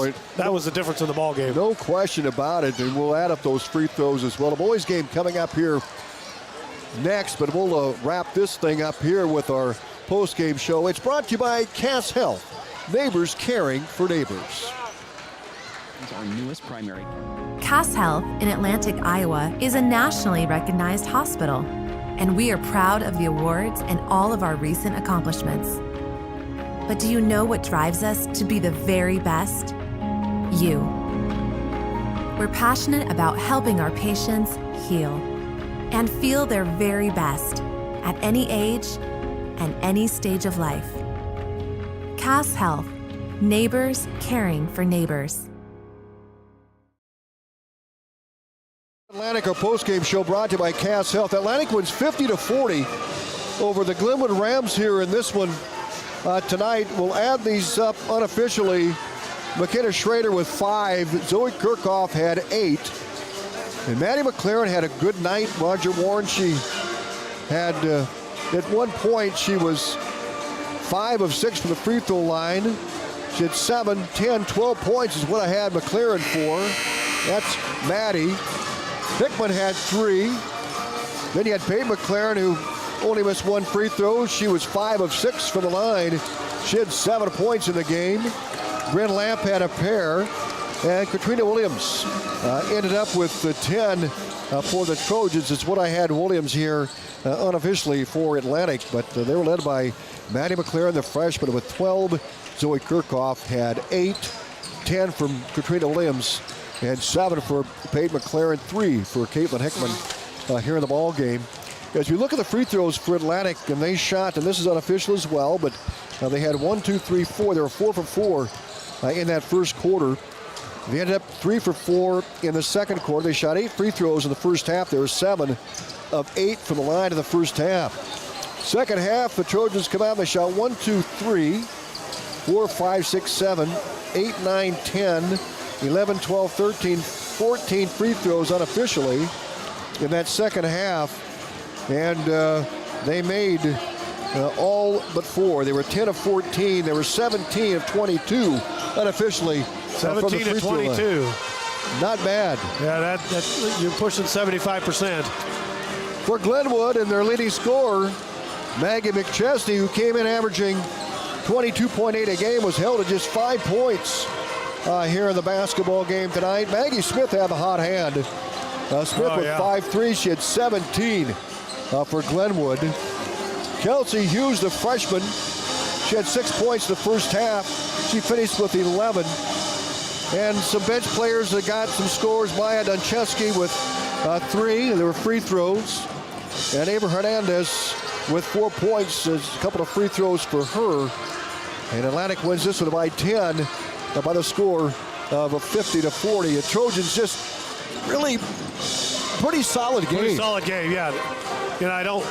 was the difference in the ball game. No question about it, and we'll add up those free throws as well. The boys game coming up here next, but we'll wrap this thing up here with our post-game show. It's brought to you by Cass Health. Neighbors caring for neighbors. Our newest primary. Cass Health in Atlantic, Iowa is a nationally recognized hospital, and we are proud of the awards and all of our recent accomplishments. But do you know what drives us to be the very best? You. We're passionate about helping our patients heal and feel their very best at any age and any stage of life. Cass Health. Neighbors caring for neighbors. Atlantic, our post-game show brought to you by Cass Health. Atlantic wins 50-40 over the Glenwood Rams here in this one tonight. We'll add these up unofficially. McKenna Schrader with 5. Zoe Kirchhoff had 8. And Maddie McLaren had a good night. Roger Warren, she had, at one point, she was 5 of 6 from the free throw line. She had 7, 10, 12 points is what I had McLaren for. That's Maddie. Hickman had 3. Then you had Peyton McLaren, who only missed 1 free throw. She was 5 of 6 from the line. She had 7 points in the game. Bryn Lamp had a pair. And Katrina Williams ended up with the 10 for the Trojans. It's what I had Williams here unofficially for Atlantic. But they were led by Maddie McLaren, the freshman, with 12. Zoe Kirchhoff had 8. 10 from Katrina Williams. And 7 for Peyton McLaren, 3 for Caitlin Hickman here in the ball game. As we look at the free throws for Atlantic, and they shot, and this is unofficial as well, but they had 1, 2, 3, 4. They were 4 for 4 in that first quarter. They ended up 3 for 4 in the second quarter. They shot 8 free throws in the first half. There were 7 of 8 from the line in the first half. Second half, the Trojans come out and they shot 1, 2, 3, 4, 5, 6, 7, 8, 9, 10, 11, 12, 13, 14 free throws unofficially in that second half. And they made all but 4. They were 10 of 14. They were 17 of 22 unofficially. 17 of 22. Not bad. Yeah, that you're pushing 75%. For Glenwood, and their leading scorer, Maggie McChesney, who came in averaging 22.8 a game, was held to just 5 points here in the basketball game tonight. Maggie Smith had the hot hand. Smith with 5 threes. She had 17 for Glenwood. Kelsey Hughes, the freshman, she had 6 points in the first half. She finished with 11. And some bench players that got some scores. Maya Duncheski with 3. There were free throws. And Ava Hernandez with 4 points. There's a couple of free throws for her. And Atlantic wins this one by 10 by the score of a 50-40. The Trojans just really pretty solid game. Pretty solid game, yeah. You know,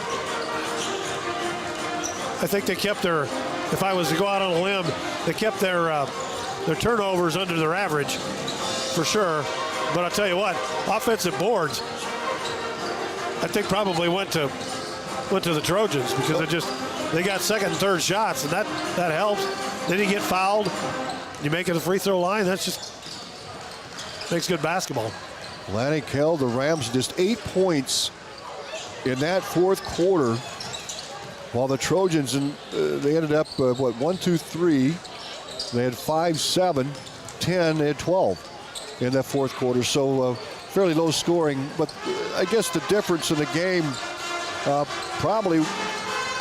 I think they kept their, if I was to go out on a limb, they kept their turnovers under their average for sure. But I'll tell you what, offensive boards, I think probably went to the Trojans because they got second and third shots, and that helps. Then you get fouled, you make it a free throw line. That's just makes good basketball. Atlantic held the Rams just 8 points in that fourth quarter, while the Trojans they ended up 1, 2, 3. They had 5, 7, 10. They had 12 in that fourth quarter. So fairly low scoring. But I guess the difference in the game probably,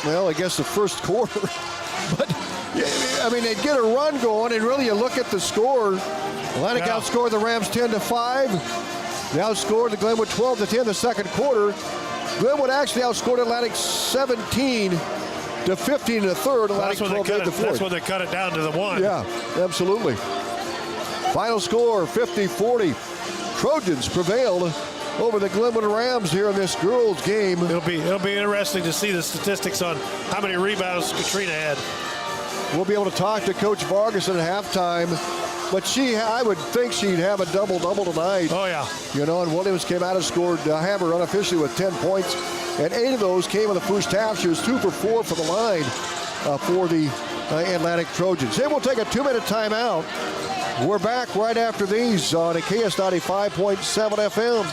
well, I guess the first quarter. But I mean, they get a run going, and really you look at the score. Atlantic outscored the Rams 10-5. They outscored the Glenwood 12-10 in the second quarter. Glenwood actually outscored Atlantic 17-15 in the third. Atlantic 12-8 in the fourth. That's when they cut it down to the 1. Yeah, absolutely. Final score 50-40. Trojans prevailed over the Glenwood Rams here in this girls game. It'll be interesting to see the statistics on how many rebounds Katrina had. We'll be able to talk to Coach Vargas at halftime, but I would think she'd have a double-double tonight. Oh, yeah. You know, and Williams came out and scored Hammer unofficially with 10 points, and 8 of those came in the first half. She was 2 for 4 from the line for the Atlantic Trojans. Then we'll take a 2-minute timeout. We're back right after these on a KS 95.7 FM.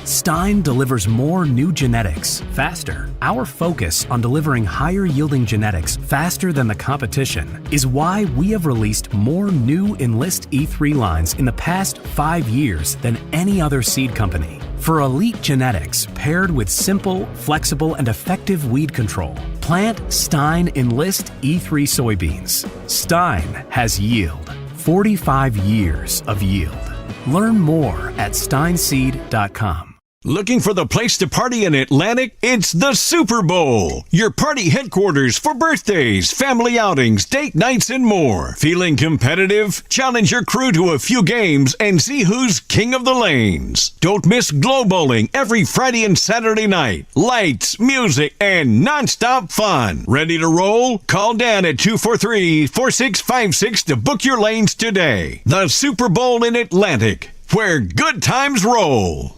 Stein delivers more new genetics faster. Our focus on delivering higher yielding genetics faster than the competition is why we have released more new Enlist E3 lines in the past 5 years than any other seed company. For elite genetics paired with simple, flexible, and effective weed control, plant Stein Enlist E3 soybeans. Stein has yield. 45 years of yield. Learn more at steinseed.com. Looking for the place to party in Atlantic? It's the Super Bowl, your party headquarters for birthdays, family outings, date nights, and more. Feeling competitive? Challenge your crew to a few games and see who's king of the lanes. Don't miss Glow Bowling every Friday and Saturday night. Lights, music, and nonstop fun. Ready to roll? Call Dan at 243-4656 to book your lanes today. The Super Bowl in Atlantic, where good times roll.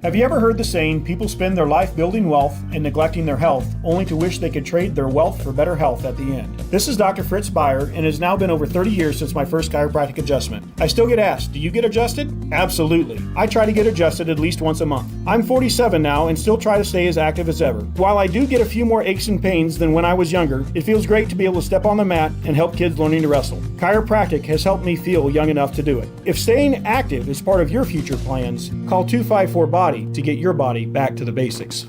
Have you ever heard the saying, people spend their life building wealth and neglecting their health, only to wish they could trade their wealth for better health at the end? This is Dr. Fritz Beyer, and it has now been over 30 years since my first chiropractic adjustment. I still get asked, do you get adjusted? Absolutely. I try to get adjusted at least once a month. I'm 47 now and still try to stay as active as ever. While I do get a few more aches and pains than when I was younger, it feels great to be able to step on the mat and help kids learning to wrestle. Chiropractic has helped me feel young enough to do it. If staying active is part of your future plans, call 254-BODY to get your body back to the basics.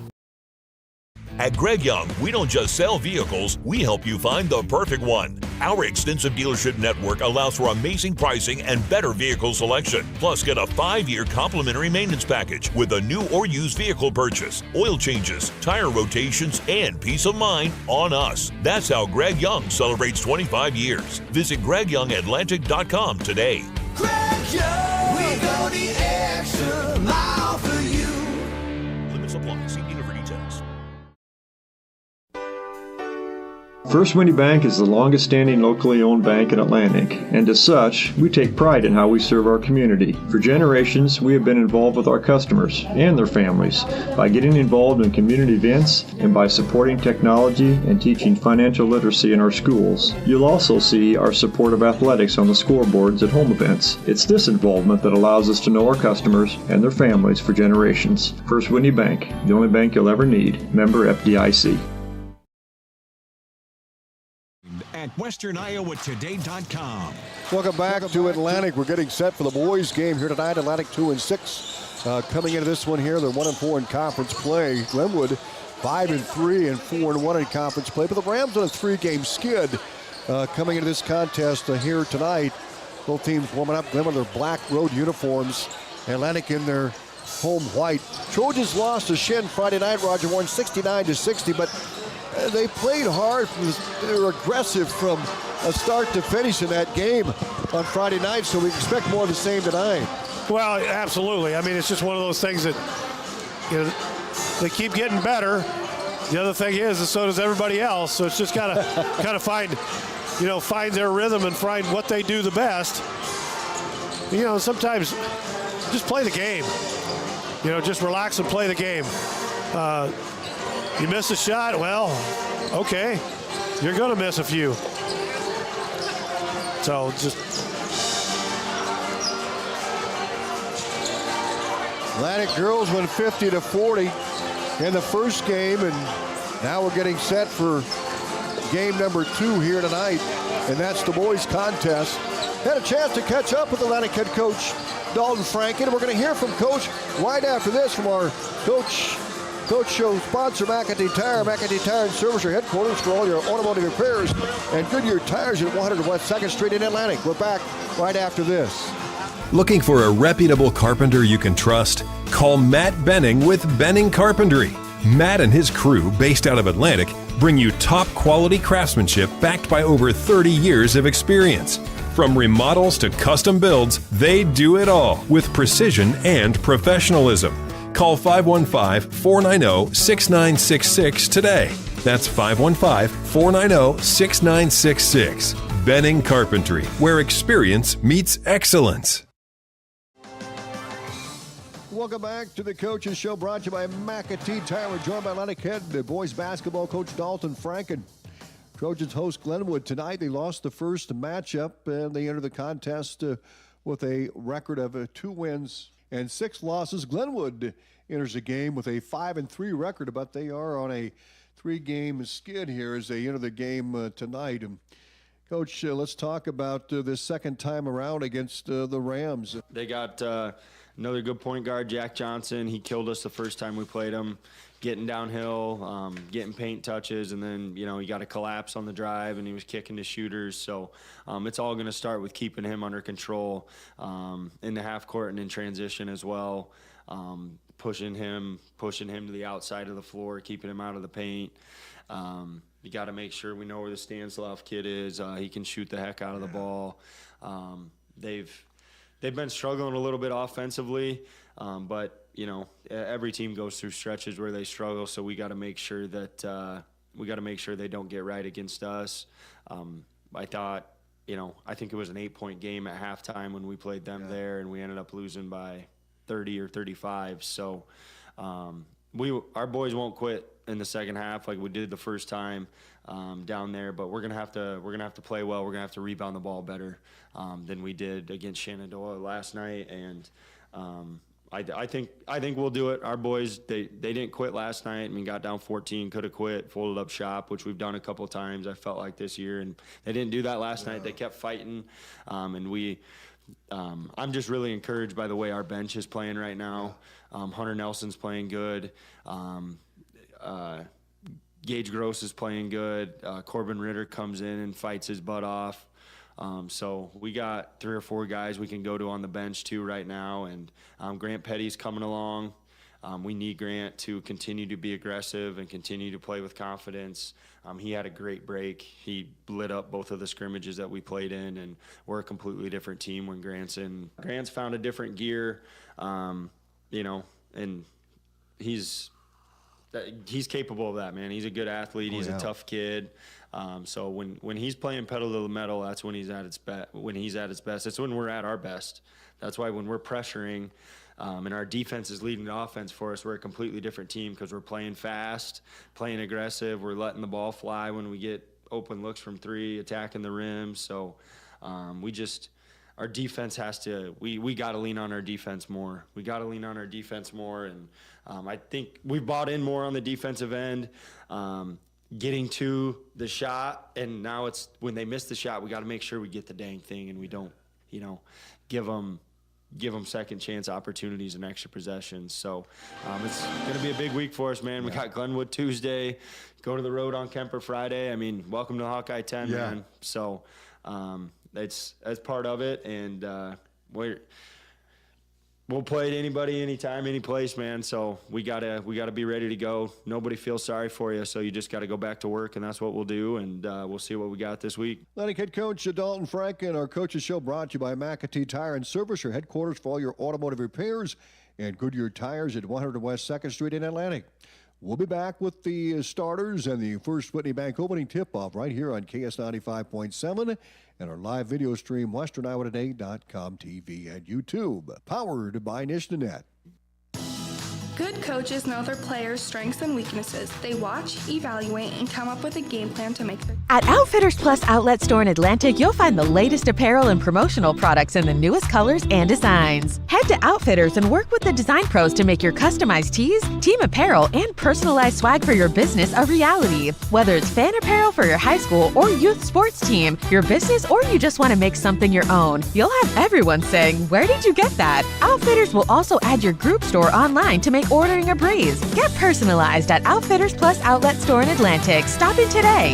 At Greg Young, we don't just sell vehicles, we help you find the perfect one. Our extensive dealership network allows for amazing pricing and better vehicle selection. Plus, get a 5-year complimentary maintenance package with a new or used vehicle purchase, oil changes, tire rotations, and peace of mind on us. That's how Greg Young celebrates 25 years. Visit GregYoungAtlantic.com today. Greg Young, we go the extra mile for you. Limits apply. See dealer for details. First Winnie Bank is the longest standing locally owned bank in Atlantic, and as such, we take pride in how we serve our community. For generations, we have been involved with our customers and their families by getting involved in community events and by supporting technology and teaching financial literacy in our schools. You'll also see our support of athletics on the scoreboards at home events. It's this involvement that allows us to know our customers and their families for generations. First Winnie Bank, the only bank you'll ever need. Member FDIC. At WesternIowaToday.com. Welcome back to Atlantic. We're getting set for the boys' game here tonight. Atlantic 2-6 coming into this one here. They're 1-4 in conference play. Glenwood 5-3 and 4-1 in conference play. But the Rams on a 3-game skid coming into this contest here tonight. Both teams warming up. Glenwood in their black road uniforms. Atlantic in their home white. Trojans lost to Shin Friday night. Roger won 69-60, but they played hard. They were aggressive from start to finish in that game on Friday night, so we expect more of the same tonight. Well, absolutely. I mean, it's just one of those things that, you know, they keep getting better. The other thing is so does everybody else. So it's just got to kind of find their rhythm and find what they do the best. You know, sometimes just play the game. You know, just relax and play the game. You miss a shot, well, okay, you're going to miss a few. So just. Atlantic girls win 50-40 in the first game, and now we're getting set for game number 2 here tonight, and that's the boys' contest. Had a chance to catch up with Atlantic head coach Dalton Franken, and we're going to hear from Coach right after this from our Coach Show sponsor, McAtee Tire. McAtee Tire and Service, your headquarters for all your automotive repairs, and Goodyear Tires at 100 West 2nd Street in Atlantic. We're back right after this. Looking for a reputable carpenter you can trust? Call Matt Benning with Benning Carpentry. Matt and his crew, based out of Atlantic, bring you top quality craftsmanship backed by over 30 years of experience. From remodels to custom builds, they do it all with precision and professionalism. Call 515-490-6966 today. That's 515-490-6966. Benning Carpentry, where experience meets excellence. Welcome back to the Coaches Show, brought to you by McAtee Tire. We're joined by Atlantic head boys basketball coach Dalton Franken. Trojans host Glenwood tonight. They lost the first matchup, and they enter the contest with a record of 2 wins and 6 losses. Glenwood enters the game with a 5-3 record, but they are on a 3-game skid here as they enter the game tonight. And Coach, let's talk about this second time around against the Rams. They got another good point guard, Jack Johnson. He killed us the first time we played him, getting downhill, getting paint touches, and then, you know, he got a collapse on the drive, and he was kicking to shooters. So it's all going to start with keeping him under control in the half court and in transition as well, pushing him to the outside of the floor, keeping him out of the paint. You got to make sure we know where the Stanislav kid is. He can shoot the heck out of the ball. They've been struggling a little bit offensively, but you know, every team goes through stretches where they struggle, so we got to make sure that they don't get right against us. I think it was an 8-point game at halftime when we played them there, and we ended up losing by 30 or 35. So our boys won't quit in the second half like we did the first time down there, but we're gonna have to play well. We're gonna have to rebound the ball better than we did against Shenandoah last night, and I think we'll do it. Our boys, they didn't quit last night. I mean, got down 14, could have quit, folded up shop, which we've done a couple of times, I felt like, this year, and they didn't do that last night. They kept fighting, and I'm just really encouraged by the way our bench is playing right now. Hunter Nelson's playing good. Gage Gross is playing good. Corbin Ritter comes in and fights his butt off. So we got 3 or 4 guys we can go to on the bench too right now. And Grant Petty's coming along. We need Grant to continue to be aggressive and continue to play with confidence. He had a great break. He lit up both of the scrimmages that we played in, and we're a completely different team when Grant's in. Grant's found a different gear, you know, and he's capable of that, man. He's a good athlete. He's a tough kid. So when he's playing pedal to the metal, that's when he's at his best. When he's at his best, it's when we're at our best. That's why when we're pressuring, and our defense is leading the offense for us, we're a completely different team because we're playing fast, playing aggressive. We're letting the ball fly when we get open looks from 3, attacking the rim. So our defense has to, we got to lean on our defense more. We got to lean on our defense more. And I think we've bought in more on the defensive end, getting to the shot. And now it's when they miss the shot, we got to make sure we get the dang thing and we don't, you know, give them second chance opportunities and extra possessions. So it's going to be a big week for us, man. We got Glenwood Tuesday, go to the road on Kemper Friday. I mean, welcome to Hawkeye 10, man. So that's part of it. And we'll play anybody, anytime, any place, man. So we gotta be ready to go. Nobody feels sorry for you, so you just got to go back to work, and that's what we'll do. And we'll see what we got this week. Atlantic head coach Dalton Franken. Our coaches show brought to you by McAtee Tire and Service, your headquarters for all your automotive repairs, and Goodyear Tires at 100 West 2nd Street in Atlantic. We'll be back with the starters and the First Whitney Bank opening tip-off right here on KS 95.7 and our live video stream, WesternIowaToday.com TV and YouTube. Powered by Nishnanet. Good coaches know their players' strengths and weaknesses. They watch, evaluate, and come up with a game plan to make their... At Outfitters Plus Outlet Store in Atlantic, you'll find the latest apparel and promotional products in the newest colors and designs. Head to Outfitters and work with the design pros to make your customized tees, team apparel, and personalized swag for your business a reality. Whether it's fan apparel for your high school or youth sports team, your business, or you just want to make something your own, you'll have everyone saying, "Where did you get that?" Outfitters will also add your group store online to make ordering a breeze. Get personalized at Outfitters Plus Outlet Store in Atlantic. Stop in today.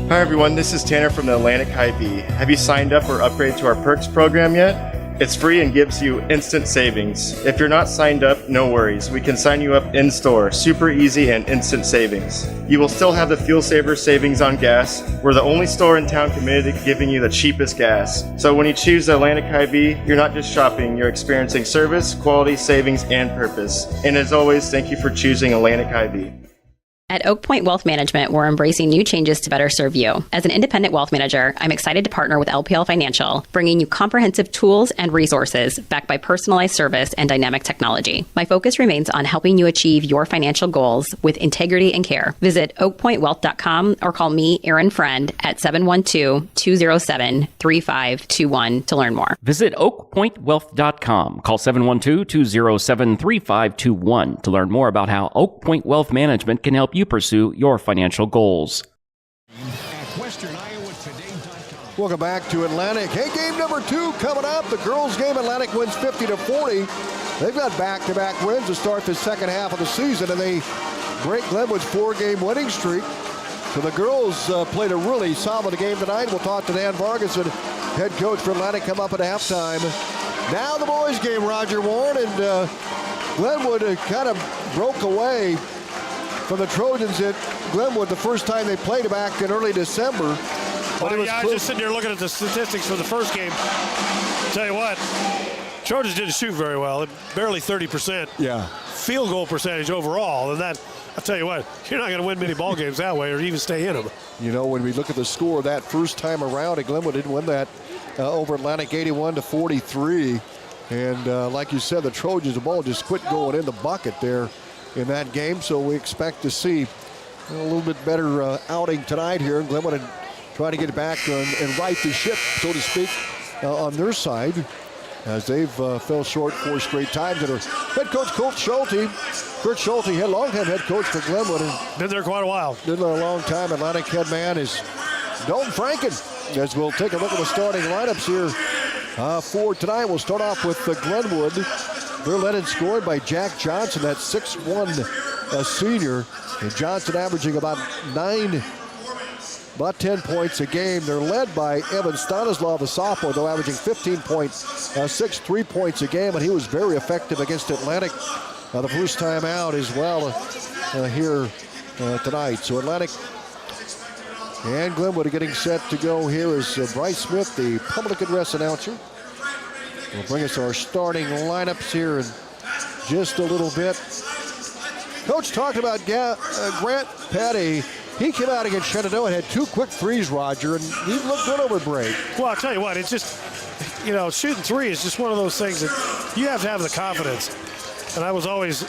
Hi everyone, this is Tanner from the Atlantic Hy-Vee. Have you signed up or upgraded to our Perks program yet? It's free and gives you instant savings. If you're not signed up, no worries. We can sign you up in-store. Super easy and instant savings. You will still have the Fuel Saver savings on gas. We're the only store in town committed to giving you the cheapest gas. So when you choose the Atlantic Hy-Vee, you're not just shopping, you're experiencing service, quality, savings, and purpose. And as always, thank you for choosing Atlantic Hy-Vee. At Oak Point Wealth Management, we're embracing new changes to better serve you. As an independent wealth manager, I'm excited to partner with LPL Financial, bringing you comprehensive tools and resources backed by personalized service and dynamic technology. My focus remains on helping you achieve your financial goals with integrity and care. Visit oakpointwealth.com or call me, Erin Friend, at 712-207-3521 to learn more. Visit oakpointwealth.com. Call 712-207-3521 to learn more about how Oak Point Wealth Management can help you pursue your financial goals. Welcome back to Atlantic. Hey, game number 2 coming up. The girls' game, Atlantic wins 50-40. They've got back-to-back wins to start the second half of the season, and they break Glenwood's 4-game winning streak. So the girls played a really solid game tonight. We'll talk to Dan Vargas, head coach for Atlantic, come up at halftime. Now the boys' game, Roger Warren, and Glenwood kind of broke away from the Trojans at Glenwood the first time they played back in early December. But I was just sitting there looking at the statistics for the first game. Tell you what, Trojans didn't shoot very well, barely 30%. Yeah. Field goal percentage overall, and that, I'll tell you what, you're not going to win many ball games that way or even stay in them. You know, when we look at the score that first time around, Glenwood didn't win that over Atlantic 81-43. And like you said, the Trojans, the ball just quit going in the bucket there in that game, so we expect to see a little bit better outing tonight here. Glenwood and try to get back and right the ship, so to speak, on their side, as they've fell short 4 straight times. And our head coach, Kurt Schulte, longtime head coach for Glenwood. And been there quite a while. Been there a long time. Atlantic head man is Dalton Franken. As we'll take a look at the starting lineups here For tonight, we'll start off with Glenwood. They're led and scored by Jack Johnson, that 6'1" senior. And Johnson averaging about 10 points a game. They're led by Evan Stanislav, the sophomore, though averaging 15.6 3-points a game, and he was very effective against Atlantic the first time out as well here tonight. So Atlantic and Glenwood are getting set to go here as Bryce Smith, the public address announcer, will bring us our starting lineups here in just a little bit. Coach talked about Grant Petty. He came out against Shenandoah and had 2 quick threes, Roger, and he looked good over break. Well, I'll tell you what, it's just, shooting 3 is just one of those things that you have to have the confidence. And I was always,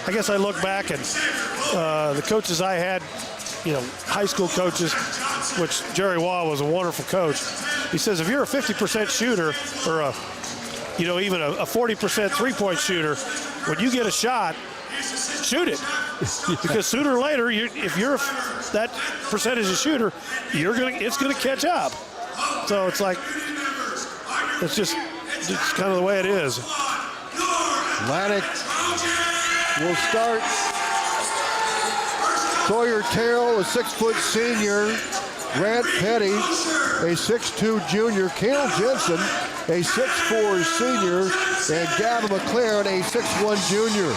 I guess I look back and the coaches I had, high school coaches, which Jerry Waugh was a wonderful coach. He says, if you're a 50% shooter or even a 40% three-point shooter, when you get a shot, shoot it. Because sooner or later, if you're that percentage of shooter, it's gonna catch up. So it's like, it's just kind of the way it is. Atlantic will start. Sawyer Terrell, a 6-foot senior. Grant Petty, a 6'2" junior. Cale Jensen, a 6'4" senior. And Gavin McLaren, a 6'1" junior.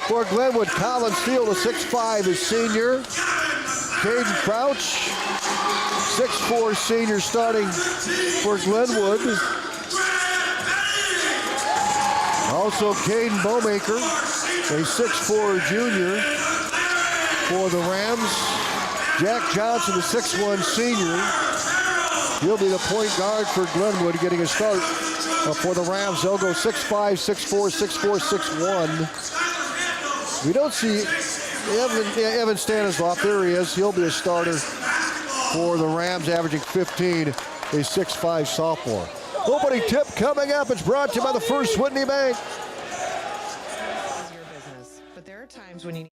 For Glenwood, Colin Field, a 6'5", is senior. Caden Crouch, 6'4" senior, starting for Glenwood. Also, Caden Bowmaker, a 6'4" junior for the Rams. Jack Johnson, a 6'1" senior. He'll be the point guard for Glenwood, getting a start for the Rams. They'll go 6'5", 6'4", 6'4", 6'1". We don't see Evan Stanislav. There he is. He'll be a starter for the Rams, averaging 15, a 6'5" sophomore. Opening tip coming up. It's brought to you by the First Whitney Bank. Your business, but there are times when you need.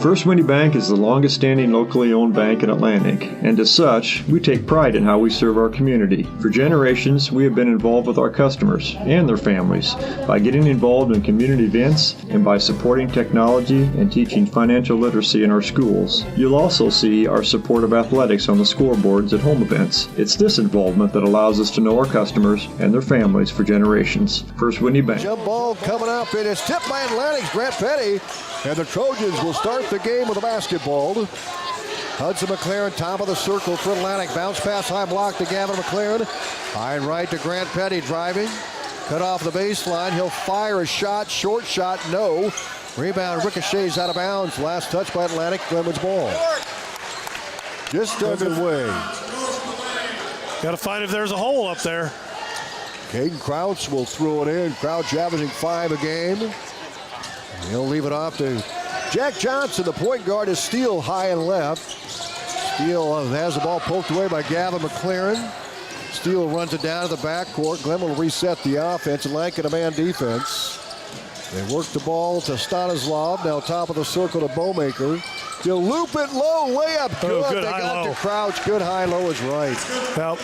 First Whitney Bank is the longest standing locally owned bank in Atlantic, and as such, we take pride in how we serve our community. For generations, we have been involved with our customers and their families by getting involved in community events and by supporting technology and teaching financial literacy in our schools. You'll also see our support of athletics on the scoreboards at home events. It's this involvement that allows us to know our customers and their families for generations. First Whitney Bank. Jump ball coming up. It is tipped by Atlantic's Grant Petty. And the Trojans will start the game with a basketball. Hudson McLaren, top of the circle for Atlantic. Bounce pass, high block to Gavin McLaren. High and right to Grant Petty driving. Cut off the baseline. He'll fire a shot. Short shot, no. Rebound ricochets out of bounds. Last touch by Atlantic. Glenwood's ball. Just underway. Got to find if there's a hole up there. Caden Crouch will throw it in. Crouch averaging 5 a game. He'll leave it off to Jack Johnson. The point guard is Steele high and left. Steele has the ball poked away by Gavin McLaren. Steele runs it down to the backcourt. Glenn will reset the offense. Atlantic in a man defense. They work the ball to Stanislav. Now top of the circle to Bowmaker. They'll loop it low, layup. Good. Good they high, got low. to Crouch. Good high, low is right. Well,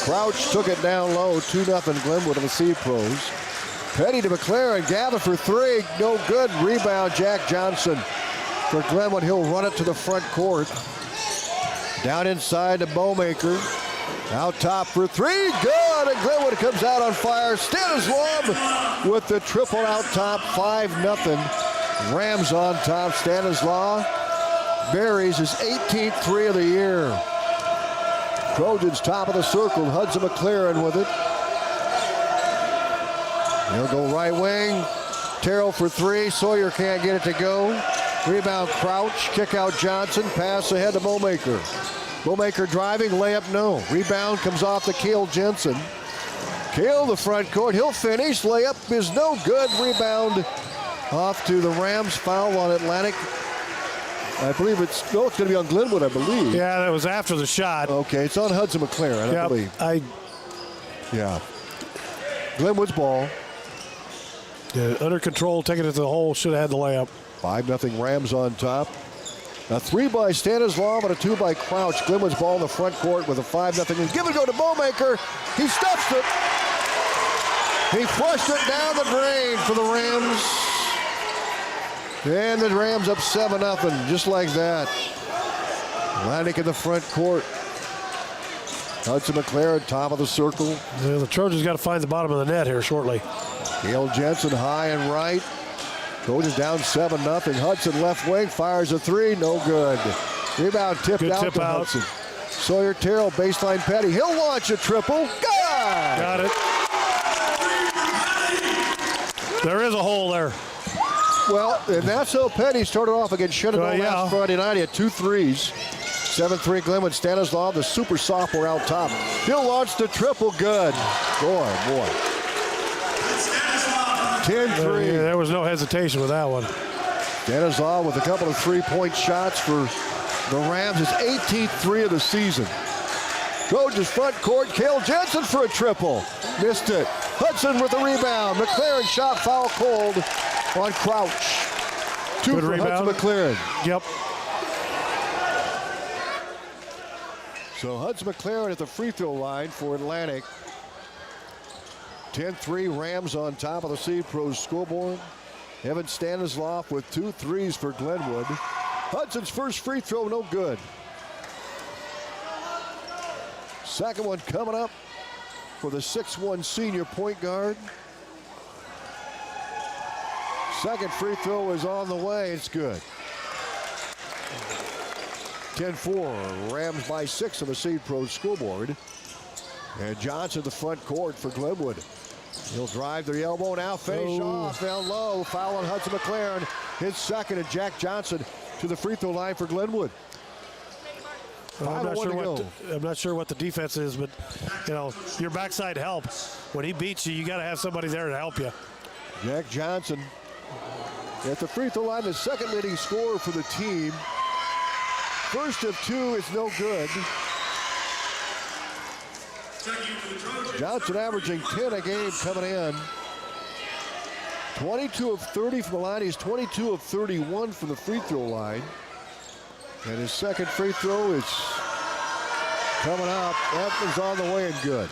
Crouch took it down low. 2-0 Glenwood on the Seed Pros. Petty to McLaren. Gavin for 3. No good. Rebound, Jack Johnson. For Glenwood, he'll run it to the front court. Down inside to Bowmaker. Out top for 3. Good. And Glenwood comes out on fire. Stanislav with the triple out top. 5-0. Rams on top. Stanislav buries his 18th 3 of the year. Trojans top of the circle. Hudson McLaren with it. He'll go right wing. Terrell for 3. Sawyer can't get it to go. Rebound Crouch. Kick out Johnson. Pass ahead to Bowmaker. Bowmaker driving. Layup no. Rebound comes off to Cale Jensen. Cale the front court. He'll finish. Layup is no good. Rebound off to the Rams. Foul on Atlantic. I believe it's going to be on Glenwood, I believe. Yeah, that was after the shot. Okay, it's on Hudson McLaren, I believe. Yeah. Glenwood's ball. Yeah, under control, taking it to the hole, should have had the layup. 5-0 Rams on top. A 3 by Stanislav and a 2 by Crouch. Glenwood's ball in the front court with a 5-0 lead. Give it go to Bowmaker. He stuffs it. He flushed it down the drain for the Rams. And the Rams up 7-0, just like that. Atlantic in the front court. Hudson McLaren, top of the circle. Yeah, the Trojans got to find the bottom of the net here shortly. Gail Jensen high and right. Trojans down 7-0. Hudson left wing fires a 3, no good. Rebound tipped Good out tip to out. Hudson. Sawyer Terrell, baseline Petty. He'll launch a triple. Good! Got it. There is a hole there. Well, and that's how Petty started off against Shenandoah last Friday night. He had 2 threes. 7-3 Glenwood. Stanislav, the super sophomore out top. He'll launch the triple. Good. Boy. 10-3. Yeah, there was no hesitation with that one. Stanislav with a couple of 3-point shots for the Rams. His 18th 3 of the season. Trojans front court. Cale Jensen for a triple. Missed it. Hudson with the rebound. McLaren shot foul called on Crouch. 2 Good for rebound. Hudson McLaren. Yep. So Hudson McLaren at the free throw line for Atlantic. 10-3 Rams on top of the Seed Pros scoreboard. Evan Stanislav with 2 threes for Glenwood. Hudson's first free throw, no good. Second one coming up for the 6'1 senior point guard. Second free throw is on the way. It's good. 10-4. Rams by 6 on the Seed Pros scoreboard. And Johnson the front court for Glenwood. He'll drive to the elbow now, finish off down low. Foul on Hudson McLaren. His second, and Jack Johnson to the free throw line for Glenwood. Well, I'm not sure what the defense is, but you know, your backside help. When he beats you, you got to have somebody there to help you. Jack Johnson at the free throw line, the second leading scorer for the team. First of 2 is no good. Johnson averaging 10 a game coming in. 22 of 30 from the line. He's 22 of 31 from the free throw line. And his second free throw is coming up. That one's on the way and good.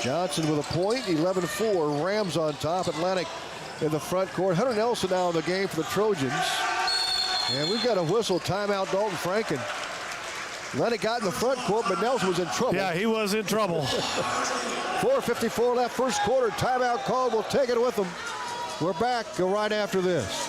Johnson with a point, 11-4. Rams on top. Atlantic in the front court. Hunter Nelson now in the game for the Trojans. And we've got a whistle, timeout, Dalton Franken. Atlantic got in the front court, but Nelson was in trouble. Yeah, he was in trouble. 4:54 left first quarter. Timeout called. We'll take it with them. We're back. Go right after this.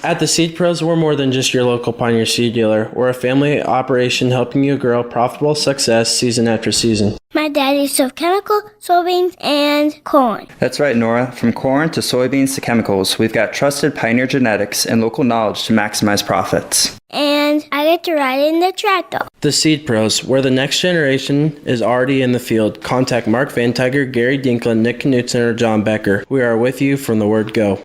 At the Seed Pros, we're more than just your local Pioneer seed dealer. We're a family operation helping you grow profitable success season after season. My daddy sold chemical, soybeans, and corn. That's right, Nora. From corn to soybeans to chemicals, we've got trusted Pioneer genetics and local knowledge to maximize profits. And I get to ride in the tractor. The Seed Pros, where the next generation is already in the field. Contact Mark Van Tiger, Gary Dinklin, Nick Knutson, or John Becker. We are with you from the word go.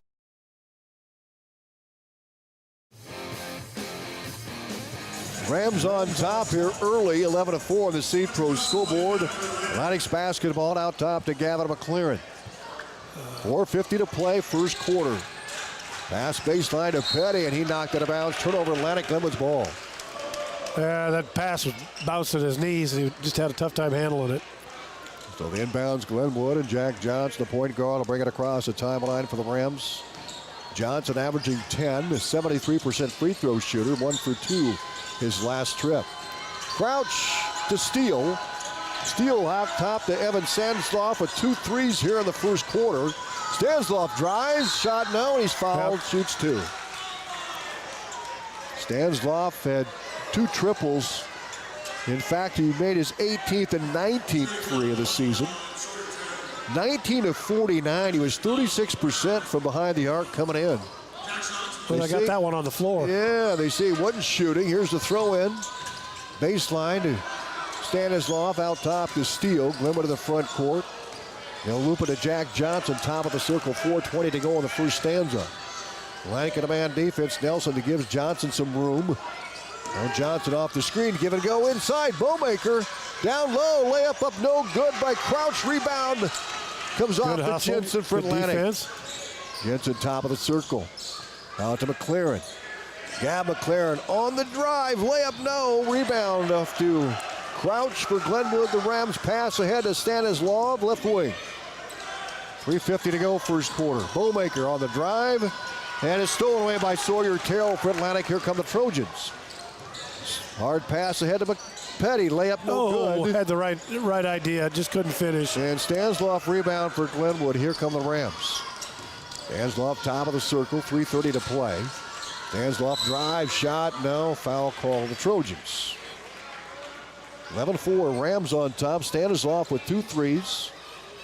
Rams on top here early, 11-4 on the Seed Pros scoreboard. Atlantic's basketball out top to Gavin McLaren. 4:50 to play, first quarter. Pass baseline to Petty, and he knocked it out of bounds. Turnover, Atlantic. Glenwood's ball. Yeah, that pass was bounced at his knees, and he just had a tough time handling it. So the inbounds, Glenwood, and Jack Johnson, the point guard, will bring it across the timeline for the Rams. Johnson averaging 10, a 73% free throw shooter, 1 for 2 his last trip. Crouch to Steele. Steele out top to Evan Stanislav with 2 threes here in the first quarter. Stanislav drives, shot no, he's fouled, shoots 2. Stanislav had 2 triples. In fact, he made his 18th and 19th three of the season. 19 of 49, he was 36% from behind the arc coming in. But I got that one on the floor. Yeah, they say he wasn't shooting. Here's the throw in. Baseline to Stanislav, out top to Steele. Glenwood to the front court. They'll loop it to Jack Johnson, top of the circle, 4:20 to go in the first stanza. Atlantic in a man defense. Nelson gives Johnson some room. Now Johnson off the screen, give and go inside. Bowmaker down low, layup up no good by Crouch. Rebound comes off to Jensen for Atlantic. Jensen top of the circle. Out to McLaren. Gab McLaren on the drive. Layup, no. Rebound off to Crouch for Glenwood. The Rams pass ahead to Stanislav, left wing. 3:50 to go, first quarter. Bowmaker on the drive. And it's stolen away by Sawyer Terrell for Atlantic. Here come the Trojans. Hard pass ahead to Petty. Layup no good. Had the right idea. Just couldn't finish. And Stanislav rebound for Glenwood. Here come the Rams. Stanislav top of the circle. 3:30 to play. Stanislav drive shot. No. Foul call the Trojans. 11-4. Rams on top. Stanislav with 2 threes.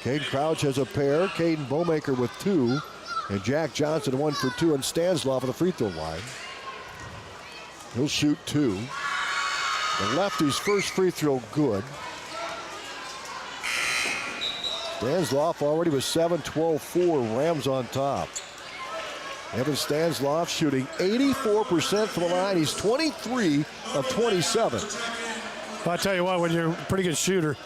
Caden Crouch has a pair. Caden Bowmaker with 2. And Jack Johnson 1 for 2. And Stanislav at the free throw line. He'll shoot 2. The lefty's first free throw good. Stanislav already with 7, 12-4. Rams on top. Evan Stanislav shooting 84% from the line. He's 23 of 27. Well, I tell you what, when you're a pretty good shooter,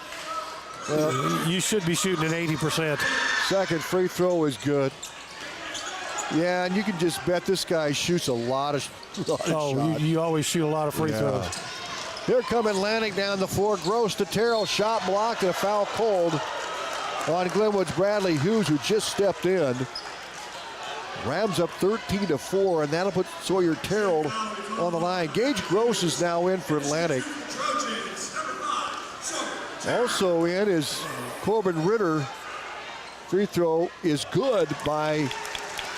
you should be shooting at 80%. Second free throw is good. Yeah, and you can just bet this guy shoots a lot of shots. You always shoot a lot of free throws. Here come Atlantic down the floor. Gross to Terrell. Shot blocked and a foul called on Glenwood's Bradley Hughes, who just stepped in. Rams up 13-4, and that'll put Sawyer Terrell on the line. Gage Gross is now in for Atlantic. Also in is Corbin Ritter. Free throw is good by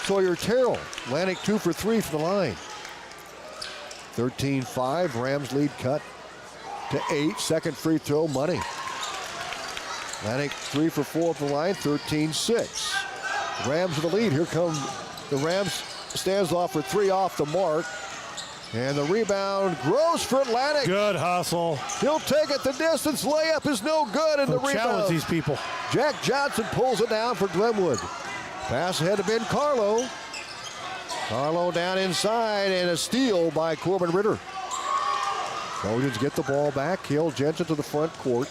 Sawyer Terrell. Atlantic 2 for 3 from the line. 13-5. Rams lead cut to 8. Second free throw, money. Atlantic 3 for 4 from the line. 13-6. Rams with the lead. Here come the Rams. Stanislav for 3 off the mark. And the rebound grows for Atlantic. Good hustle. He'll take it the distance. Layup is no good. And the rebound. Challenge these people. Jack Johnson pulls it down for Glenwood. Pass ahead to Ben Carlo. Carlo down inside, and a steal by Corbin Ritter. Trojans get the ball back. Cale Jensen to the front court.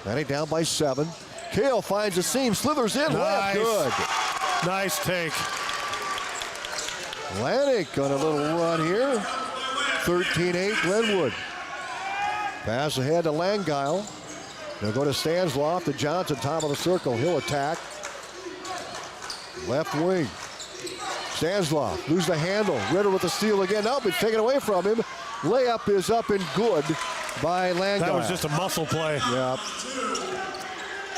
Atlantic down by 7. Cale finds a seam, slithers in. Layup good. Nice take. Atlantic on a little run here. 13-8 Glenwood. Pass ahead to Langile. They'll go to Stanislav to Johnson, top of the circle. He'll attack. Left wing. Stanislav lose the handle. Ritter with the steal again. Nope, it's taken away from him. Layup is up and good by Langile. That was just a muscle play. Yep.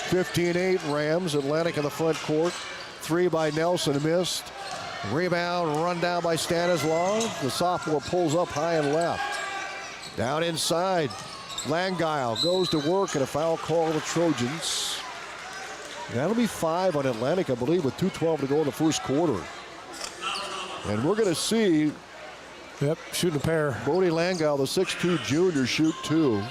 15-8 Rams. Atlantic in the front court. 3 by Nelson, missed. Rebound run down by Stanislav. The sophomore pulls up high and left. Down inside. Langile goes to work and a foul call to the Trojans. That'll be 5 on Atlantic, I believe, with 2:12 to go in the first quarter. And we're going to see shooting a pair. Bodie Langile, the 6'2 junior, shoot 2.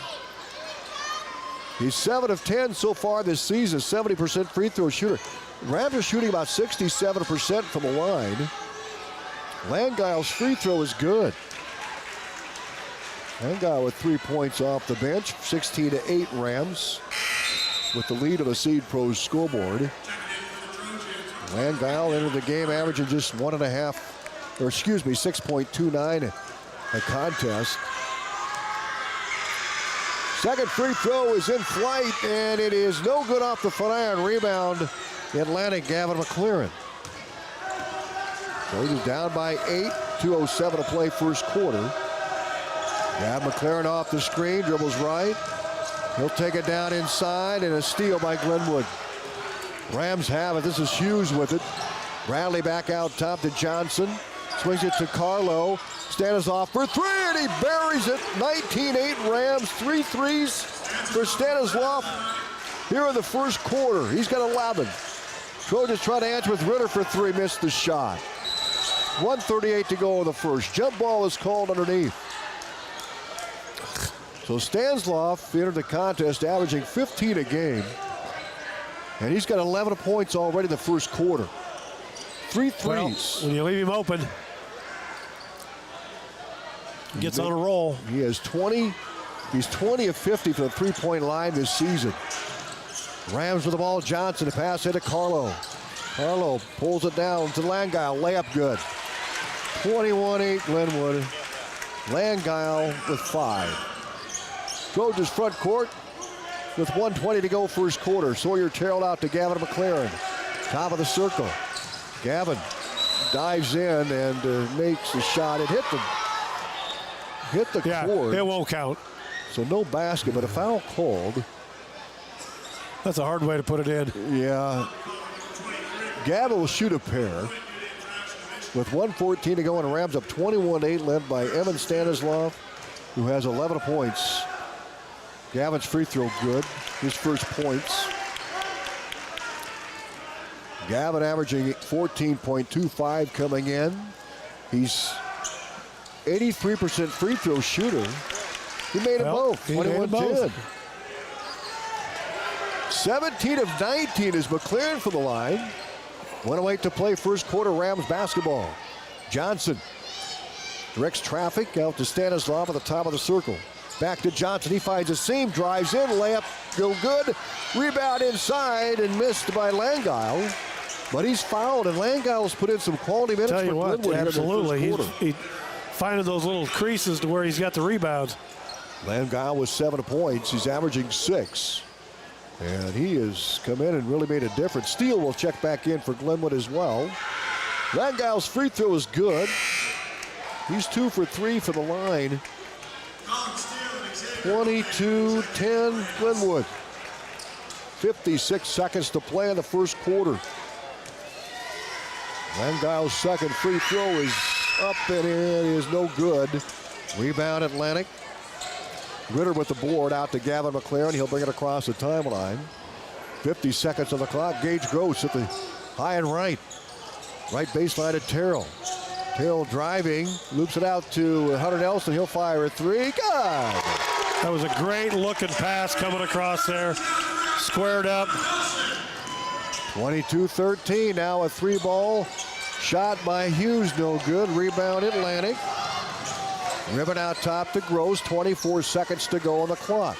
He's 7 of 10 so far this season, 70% free throw shooter. Rams are shooting about 67% from the line. Langile's free throw is good. Langile with 3 points off the bench, 16-8 Rams, with the lead of the Seed Pros scoreboard. Langile entered the game averaging just 6.29 a contest. Second free throw is in flight, and it is no good off the front iron. Rebound, Atlantic, Gavin McLaren. Trojans down by 8, 2:07 to play first quarter. Gavin McLaren off the screen, dribbles right. He'll take it down inside, and a steal by Glenwood. Rams have it. This is Hughes with it. Bradley back out top to Johnson. Swings it to Carlo. Stanislav for 3, and he buries it. 19-8 Rams. 3 threes for Stanislav here in the first quarter. He's got 11. Trojans try to answer with Ritter for 3. Missed the shot. 1:38 to go in the first. Jump ball is called underneath. So Stanislav entered the contest averaging 15 a game. And he's got 11 points already in the first quarter. 3 threes. Well, when you leave him open, gets on a roll. He has 20. He's 20 of 50 from the three-point line this season. Rams with the ball. Johnson, a pass into Carlo. Carlo pulls it down to Langile. Layup good. 21-8 Glenwood. Langile with 5. Trojans front court with 1:20 to go first quarter. Sawyer tailed out to Gavin McLaren. Top of the circle. Gavin dives in and makes a shot. It hit the cord. It won't count. So no basket, but a foul called. That's a hard way to put it in. Yeah. Gavin will shoot a pair. With 1:14 to go, and Rams up 21-8, led by Evan Stanislav, who has 11 points. Gavin's free throw good, his first points. Gavin averaging 14.25 coming in. He's 83% free throw shooter. He made them both, 21-10. 17 of 19 is McLaren for the line. 1:08 to play first quarter Rams basketball. Johnson directs traffic out to Stanislav at the top of the circle. Back to Johnson. He finds a seam, drives in, layup, go good. Rebound inside and missed by Langile. But he's fouled, and Langile's put in some quality minutes for Glenwood. Absolutely. He's finding those little creases to where he's got the rebounds. Langile with 7 points. He's averaging 6. And he has come in and really made a difference. Steele will check back in for Glenwood as well. Langile's free throw is good. He's 2 for 3 for the line. 22-10 Glenwood. 56 seconds to play in the first quarter. Langile's second free throw is up and it is no good. Rebound Atlantic. Ritter with the board out to Gavin McLaren. He'll bring it across the timeline. 50 seconds on the clock. Gage Gross at the high and right. Right baseline to Terrell. Terrell driving. Loops it out to Hunter Nelson. He'll fire a 3. Good. That was a great looking pass coming across there. Squared up. 22-13. Now a 3-ball. Shot by Hughes. No good. Rebound Atlantic. Ribbon out top to Gross. 24 seconds to go on the clock.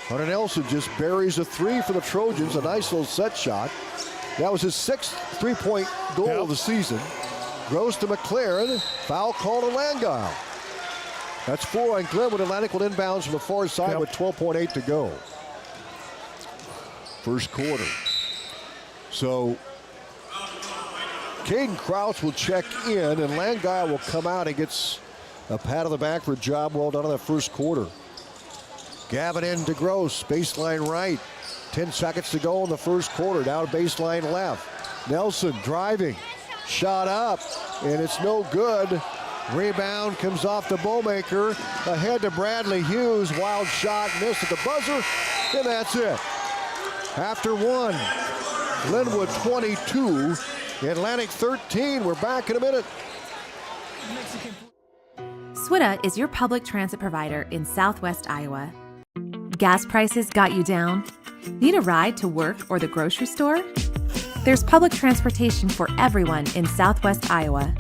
Hunter Nelson just buries a 3 for the Trojans. A nice little set shot. That was his 6th three-point goal of the season. Gross to McLaren. Foul call to Langile. That's 4 on Glenwood. Atlantic will inbounds from the far side with 12.8 to go. First quarter. So Caden Krause will check in, and Langile will come out and gets a pat on the back for a job well done in the first quarter. Gavin in to Gross, baseline right. 10 seconds to go in the first quarter. Down baseline left. Nelson driving. Shot up, and it's no good. Rebound comes off the Bowmaker. Ahead to Bradley Hughes. Wild shot, missed at the buzzer, and that's it. After 1, Glenwood 22, Atlantic 13. We're back in a minute. SWITA is your public transit provider in Southwest Iowa. Gas prices got you down? Need a ride to work or the grocery store? There's public transportation for everyone in Southwest Iowa.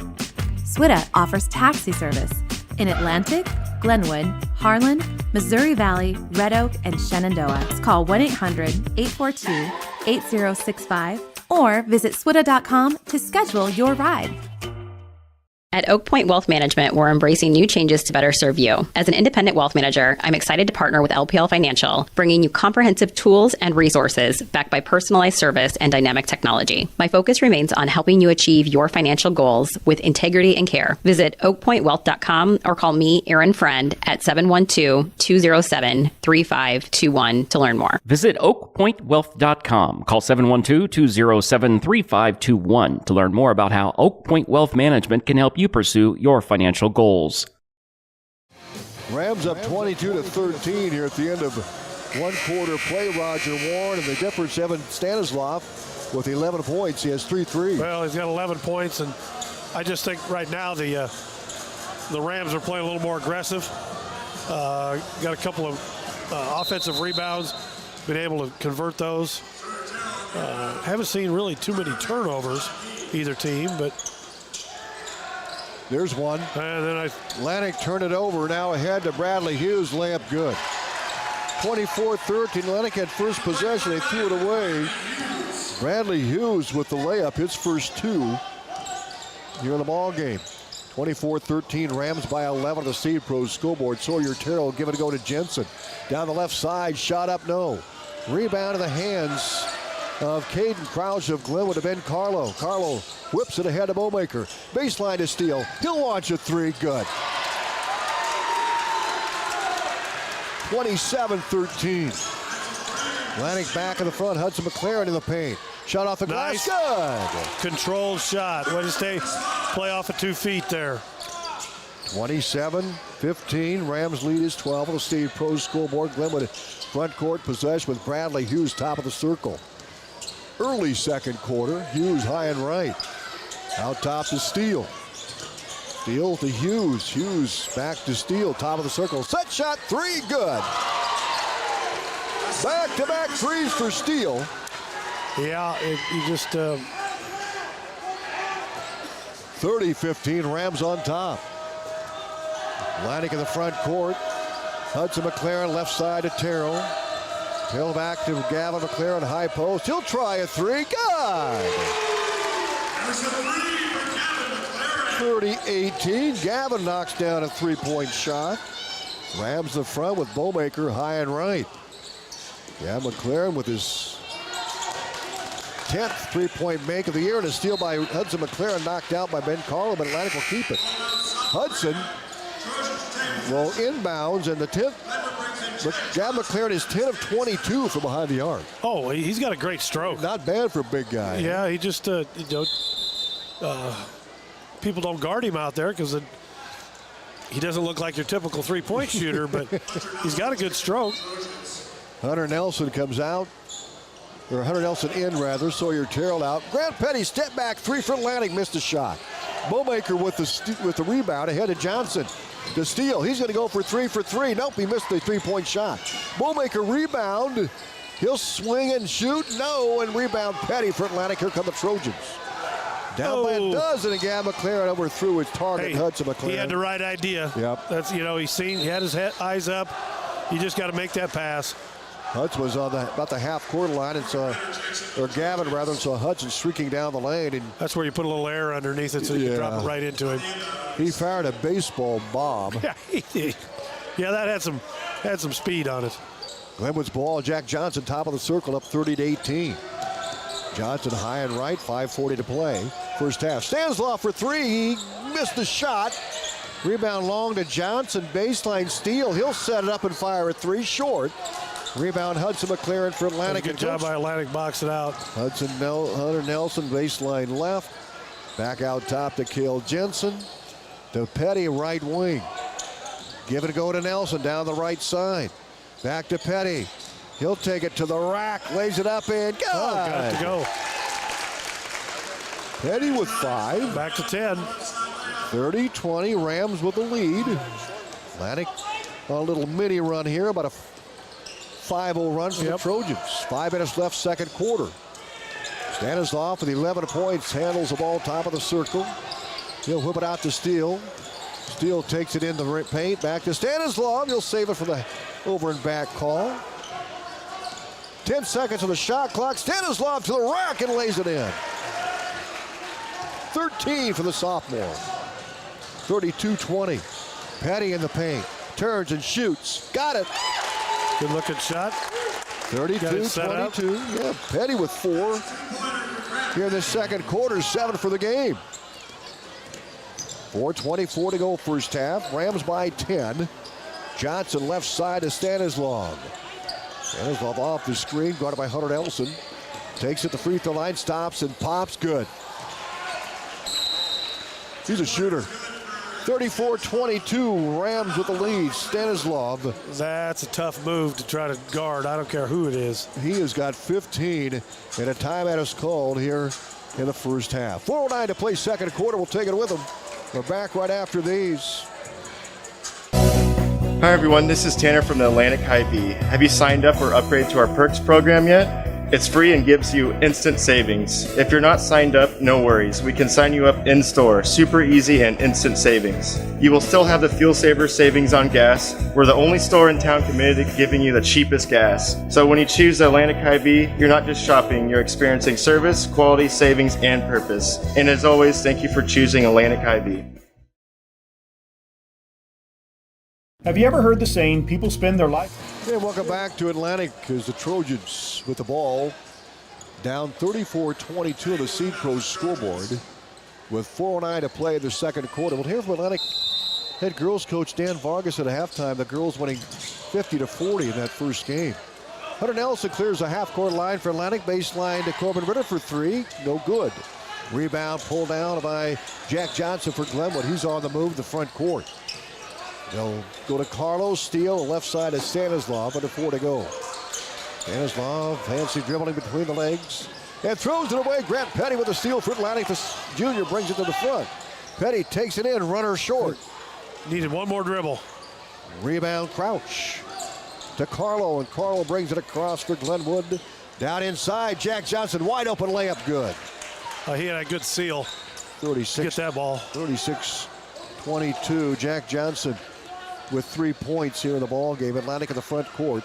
SWITA offers taxi service in Atlantic, Glenwood, Harlan, Missouri Valley, Red Oak, and Shenandoah. Call 1-800-842-8065 or visit SWITA.com to schedule your ride. At Oak Point Wealth Management, we're embracing new changes to better serve you. As an independent wealth manager, I'm excited to partner with LPL Financial, bringing you comprehensive tools and resources backed by personalized service and dynamic technology. My focus remains on helping you achieve your financial goals with integrity and care. Visit oakpointwealth.com or call me, Erin Friend, at 712-207-3521 to learn more. Visit oakpointwealth.com. Call 712-207-3521 to learn more about how Oak Point Wealth Management can help you pursue your financial goals. Rams up 22-13 here at the end of one quarter play. Roger Warren, and the difference, Evan Stanislav with 11 points. He has 3 threes. Well, he's got 11 points, and I just think right now the Rams are playing a little more aggressive. Got a couple of offensive rebounds, been able to convert those. Haven't seen really too many turnovers either team, but there's one. And then Atlantic turn it over. Now ahead to Bradley Hughes. Layup good. 24-13. Atlantic had first possession. They threw it away. Bradley Hughes with the layup. His first 2 here in the ball game. 24-13, Rams by 11 on the Seed Pros scoreboard. Sawyer Terrell give it a go to Jensen. Down the left side, shot up, no. Rebound in the hands of Caden Crouch of Glenwood to Ben Carlo. Carlo whips it ahead of Bowmaker. Baseline to Steele. He'll launch a three, good. 27-13. Atlantic back in the front. Hudson McLaren in the paint. Shot off the glass. Good. Controlled shot. Way to play off of 2 feet there. 27-15. Rams lead is 12 on the State Pro scoreboard. Glenwood front court possession with Bradley Hughes top of the circle. Early second quarter. Hughes high and right. Out top to Steele. Steele to Hughes. Hughes back to Steele. Top of the circle. Set shot three. Good. Back-to-back threes for Steele. Yeah, you just... 30-15, Rams on top. Atlantic in the front court. Hudson McLaren left side to Terrell. Terrell back to Gavin McLaren, high post. He'll try a three. Good. 30-18. Gavin knocks down a three-point shot. Rams in front with Bowmaker high and right. Yeah, McLaren with his 10th three-point make of the year, and a steal by Hudson McLaren, knocked out by Ben Carlo, but Atlantic will keep it. Hudson will inbounds, and the 10th, Gavin McLaren is 10 of 22 from behind the arc. Oh, he's got a great stroke. Not bad for a big guy. Yeah, he just, people don't guard him out there because he doesn't look like your typical three-point shooter, but he's got a good stroke. Hunter Nelson comes out, or Hunter Nelson in rather. Sawyer Terrell out. Grant Petty step back three for Atlantic, missed a shot. Bowmaker with the rebound ahead of Johnson. To Steele, he's going to go for three. Nope, he missed the three-point shot. Bowmaker rebound. He'll swing and shoot. No, and rebound Petty for Atlantic. Here come the Trojans. Down by a dozen, and Gavin McLaren overthrew his target, Hudson McLaren. He had the right idea. Yep. That's, he had his eyes up. You just got to make that pass. Hudson was on about the half-court line, and Gavin rather, and saw Hudson streaking down the lane. And that's where you put a little air underneath it so you can drop it right into him. He fired a baseball bomb. Yeah, that had some speed on it. Glenwood's ball. Jack Johnson, top of the circle, up 30-18. Johnson high and right, 5:40 to play. First half. Stanislav for three. He missed the shot. Rebound long to Johnson. Baseline steal. He'll set it up and fire a three short. Rebound Hudson McLaren for Atlantic. Good job by Atlantic, box it out. Hunter Nelson, baseline left. Back out top to Cale Jensen. To Petty, right wing. Give it a go to Nelson down the right side. Back to Petty. He'll take it to the rack, lays it up and good. Oh, got to go. Petty with 5. Back to 10. 30-20, Rams with the lead. Atlantic on a little mini run here, about a 5-0 run for the Trojans. 5 minutes left, second quarter. Stanislav with 11 points, handles the ball top of the circle. He'll whip it out to Steele. Steele takes it in the paint, back to Stanislav. He'll save it for the over and back call. 10 seconds on the shot clock. Stanislav to the rack and lays it in. 13 for the sophomore. 32-20. Petty in the paint. Turns and shoots. Got it. Good looking shot. 32-22. Yeah, Petty with 4. Here in the second quarter, 7 for the game. 4:24 to go first half. Rams by 10. Johnson left side to Stanislav. Stanislav off the screen, guarded by Hunter Nelson. Takes it to free throw line, stops and pops. Good. He's a shooter. 34-22, Rams with the lead. Stanislav. That's a tough move to try to guard. I don't care who it is. He has got 15, and a timeout is called here in the first half. 4:09 to play second quarter. We'll take it with them. We're back right after these. Hi everyone, this is Tanner from the Atlantic Hy-Vee. Have you signed up or upgraded to our Perks program yet? It's free and gives you instant savings. If you're not signed up, no worries. We can sign you up in-store. Super easy and instant savings. You will still have the fuel saver savings on gas. We're the only store in town committed to giving you the cheapest gas. So when you choose Atlantic Hy-Vee, you're not just shopping, you're experiencing service, quality, savings, and purpose. And as always, thank you for choosing Atlantic Hy-Vee. Have you ever heard the saying, people spend their life? Okay, welcome back to Atlantic as the Trojans with the ball down 34-22 on the Seed Pros scoreboard with 4:09 to play in the second quarter. We'll hear from Atlantic head girls coach Dan Vargas at halftime. The girls winning 50-40 in that first game. Hunter Nelson clears the half-court line for Atlantic. Baseline to Corbin Ritter for three. No good. Rebound pulled down by Jack Johnson for Glenwood. He's on the move, the front court. They'll go to Carlos, steal, left side is Stanislav, under 4 to go. Stanislav, fancy dribbling between the legs, and throws it away. Grant Petty with a steal for Atlantic. The junior brings it to the front. Petty takes it in, runner short. Needed one more dribble. Rebound, Crouch to Carlo, and Carlo brings it across for Glenwood. Down inside, Jack Johnson, wide open layup, good. He had a good seal. 36. Get that ball. 36-22. Jack Johnson with 3 points here in the ball game. Atlantic in the front court.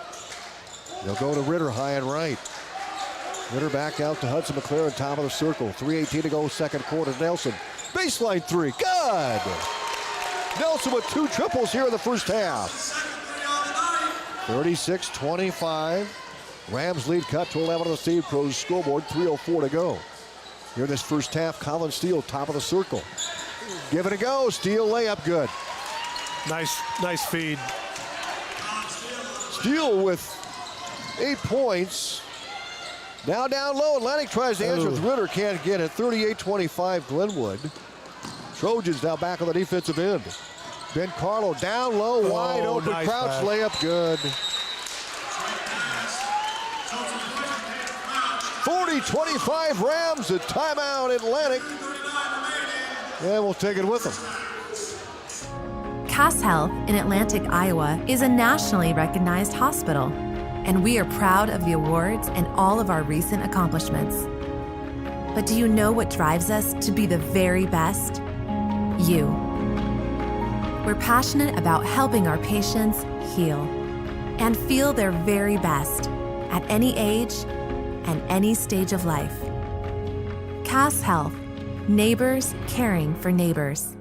They'll go to Ritter high and right. Ritter back out to Hudson McLaren, top of the circle. 3:18 to go, second quarter. Nelson, baseline three, good. Nelson with 2 triples here in the first half. 36-25. Rams lead cut to 11 on the Seed Pros scoreboard. 3:04 to go. Here in this first half, Colin Steele, top of the circle. Give it a go. Steele layup, good. Nice feed. Steele with 8 points. Now down low. Atlantic tries to answer. Ritter can't get it. 38-25 Glenwood. Trojans now back on the defensive end. Ben Carlo down low, wide open. Nice Crouch pass. layup, good. 40-25 Rams. A timeout Atlantic. And we'll take it with them. Cass Health in Atlantic, Iowa is a nationally recognized hospital, and we are proud of the awards and all of our recent accomplishments. But do you know what drives us to be the very best? You. We're passionate about helping our patients heal and feel their very best at any age and any stage of life. Cass Health, neighbors caring for neighbors.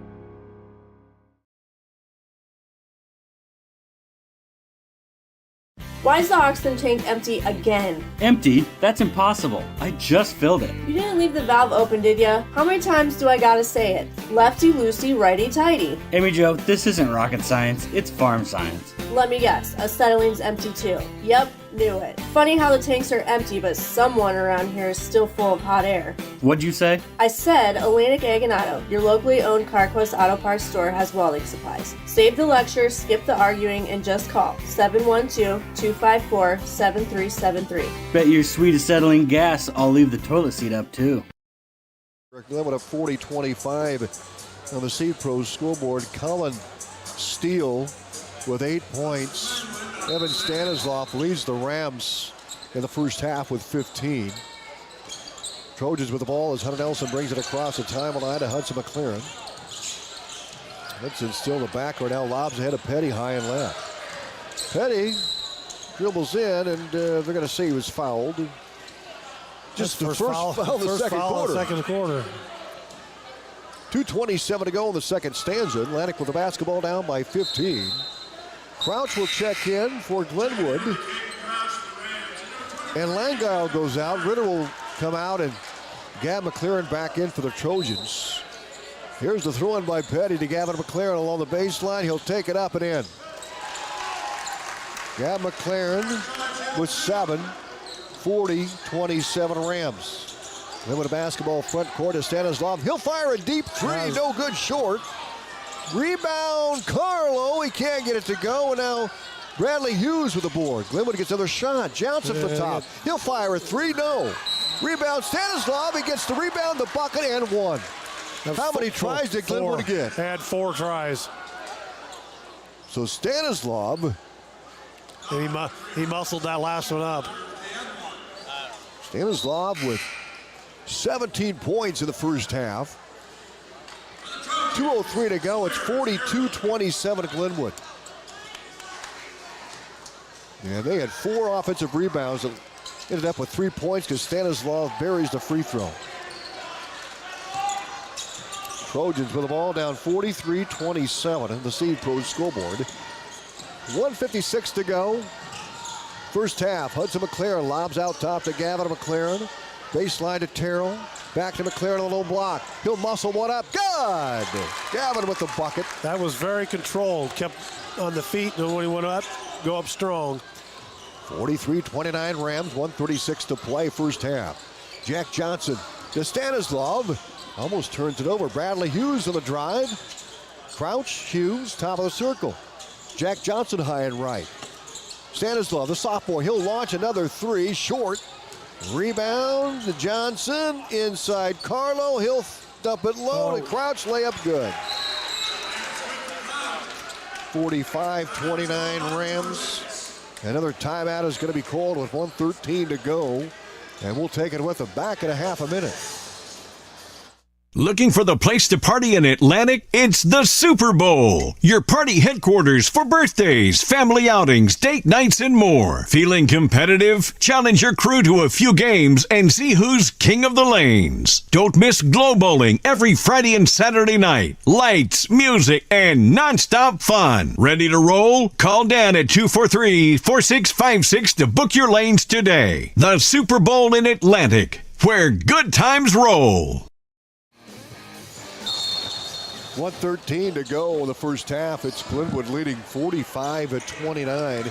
Why is the oxygen tank empty again? Empty? That's impossible. I just filled it. You didn't leave the valve open, did ya? How many times do I gotta say it? Lefty-loosey, righty-tighty. Amy Jo, this isn't rocket science, it's farm science. Let me guess, acetylene's empty too. Yep, knew it. Funny how the tanks are empty, but someone around here is still full of hot air. What'd you say? I said Atlantic Ag and Auto, your locally owned CarQuest Auto Parts store, has welding supplies. Save the lecture, skip the arguing, and just call 712-254-7373. Bet your sweet acetylene gas, I'll leave the toilet seat up too. Glenwood up 40-25 on the Seed Pros scoreboard. Colin Steele with 8 points. Evan Stanislav leads the Rams in the first half with 15. Trojans with the ball as Hunter Nelson brings it across the timeline to Hudson McLaren. Hudson still in the backcourt now, lobs ahead of Petty high and left. Petty dribbles in, and they're going to say he was fouled. Just the first foul of the second quarter. Second quarter. 2:27 to go in the second stanza. Atlantic with the basketball down by 15. Crouch will check in for Glenwood. And Langile goes out. Ritter will come out, and Gab McLaren back in for the Trojans. Here's the throw in by Petty to Gavin McLaren along the baseline. He'll take it up and in. Gab McLaren with 7. 40-27 Rams. Glenwood basketball front court to Stanislav. He'll fire a deep three. No good, short. Rebound, Carlo. He can't get it to go. And now Bradley Hughes with the board. Glenwood gets another shot. Johnson from the top. He'll fire a three. No. Rebound, Stanislav. He gets the rebound, the bucket, and one. How many tries did Glenwood get? Had 4 tries. So Stanislav. And he muscled that last one up. Stanislav with 17 points in the first half. 2:03 to go. It's 42-27 Glenwood. And they had 4 offensive rebounds that ended up with 3 points because Stanislav buries the free throw. Trojans with the ball down 43-27 on the Seed Pros scoreboard. 1:56 to go. First half, Hudson McLaren lobs out top to Gavin McLaren. Baseline to Terrell. Back to McLaren on a low block. He'll muscle one up. Good! Gavin with the bucket. That was very controlled. Kept on the feet, and when he went up, go up strong. 43-29 Rams, 1:36 to play first half. Jack Johnson to Stanislav. Almost turns it over. Bradley Hughes on the drive. Crouch, Hughes, top of the circle. Jack Johnson high and right. Stanislav, the sophomore, he'll launch another three, short. Rebound to Johnson, inside Carlo, he'll dump it low to Crouch, layup good. 45-29 Rams. Another timeout is going to be called with 1:13 to go, and we'll take it with them back in a half a minute. Looking for the place to party in Atlantic? It's the Super Bowl, your party headquarters for birthdays, family outings, date nights, and more. Feeling competitive? Challenge your crew to a few games and see who's king of the lanes. Don't miss Glow Bowling every Friday and Saturday night. Lights, music, and nonstop fun. Ready to roll? Call Dan at 243-4656 to book your lanes today. The Super Bowl in Atlantic, where good times roll. 1:13 to go in the first half. It's Glenwood leading 45-29.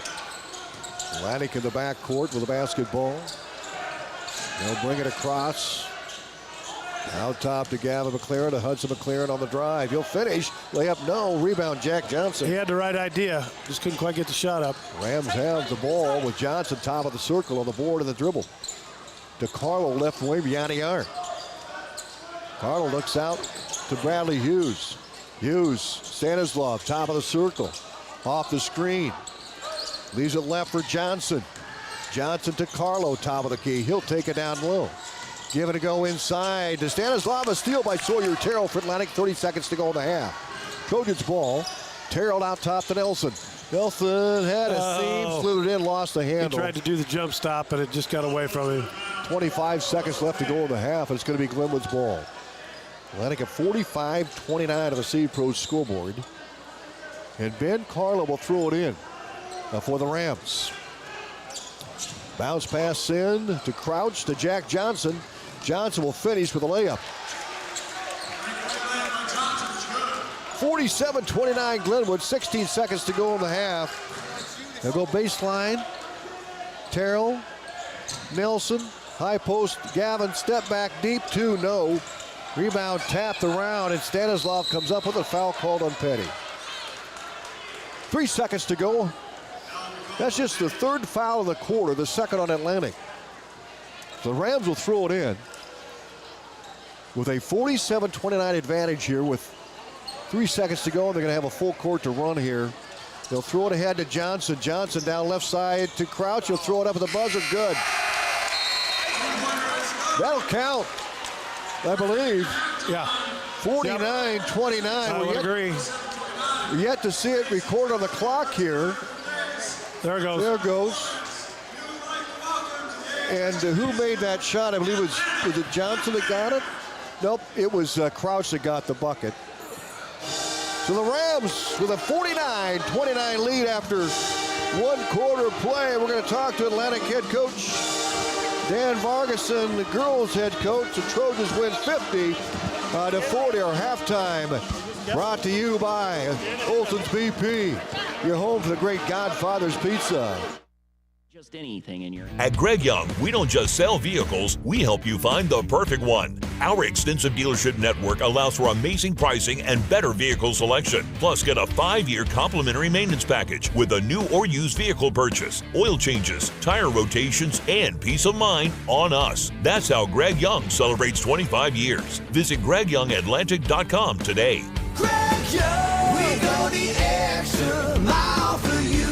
Atlantic in the backcourt with the basketball. They'll bring it across. Out top to Gavin McLaren, to Hudson McLaren on the drive. He'll finish. Layup no. Rebound Jack Johnson. He had the right idea. Just couldn't quite get the shot up. Rams have the ball with Johnson top of the circle on the board and the dribble. To Carlo left wing behind the arc. Carlo looks out to Bradley Hughes. Hughes, Stanislav, top of the circle. Off the screen. Leaves it left for Johnson. Johnson to Carlo, top of the key. He'll take it down low. Give it a go inside to Stanislav. A steal by Sawyer Terrell for Atlantic. 30 seconds to go in the half. Trojans ball. Terrell out top to Nelson. Nelson had a seam, slid it in, lost the handle. He tried to do the jump stop, but it just got away from him. 25 seconds left to go in the half. It's going to be Glenwood's ball. Atlantic at 45-29 of the Seed Pro scoreboard. And Ben Carlo will throw it in for the Rams. Bounce pass in to Crouch to Jack Johnson. Johnson will finish with a layup. 47-29 Glenwood, 16 seconds to go in the half. They'll go baseline. Terrell, Nelson, high post, Gavin, step back deep, two, no. Rebound tapped around, and Stanislav comes up with a foul called on Petty. 3 seconds to go. That's just the third foul of the quarter, the second on Atlantic. The Rams will throw it in with a 47-29 advantage here with 3 seconds to go, and they're going to have a full court to run here. They'll throw it ahead to Johnson. Johnson down left side to Crouch. He'll throw it up at the buzzer. Good. That'll count, I believe. Yeah. 49-29. I would agree. We're yet to see it record on the clock here. There it goes. There it goes. And who made that shot? I believe was it Johnson that got it? Nope, it was Crouch that got the bucket. So the Rams with a 49-29 lead after one quarter play. We're going to talk to Atlantic head coach Dan Vargason, the girls head coach. The Trojans win 50-40. Our halftime brought to you by Olson's BP, your home for the great Godfather's Pizza. Just anything in your... At Greg Young, we don't just sell vehicles, we help you find the perfect one. Our extensive dealership network allows for amazing pricing and better vehicle selection. Plus, get a 5-year complimentary maintenance package with a new or used vehicle purchase, oil changes, tire rotations, and peace of mind on us. That's how Greg Young celebrates 25 years. Visit GregYoungAtlantic.com today. Greg Young, we go the extra mile for you.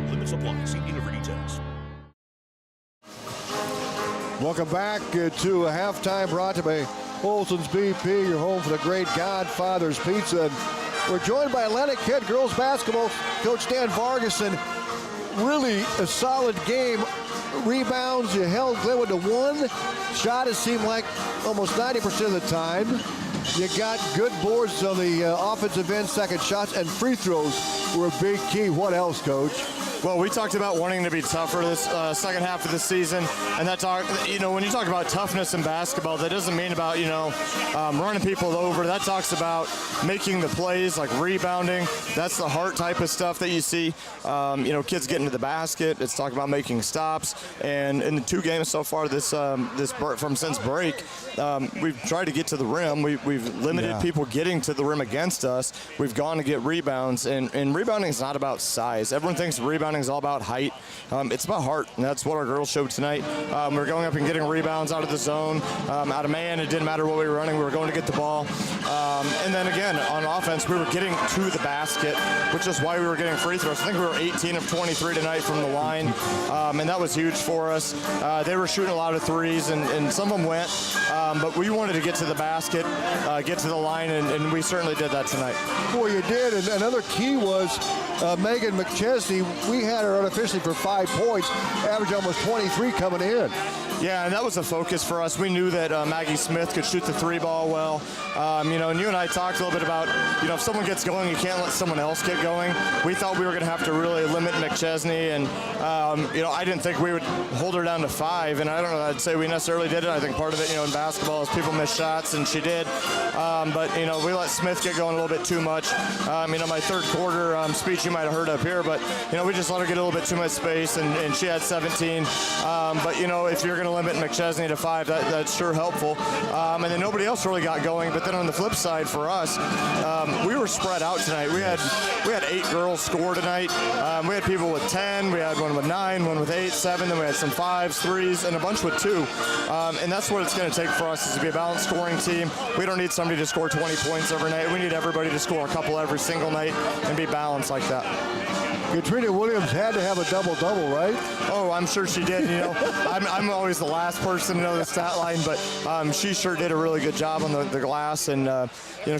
Limits apply. See dealer for details. Welcome back to a halftime brought to you by Olson's BP, your home for the great Godfather's Pizza. And we're joined by Atlantic head girls basketball coach Dan Vargason. Really a solid game. Rebounds, you held Glenwood to one. Shot, it seemed like almost 90% of the time. You got good boards on the offensive end, second shots, and free throws were a big key. What else, Coach? Well, we talked about wanting to be tougher this second half of the season, and that when you talk about toughness in basketball, that doesn't mean about running people over. That talks about making the plays, like rebounding. That's the heart type of stuff that you see. Kids getting to the basket. It's talking about making stops. And in the 2 games so far, since break, we've tried to get to the rim. We've limited people getting to the rim against us. We've gone to get rebounds, and rebounding is not about size. Everyone thinks rebounding is all about height. It's about heart, and that's what our girls showed tonight. We were going up and getting rebounds out of the zone, out of man. It didn't matter what we were running. We were going to get the ball. And then again, on offense, we were getting to the basket, which is why we were getting free throws. I think we were 18 of 23 tonight from the line, and that was huge for us. They were shooting a lot of threes, and some of them went, but we wanted to get to the basket, get to the line, and we certainly did that tonight. Boy, you did. And another key was Megan McChesney. We had her unofficially for 5 points, average almost 23 coming in. Yeah, and that was a focus for us. We knew that Maggie Smith could shoot the 3 ball well. And you and I talked a little bit about, if someone gets going, you can't let someone else get going. We thought we were going to have to really limit McChesney, and, I didn't think we would hold her down to 5, and I don't know, I'd say we necessarily did it. I think part of it, in basketball is people miss shots, and she did. But we let Smith get going a little bit too much. My third quarter speech you might have heard up here, but, we just let her get a little bit too much space, and she had 17. But, if you're going to limit McChesney to 5, that's sure helpful. And then nobody else really got going. But then on the flip side for us, we were spread out tonight. We had 8 girls score tonight. We had people with 10. We had one with 9, one with 8, 7. Then we had some 5s, 3s, and a bunch with 2. And that's what it's going to take for us, is to be a balanced scoring team. We don't need somebody to score 20 points every night. We need everybody to score a couple every single night and be balanced like that. Katrina Williams had to have a double-double, right? Oh, I'm sure she did. I'm always the last person to know the stat line, but she sure did a really good job on the glass. And,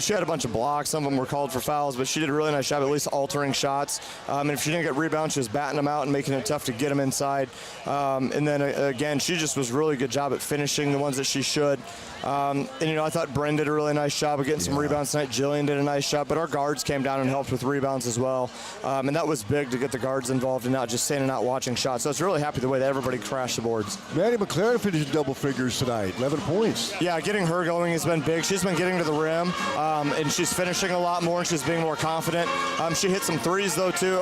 she had a bunch of blocks. Some of them were called for fouls, but she did a really nice job at least altering shots. And if she didn't get rebounds, she was batting them out and making it tough to get them inside. And then, again, she just was a really good job at finishing the ones that she should. I thought Bren did a really nice job of getting some rebounds tonight. Jillian did a nice job, but our guards came down and helped with rebounds as well. And that was big to get the guards involved and not just standing out watching shots. So I was really happy the way that everybody crashed the boards. Maddie McLaren finished double figures tonight, 11 points. Yeah, getting her going has been big. She's been getting to the rim, and she's finishing a lot more, and she's being more confident. She hit some threes, though, too.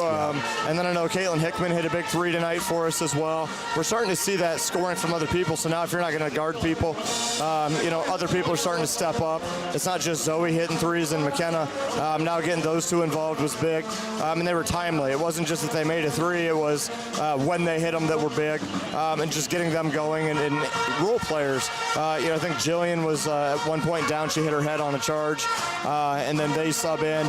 And then I know Caitlin Hickman hit a big 3 tonight for us as well. We're starting to see that scoring from other people. So now if you're not going to guard people, other people are starting to step up. It's not just Zoe hitting 3s and McKenna. Now getting those 2 involved was big. And they were timely. It wasn't just that they made a 3. It was when they hit them that were big. And just getting them going. And role players, I think Jillian was at one point down. She hit her head on a charge. And then they sub in.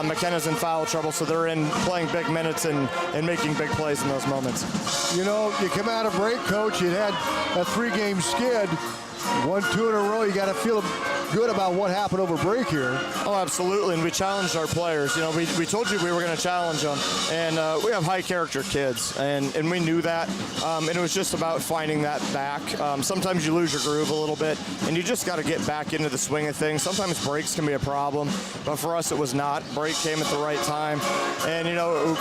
McKenna's in foul trouble, so they're in playing big minutes and making big plays in those moments. You come out of break, Coach. You had a 3-game skid. 1-2 in a row. You got to feel good about what happened over break here. Oh, absolutely, and we challenged our players. We told you we were going to challenge them, and we have high-character kids, and we knew that, and it was just about finding that back. Sometimes you lose your groove a little bit, and you just got to get back into the swing of things. Sometimes breaks can be a problem, but for us it was not. Break came at the right time, and,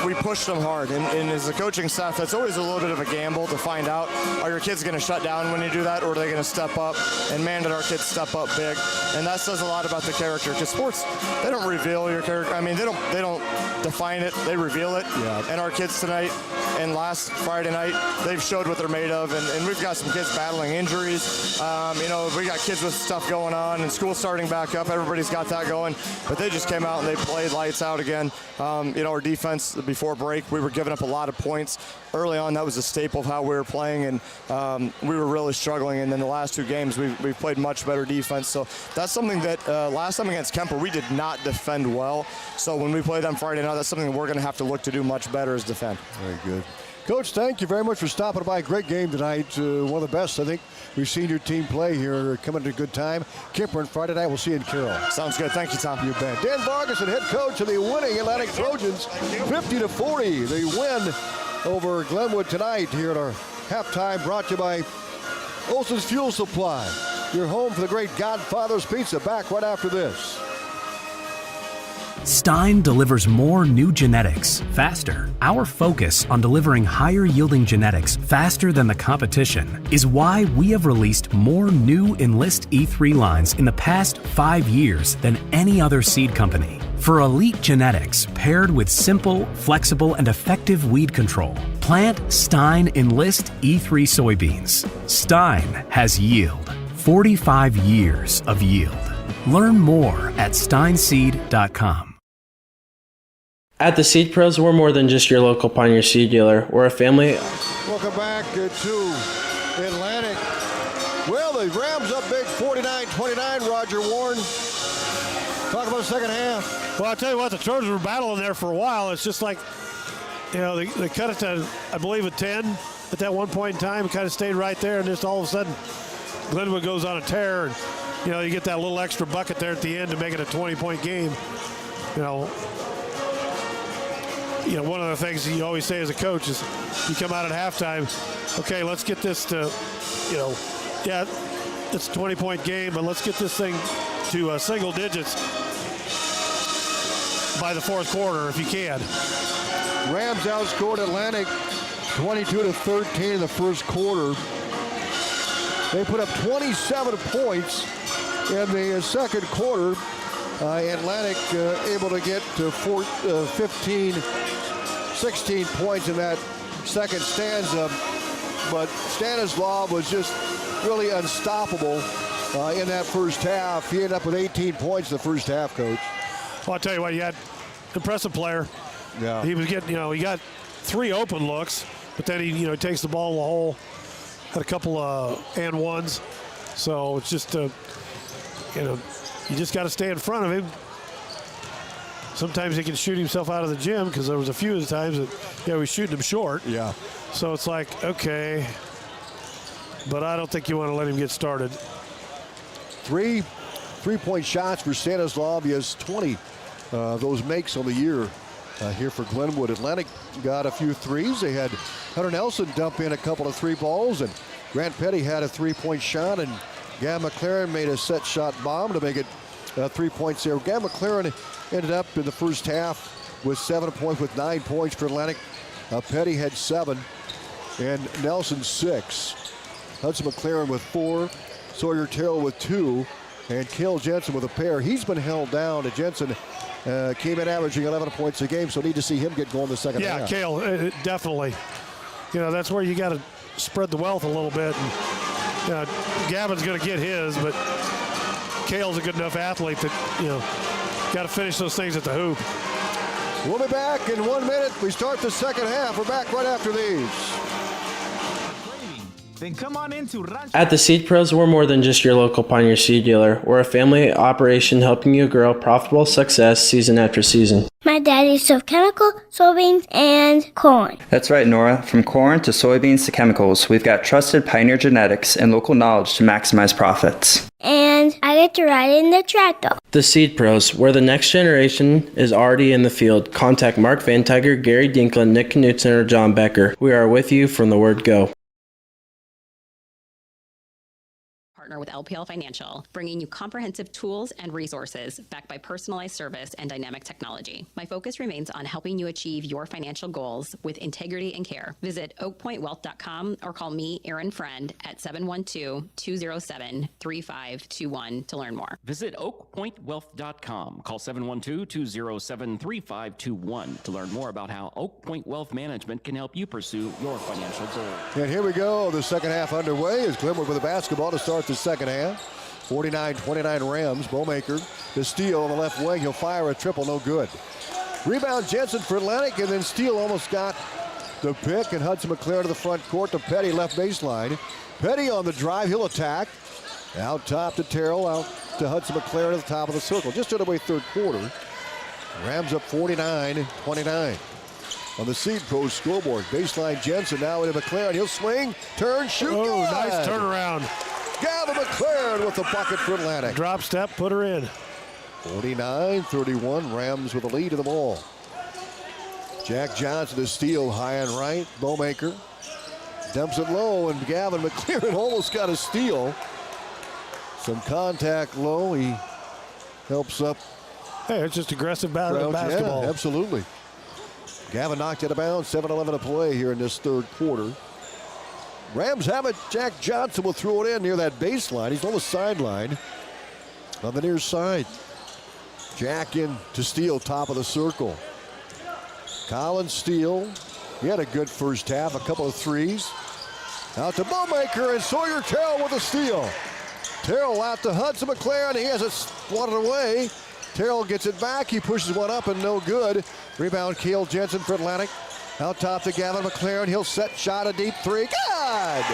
we pushed them hard, and as a coaching staff, that's always a little bit of a gamble to find out, are your kids going to shut down when you do that, or are they going to step up? And man, did our kids step up big. And that says a lot about the character, because sports, they don't reveal your character. I mean, they don't define it, they reveal it. Yeah. And our kids tonight and last Friday night, they've showed what they're made of. And we've got some kids battling injuries. We got kids with stuff going on, and school starting back up. Everybody's got that going. But they just came out and they played lights out again. Our defense before break, we were giving up a lot of points. Early on, that was a staple of how we were playing, and we were really struggling. And then the last 2 games, we've played much better defense. So that's something that last time against Kemper, we did not defend well. So when we play them Friday night, that's something that we're going to have to look to do much better is defend. Very good. Coach, thank you very much for stopping by. Great game tonight. One of the best, I think, we've seen your team play here. Coming at a good time. Kemper and Friday night, we'll see you in Carroll. Sounds good. Thank you, Tom. You bet. Dan Vargas, head coach of the winning Atlantic Trojans, 50-40. They win over Glenwood tonight here at our halftime, brought to you by Olson's Fuel Supply. Your home for the great Godfather's Pizza. Back right after this. Stein delivers more new genetics faster. Our focus on delivering higher yielding genetics faster than the competition is why we have released more new Enlist E3 lines in the past 5 years than any other seed company. For elite genetics paired with simple, flexible, and effective weed control, plant Stein Enlist E3 soybeans. Stein has yield. 45 years of yield. Learn more at steinseed.com. At the Seed Pros, we're more than just your local Pioneer seed dealer. We're a family. Welcome back to Atlantic. Well, the Rams up big 49-29, Roger Warren. Talk about the second half. Well, I'll tell you what, the Trojans were battling there for a while. It's just like, they cut it to, I believe, a 10 at that one point in time. It kind of stayed right there, and just all of a sudden, Glenwood goes on a tear, and, you get that little extra bucket there at the end to make it a 20-point game. One of the things you always say as a coach is you come out at halftime, okay, let's get this to, it's a 20-point game, but let's get this thing to single digits by the fourth quarter if you can. Rams outscored Atlantic 22-13 in the first quarter. They put up 27 points in the second quarter. Atlantic able to get to 16 points in that second stanza, but Stanislav was just really unstoppable in that first half. He ended up with 18 points in the first half, Coach. Well, I'll tell you what, you had impressive player. Yeah. He was getting, he got 3 open looks, but then he, takes the ball in the hole, had a couple and ones. So it's just, you just got to stay in front of him. Sometimes he can shoot himself out of the gym because there was a few of the times that, he was shooting him short. Yeah. So it's like, okay, but I don't think you want to let him get started. 3-point shots for Stanislav. He has 20 those makes on the year here for Glenwood. Atlantic got a few threes. They had Hunter Nelson dump in a couple of 3 balls, and Grant Petty had a 3-point shot, and Gavin McLaren made a set shot bomb to make it 3 points there. Gavin McLaren ended up in the first half with 7 points, with 9 points for Atlantic. Petty had 7, and Nelson 6. Hudson McLaren with 4, Sawyer Terrell with 2, and Cale Jensen with a pair. He's been held down. Jensen came in averaging 11 points a game, so need to see him get going the second half. Yeah, Cale, definitely. That's where you got to spread the wealth a little bit. And, Gavin's going to get his, but Cale's a good enough athlete that, got to finish those things at the hoop. We'll be back in 1 minute. We start the second half. We're back right after these. Then come on into Rancho. At the Seed Pros, we're more than just your local Pioneer seed dealer. We're a family operation helping you grow profitable success season after season. My daddy sold chemical, soybeans, and corn. That's right, Nora. From corn to soybeans to chemicals, we've got trusted Pioneer genetics and local knowledge to maximize profits. And I get to ride in the tractor. The Seed Pros, where the next generation is already in the field. Contact Mark Van Tiger, Gary Dinklin, Nick Knutson, or John Becker. We are with you from the word go. Partner with LPL Financial, bringing you comprehensive tools and resources backed by personalized service and dynamic technology. My focus remains on helping you achieve your financial goals with integrity and care. Visit oakpointwealth.com or call me, Erin Friend, at 712-207-3521 to learn more. Visit oakpointwealth.com. Call 712-207-3521 to learn more about how Oak Point Wealth Management can help you pursue your financial goals. And here we go. The second half underway as Glenwood with the basketball to start the second half. 49-29 Rams. Bowmaker, the steal on the left wing. He'll fire a triple, no good. Rebound Jensen for Atlantic, and then Steele almost got the pick, and Hudson McLaren to the front court to Petty, left baseline. Petty on the drive, he'll attack. Out top to Terrell, out to Hudson McLaren at the top of the circle. Just underway third quarter. Rams up 49-29. On the Seed Pro scoreboard, baseline Jensen now into McLaren. He'll swing, turn, shoot. Oh, good. nice turnaround. Gavin McLaren with the bucket for Atlantic. Drop step, put her in. 49-31, Rams with the lead of the ball. Jack Johnson to steal, high and right. Bowmaker dumps it low, and Gavin McLaren almost got a steal. Some contact low. He helps up. Hey, it's just aggressive basketball. Yeah, absolutely. Gavin knocked it out of bounds. 7:11 to play here in this third quarter. Rams have it. Jack Johnson will throw it in near that baseline. He's on the sideline on the near side. Jack in to Steele, top of the circle. Colin Steele, he had a good first half, a couple of threes. Out to Bowmaker and Sawyer Terrell with a steal. Terrell out to Hudson McLaren. He has it swatted away. Terrell gets it back. He pushes one up and no good. Rebound, Cale Jensen for Atlantic. Out top to Gavin McLaren. He'll set shot, a deep three. Good!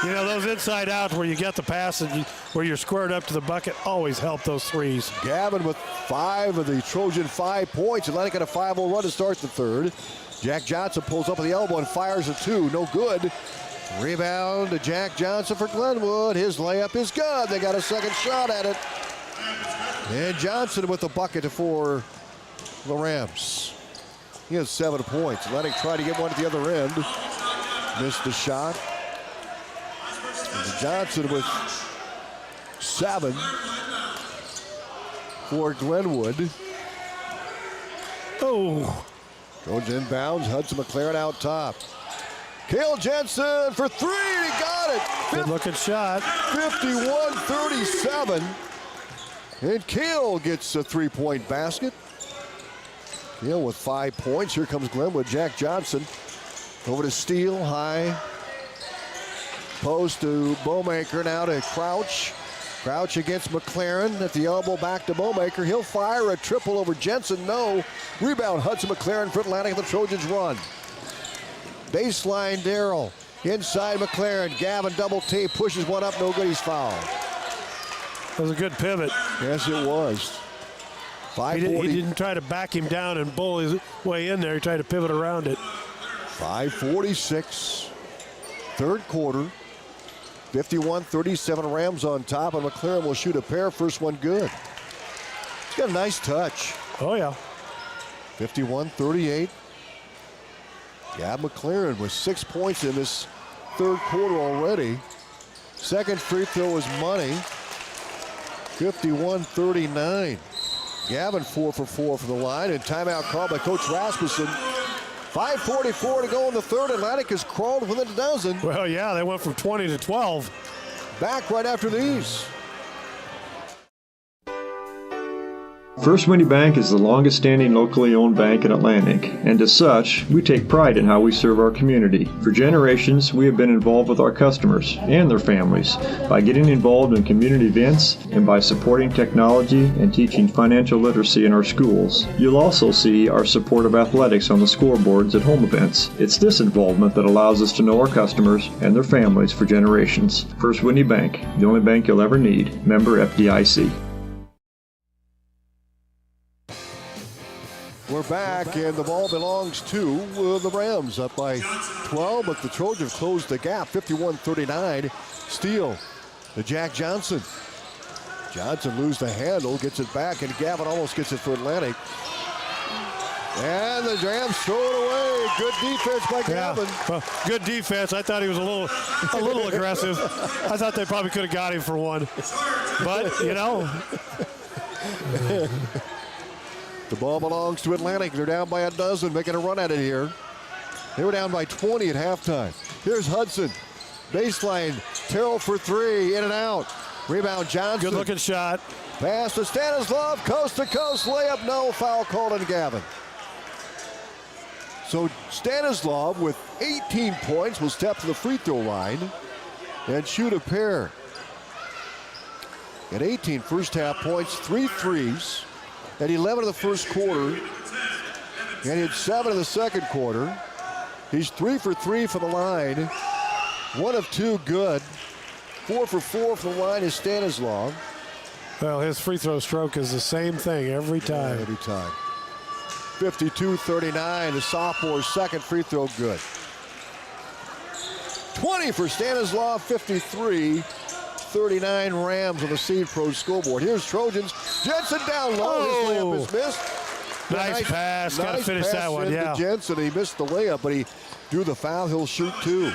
You know, those inside outs where you get the pass and where you're squared up to the bucket always help those threes. Gavin with 5 of the Trojan 5 points. Atlantic got a 5-0 run to start the third. Jack Johnson pulls up at the elbow and fires a 2. No good. Rebound to Jack Johnson for Glenwood. His layup is good. They got a second shot at it. And Johnson with the bucket for the Rams. He has 7 points. Atlantic tried to get one at the other end. Missed the shot. And Johnson with 7 for Glenwood. Oh. Goes inbounds. Hudson McLaren out top. Cale Jensen for 3. He got it. Good looking shot. 51-37. And Cale gets a 3-point basket. Cale with 5 points. Here comes Glenwood. Jack Johnson over to Steele. High post to Bowmaker. Now to Crouch. Crouch against McLaren at the elbow, back to Bowmaker. He'll fire a triple over Jensen. No. Rebound Hudson McLaren for Atlantic. The Trojans run. Baseline Darrell. Inside McLaren. Gavin double T pushes one up. No good. He's fouled. That was a good pivot. Yes, it was. He didn't try to back him down and bull his way in there. He tried to pivot around it. 5:46. Third quarter. 51-37 Rams on top, and McLaren will shoot a pair. First one good. He's got a nice touch. Oh, yeah. 51-38. Gab McLaren with 6 points in this third quarter already. Second free throw is money. 51-39. Gavin 4 for 4 from the line, and timeout called by Coach Rasmussen. 5:44 to go in the third. Atlantic has crawled within a dozen. Well, yeah, they went from 20 to 12. Back right after these. First Winnie Bank is the longest standing locally owned bank in Atlantic, and as such, we take pride in how we serve our community. For generations, we have been involved with our customers and their families by getting involved in community events and by supporting technology and teaching financial literacy in our schools. You'll also see our support of athletics on the scoreboards at home events. It's this involvement that allows us to know our customers and their families for generations. First Winnie Bank, the only bank you'll ever need. Member FDIC. We're back, and the ball belongs to the Rams, up by 12, but the Trojans closed the gap, 51-39. Steele to Jack Johnson. Johnson loses the handle, gets it back, and Gavin almost gets it for Atlantic. And the Rams throw it away. Good defense by Gavin. Well, good defense. I thought he was a little aggressive. I thought they probably could have got him for one. But, you know. The ball belongs to Atlantic. They're down by a dozen, making a run at it here. They were down by 20 at halftime. Here's Hudson. Baseline. Terrell for 3. In and out. Rebound Johnson. Good looking shot. Pass to Stanislav. Coast to coast. Layup. No. Foul called on Gavin. So Stanislav with 18 points will step to the free throw line and shoot a pair. At 18 first half points, 3 threes. At 11 of the first quarter, and he had 7 in the second quarter. He's 3 for 3 from the line. 1 of 2 good. 4 for 4 from the line is Stanislav. Well, his free throw stroke is the same thing every time. Every time. 52-39, the sophomore's second free throw good. 20 for Stanislav, 53-39 Rams on the Seed Pro scoreboard. Here's Trojans. Jensen down low. His layup is missed. Nice pass. Got to finish that one, yeah. Jensen, he missed the layup, but he drew the foul. He'll shoot 2.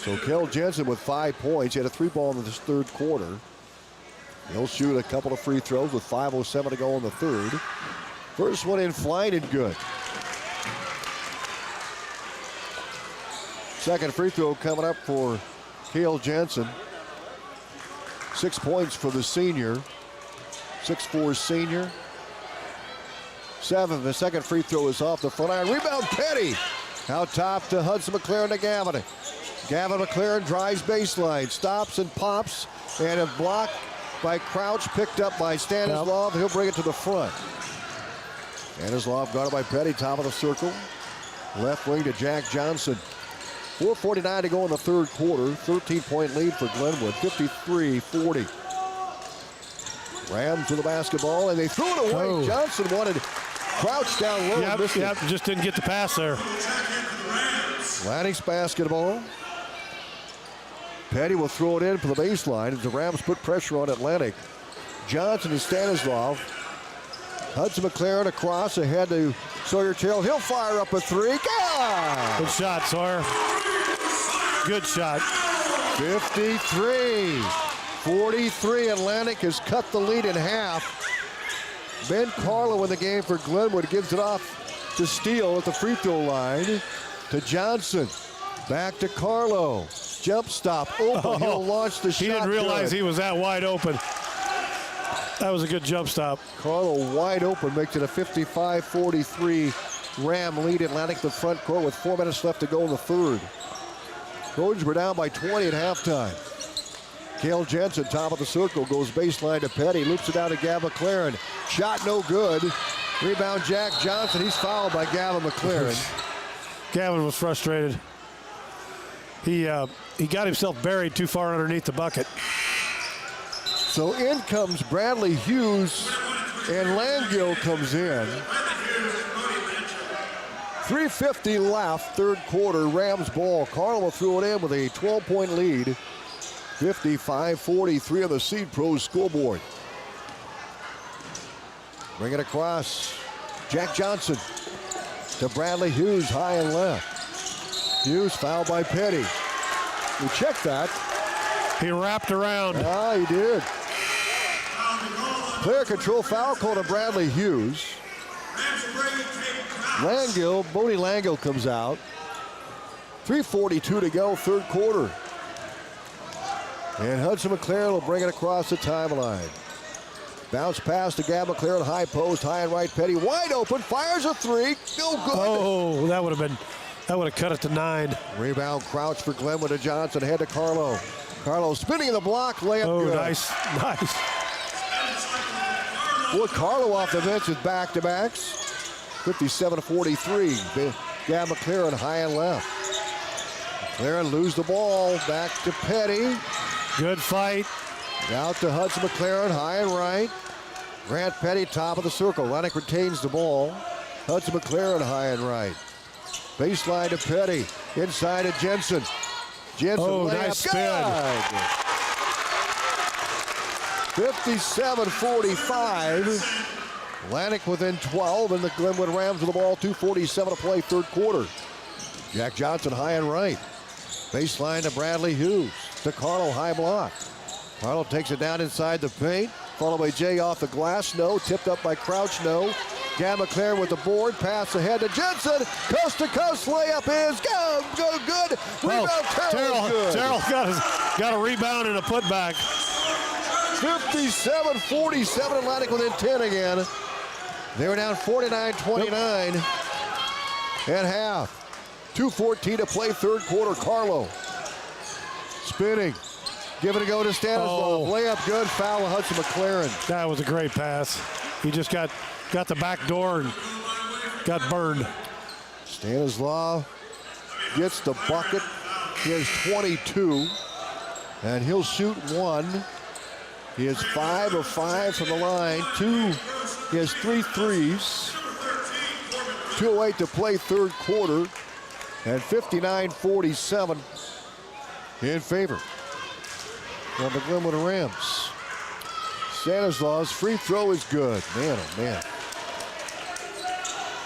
So Kel Jensen with 5 points. He had a 3-ball in this third quarter. He'll shoot a couple of free throws with 5:07 to go in the third. First one in flight and good. Second free throw coming up for Kel Jensen. 6 points for the senior. 6'4" senior. 7. The second free throw is off the front iron. Rebound, Petty. Out top to Hudson McLaren to Gavin. Gavin McLaren drives baseline, stops and pops, and a block by Crouch, picked up by Stanislav. He'll bring it to the front. Stanislav guarded by Petty, top of the circle. Left wing to Jack Johnson. 4:49 to go in the third quarter. 13-point lead for Glenwood, 53-40. Rams with the basketball, and they threw it away. Oh. Johnson wanted Crouch down low. Yep, just didn't get the pass there. Atlantic's basketball. Petty will throw it in for the baseline as the Rams put pressure on Atlantic. Johnson and Stanislav. Hudson McLaren across ahead to Sawyer Terrell. He'll fire up a three. God! Good shot, Sawyer. Good shot. 53-43. Atlantic has cut the lead in half. Ben Carlo in the game for Glenwood gives it off to Steele at the free throw line to Johnson. Back to Carlo. Jump stop open. He'll launch the shot. He didn't realize he was that wide open. That was a good jump stop. Carlo wide open makes it a 55-43 Ram lead. Atlantic the front court with 4 minutes left to go in the third. Trojans were down by 20 at halftime. Kel Jensen, top of the circle, goes baseline to Petty, loops it down to Gavin McLaren. Shot no good. Rebound Jack Johnson. He's fouled by Gavin McLaren. Gavin was frustrated. He got himself buried too far underneath the bucket. So in comes Bradley Hughes, and Langill comes in. 3:50 left, third quarter, Rams ball. Carlo threw it in with a 12-point lead. 55-43 on the Seed Pros scoreboard. Bring it across. Jack Johnson to Bradley Hughes, high and left. Hughes fouled by Petty. We checked that. He wrapped around. Ah, he did. Player control foul called to Bradley Hughes. Bodie Langill comes out. 3:42 to go, third quarter. And Hudson McLaren will bring it across the timeline. Bounce pass to Gab McLaren, high post, high and right. Petty wide open, fires a three. No good. Oh, that would have cut it to 9. Rebound Crouch for Glenwood to Johnson, head to Carlo. Carlo spinning in the block, layup good. Nice. Boy, Carlo off the bench with back-to-backs. 57-43. Gab McLaren high and left. McLaren lose the ball, back to Petty. Good fight. Out to Hudson McLaren, high and right. Grant Petty, top of the circle. Atlantic retains the ball. Hudson McLaren, high and right. Baseline to Petty. Inside to Jensen. Jensen, nice spin. 57-45. Atlantic within 12, and the Glenwood Rams with the ball. 2:47 to play, third quarter. Jack Johnson, high and right. Baseline to Bradley Hughes. To Carlo, high block. Carlo takes it down inside the paint. Followed by Jay off the glass, no. Tipped up by Crouch, no. Gab McLaren with the board. Pass ahead to Jensen. Coast to coast layup is good. Rebound, Terrell good. Terrell got a rebound and a putback. 57-47, Atlantic within 10 again. They were down 49-29 at half. 2:14 to play, third quarter. Carlo spinning. Give it a go to Stanislav. Layup good. Foul to Hudson McLaren. That was a great pass. He just got the back door and got burned. Stanislav gets the bucket. He has 22, and he'll shoot one. He is 5 of 5 from the line. He has 3 threes. 2:08 to play, third quarter, and 59-47 in favor of the Glenwood Rams. Stanislav's free throw is good. Man, oh man.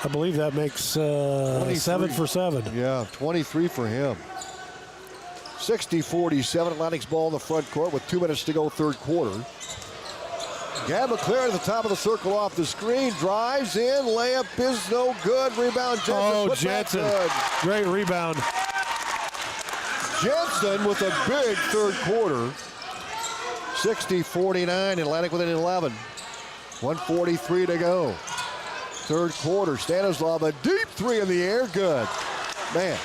I believe that makes 7 for 7. Yeah, 23 for him. 60-47, Atlantic's ball in the front court with 2 minutes to go, third quarter. Gab McLaren at the top of the circle off the screen, drives in, layup is no good, rebound Jensen. Oh, Jensen, great rebound. Jensen with a big third quarter. 60-49, Atlantic within 11. 1:43 to go. Third quarter, Stanislav, a deep three in the air, good. Man.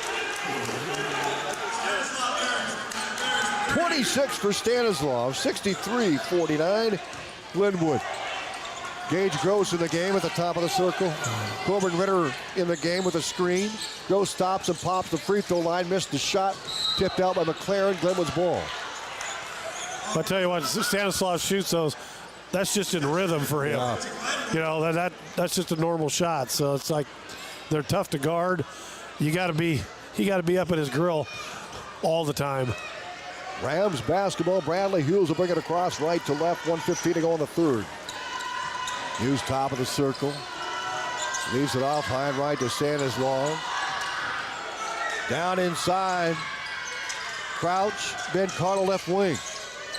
26 for Stanislav, 63-49, Glenwood. Gage Gross in the game at the top of the circle. Corbin Ritter in the game with a screen. Gross stops and pops the free throw line, missed the shot, tipped out by McLaren, Glenwood's ball. I'll tell you what, Stanislav shoots those, that's just in rhythm for him. Yeah. You know, that's just a normal shot. So it's like they're tough to guard. He got to be up at his grill all the time. Rams basketball. Bradley Hughes will bring it across right to left. 1:15 to go in the third. Hughes top of the circle. Leaves it off high and right to Stanislav. Down inside. Crouch. Ben Carlo left wing.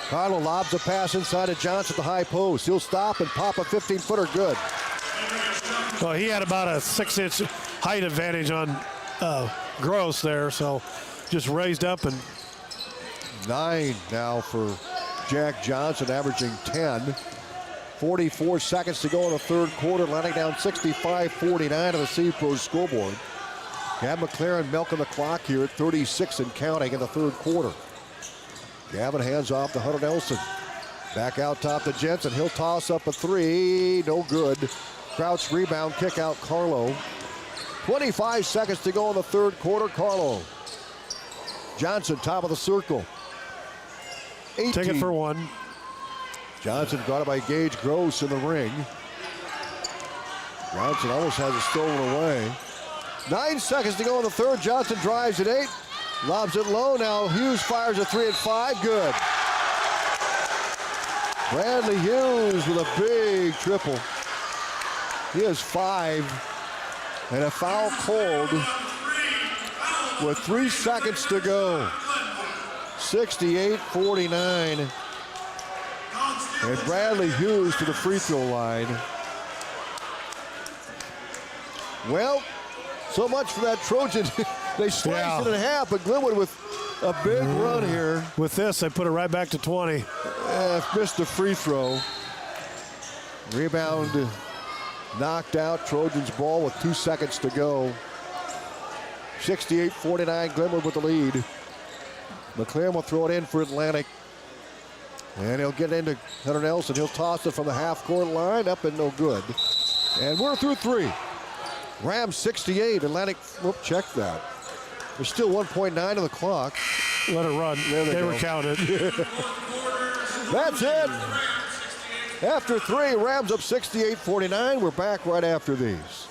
Carlo lobs a pass inside to Johnson at the high post. He'll stop and pop a 15-footer good. Well, he had about a 6-inch height advantage on Gross there, so just raised up and 9 now for Jack Johnson, averaging 10. 44 seconds to go in the third quarter. Atlantic down 65-49 on the C-Pro scoreboard. Gab McLaren milking the clock here at 36 and counting in the third quarter. Gavin hands off to Hunter Nelson. Back out top to Jensen. He'll toss up a three. No good. Crouch rebound, kick out Carlo. 25 seconds to go in the third quarter. Carlo. Johnson top of the circle. 18. Take it for one. Johnson got it by Gage Gross in the ring. Johnson almost has it stolen away. 9 seconds to go in the third. Johnson drives at 8. Lobs it low. Now Hughes fires a 3 at 5. Good. Bradley Hughes with a big triple. He has 5. And a foul called with 3 seconds to go. 68-49. And Bradley Hughes to the free throw line. Well, so much for that Trojan. They sliced it in half, but Glenwood with a big run here. With this, they put it right back to 20. Missed the free throw. Rebound knocked out. Trojans ball with 2 seconds to go. 68-49, Glenwood with the lead. McLaren will throw it in for Atlantic. And he'll get into Hunter Nelson. He'll toss it from the half-court line, up and no good. And we're through 3. Rams 68, Atlantic, check that. There's still 1.9 on the clock. Let it run. They were counted. That's it. After 3, Rams up 68-49. We're back right after these.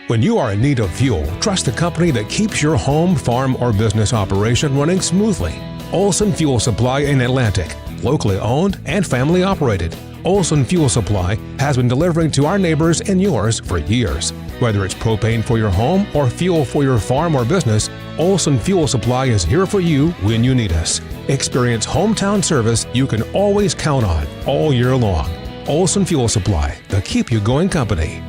When you are in need of fuel, trust the company that keeps your home, farm, or business operation running smoothly. Olson Fuel Supply in Atlantic, locally owned and family operated. Olson Fuel Supply has been delivering to our neighbors and yours for years. Whether it's propane for your home or fuel for your farm or business, Olson Fuel Supply is here for you when you need us. Experience hometown service you can always count on all year long. Olson Fuel Supply, the keep you going company.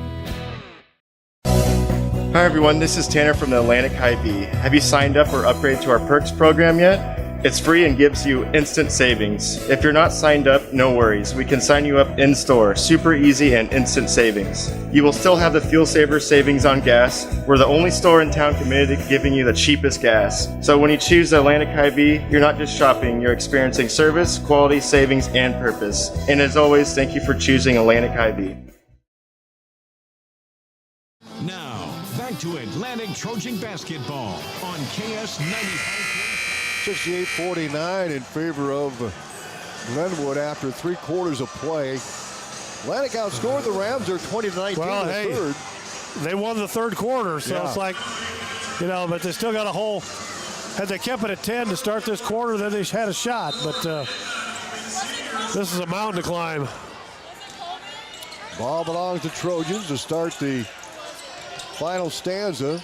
Hi everyone, this is Tanner from the Atlantic Hy-Vee. Have you signed up or upgraded to our Perks program yet? It's free and gives you instant savings. If you're not signed up, no worries. We can sign you up in-store. Super easy and instant savings. You will still have the Fuel Saver savings on gas. We're the only store in town committed to giving you the cheapest gas. So when you choose the Atlantic Hy-Vee, you're not just shopping, you're experiencing service, quality, savings, and purpose. And as always, thank you for choosing Atlantic Hy-Vee. Now, back to Atlantic Trojan basketball on KS 95. 68-49 in favor of Glenwood after 3 quarters of play. Atlantic outscored the Rams. They're 20-19 well, in the third. They won the third quarter, so it's like, but they still got a whole. Had they kept it at 10 to start this quarter, then they had a shot. But this is a mountain to climb. Ball belongs to Trojans to start the final stanza.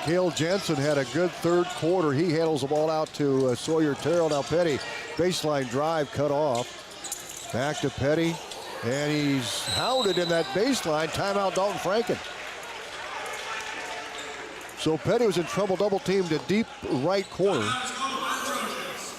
Cale Jensen had a good third quarter. He handles the ball out to Sawyer Terrell. Now Petty, baseline drive cut off. Back to Petty, and he's hounded in that baseline. Timeout, Dalton Franken. So Petty was in trouble, double teamed to deep right corner.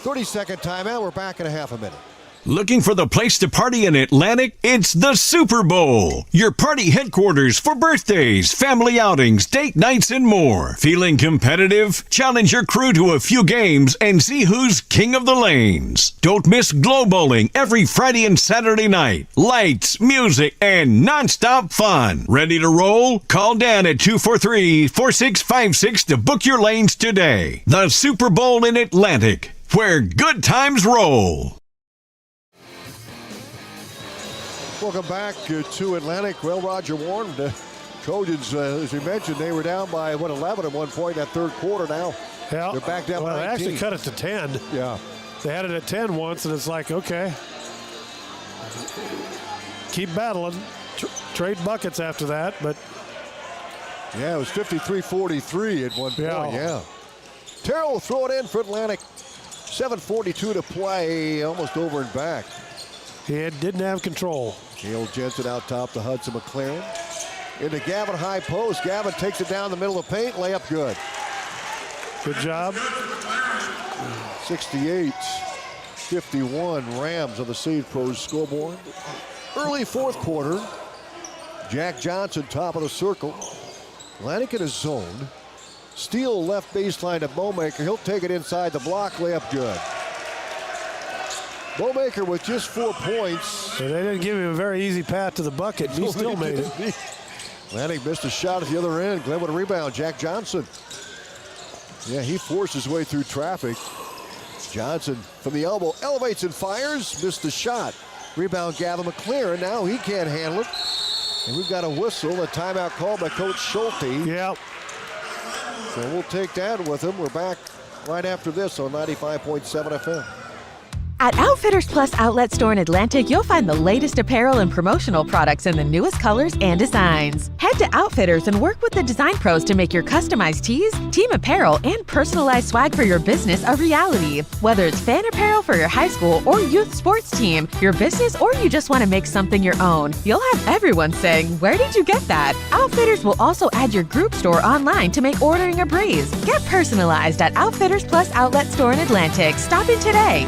30-second timeout. We're back in a half a minute. Looking for the place to party in Atlantic? It's the Super Bowl, your party headquarters for birthdays, family outings, date nights, and more. Feeling competitive? Challenge your crew to a few games and see who's king of the lanes. Don't miss Glow Bowling every Friday and Saturday night. Lights, music, and nonstop fun. Ready to roll? Call Dan at 243-4656 to book your lanes today. The Super Bowl in Atlantic, where good times roll. Welcome back to Atlantic. Well, Roger Warren, the Trojans, as we mentioned, they were down by 11 at one point in that third quarter. Now they're back down by 19. They actually cut it to 10. Yeah. They had it at 10 once, and it's like, okay, keep battling. Trade buckets after that, but. Yeah, it was 53-43 at one point, yeah. Terrell will throw it in for Atlantic. 7:42 to play, almost over and back. He didn't have control. Cale Jensen out top to Hudson McLaren. Into Gavin high post. Gavin takes it down the middle of the paint. Layup good. Good job. 68-51 Rams on the Seed Pros scoreboard. Early fourth quarter. Jack Johnson top of the circle. Atlantic in his zone. Steele left baseline to Bowmaker. He'll take it inside the block. Layup good. Bowmaker with just 4 points. So they didn't give him a very easy path to the bucket. He still made it. Atlantic missed a shot at the other end. Glenwood rebound. Jack Johnson. Yeah, he forced his way through traffic. Johnson from the elbow elevates and fires. Missed the shot. Rebound Gavin McLaren. Now he can't handle it. And we've got a whistle. A timeout called by Coach Schulte. Yep. So we'll take that with him. We're back right after this on 95.7 FM. At Outfitters Plus Outlet Store in Atlantic, you'll find the latest apparel and promotional products in the newest colors and designs. Head to Outfitters and work with the design pros to make your customized tees, team apparel, and personalized swag for your business a reality. Whether it's fan apparel for your high school or youth sports team, your business, or you just want to make something your own, you'll have everyone saying, "Where did you get that?" Outfitters will also add your group store online to make ordering a breeze. Get personalized at Outfitters Plus Outlet Store in Atlantic. Stop in today.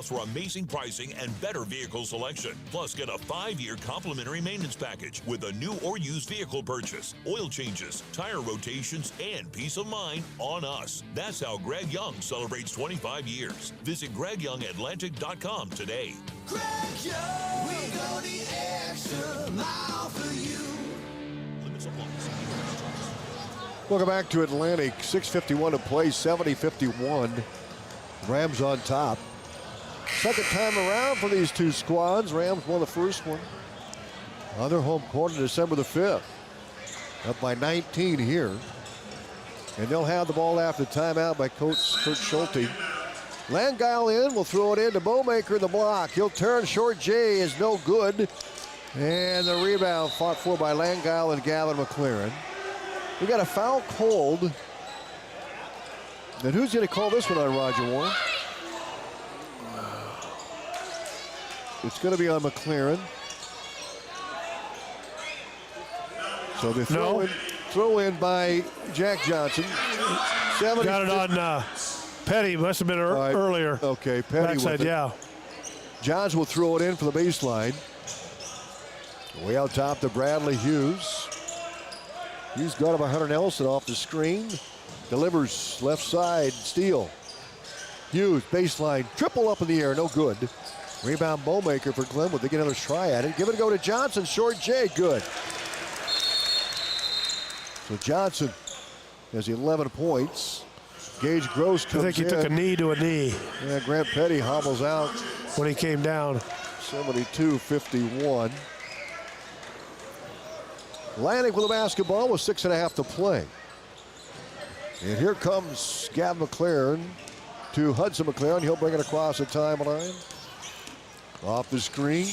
For amazing pricing and better vehicle selection. Plus, get a 5-year complimentary maintenance package with a new or used vehicle purchase, oil changes, tire rotations, and peace of mind on us. That's how Greg Young celebrates 25 years. Visit GregYoungAtlantic.com today. Greg Young, we go the extra mile for you. Limits apply. Welcome back to Atlantic. 6:51 to play, 70-51. Rams on top. Second time around for these two squads. Rams won the first one. Other home court on December the 5th. Up by 19 here. And they'll have the ball after timeout by Coach Schulte. Langile in, will throw it in to Bowmaker in the block. He'll turn, short J is no good. And the rebound fought for by Langile and Gavin McLaren. We got a foul called. And who's going to call this one on, Roger Warren? It's going to be on McLaren. So they throw in by Jack Johnson. Got it on Petty. Must have been earlier. Okay, Petty backside, with it. yeah. Johns will throw it in for the baseline. Way out top to Bradley Hughes. Hughes got him Hunter Nelson off the screen. Delivers left side, Steele. Hughes, baseline, triple up in the air, no good. Rebound Bowmaker for Glenwood. They get another try at it. Give it a go to Johnson. Short J, good. So Johnson has 11 points. Gage Gross comes in. I think he took a knee to a knee. Yeah, Grant Petty hobbles out when he came down. 72-51. Atlantic with the basketball with 6.5 to play. And here comes Gavin McLaren to Hudson McLaren. He'll bring it across the timeline. Off the screen.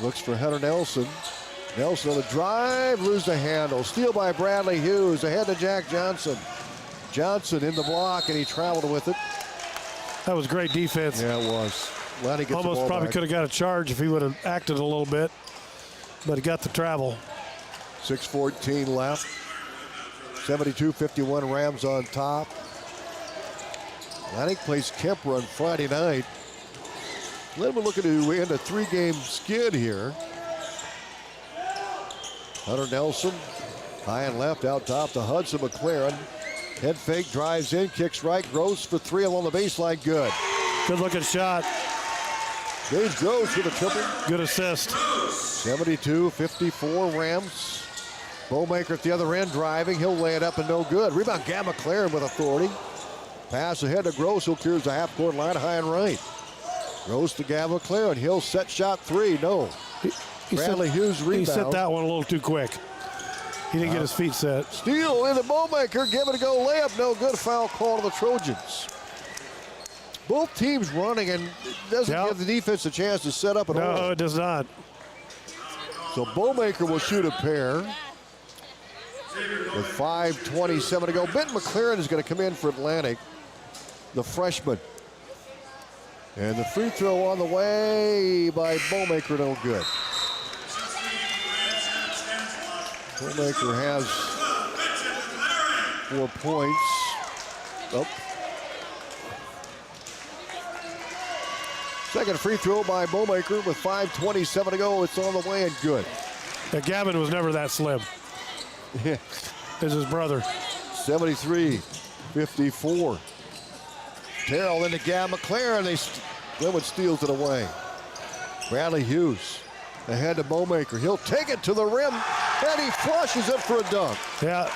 Looks for Hunter Nelson. Nelson on the drive, lose the handle. Steal by Bradley Hughes, ahead to Jack Johnson. Johnson in the block, and he traveled with it. That was great defense. Yeah, it was. Lenny gets almost the ball probably back. could have got a charge if he would have acted a little bit, but he got the travel. 6:14 left. 72-51 Rams on top. Atlantic plays Kemper on Friday night. Glenwood looking to end a 3-game skid here. Hunter Nelson, high and left, out top to Hudson McLaren. Head fake, drives in, kicks right, Gross for 3 along the baseline, good. Good looking shot. James Gross with a triple. Good assist. 72-54 Rams. Bowmaker at the other end driving, he'll lay it up and no good. Rebound, Gab McLaren with authority. Pass ahead to Gross, who clears the half-court line high and right. Gross to Gab McLaren, he'll set shot 3, no. Bradley Hughes rebound. He set that one a little too quick. He didn't get his feet set. Steal in the Bowmaker, give it a go, layup, no good. Foul call to the Trojans. Both teams running, and it doesn't give the defense a chance to set up at all. No, it does not. So Bowmaker will shoot a pair with 5:27 to go. Ben McLaren is going to come in for Atlantic, the freshman. And the free throw on the way by Bowmaker, no good. Bowmaker has 4 points. Oh. Second free throw by Bowmaker with 5:27 to go. It's on the way and good. Yeah, Gavin was never that slim. Yeah. It's his brother. 73-54. Terrell into Gab McLaren. Glenwood steals it away. Bradley Hughes ahead to Bowmaker. He'll take it to the rim, and he flushes it for a dunk. Yeah,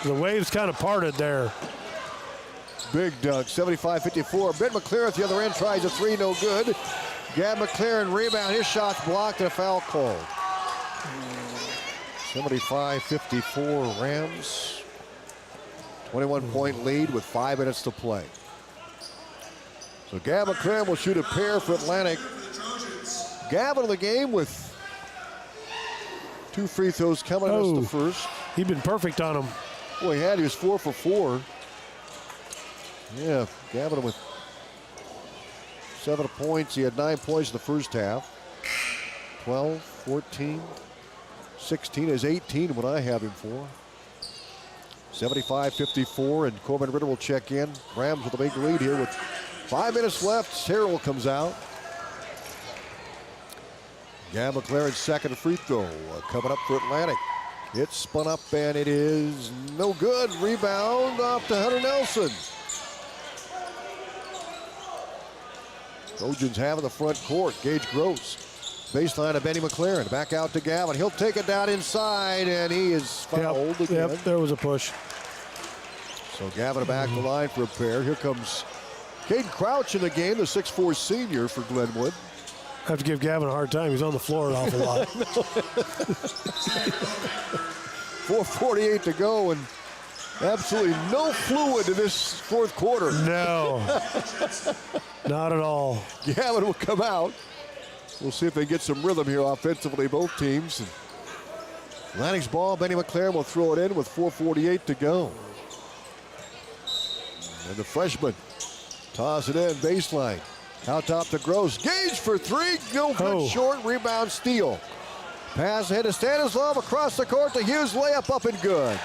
the waves kind of parted there. Big dunk, 75-54. Ben McLaren at the other end tries a 3, no good. Gab McLaren rebound, his shot's blocked and a foul called. 75-54 Rams. 21-point lead with 5 minutes to play. So Gab McLaren will shoot a pair for Atlantic. Gavin in the game with 2 free throws coming us the first. He'd been perfect on him. Boy, he was 4 for 4. Yeah, Gavin with 7 points. He had 9 points in the first half. 12, 14, 16 is 18 what I have him for. 75-54, and Corbin Ritter will check in. Rams with a big lead here with 5 minutes left. Terrell comes out. Gab McLaren's second free throw coming up for Atlantic. It's spun up and it is no good. Rebound off to Hunter Nelson. Trojans have in the front court. Gage Gross. Baseline of Benny McLaren. Back out to Gavin. He'll take it down inside, and he is fouled again. Yep, there was a push. So Gavin back the line for a pair. Here comes Caden Crouch in the game, the 6'4 senior for Glenwood. I have to give Gavin a hard time. He's on the floor an awful lot. 4:48 to go, and absolutely no fluid in this fourth quarter. No, not at all. Gavin will come out. We'll see if they get some rhythm here offensively, both teams. Atlantic's ball, Benny McLaren will throw it in with 4:48 to go. And the freshman toss it in, baseline. Out top to Gross. Gage for 3, no good, short, rebound, steal. Pass ahead to Stanislav, across the court to Hughes, layup up and good.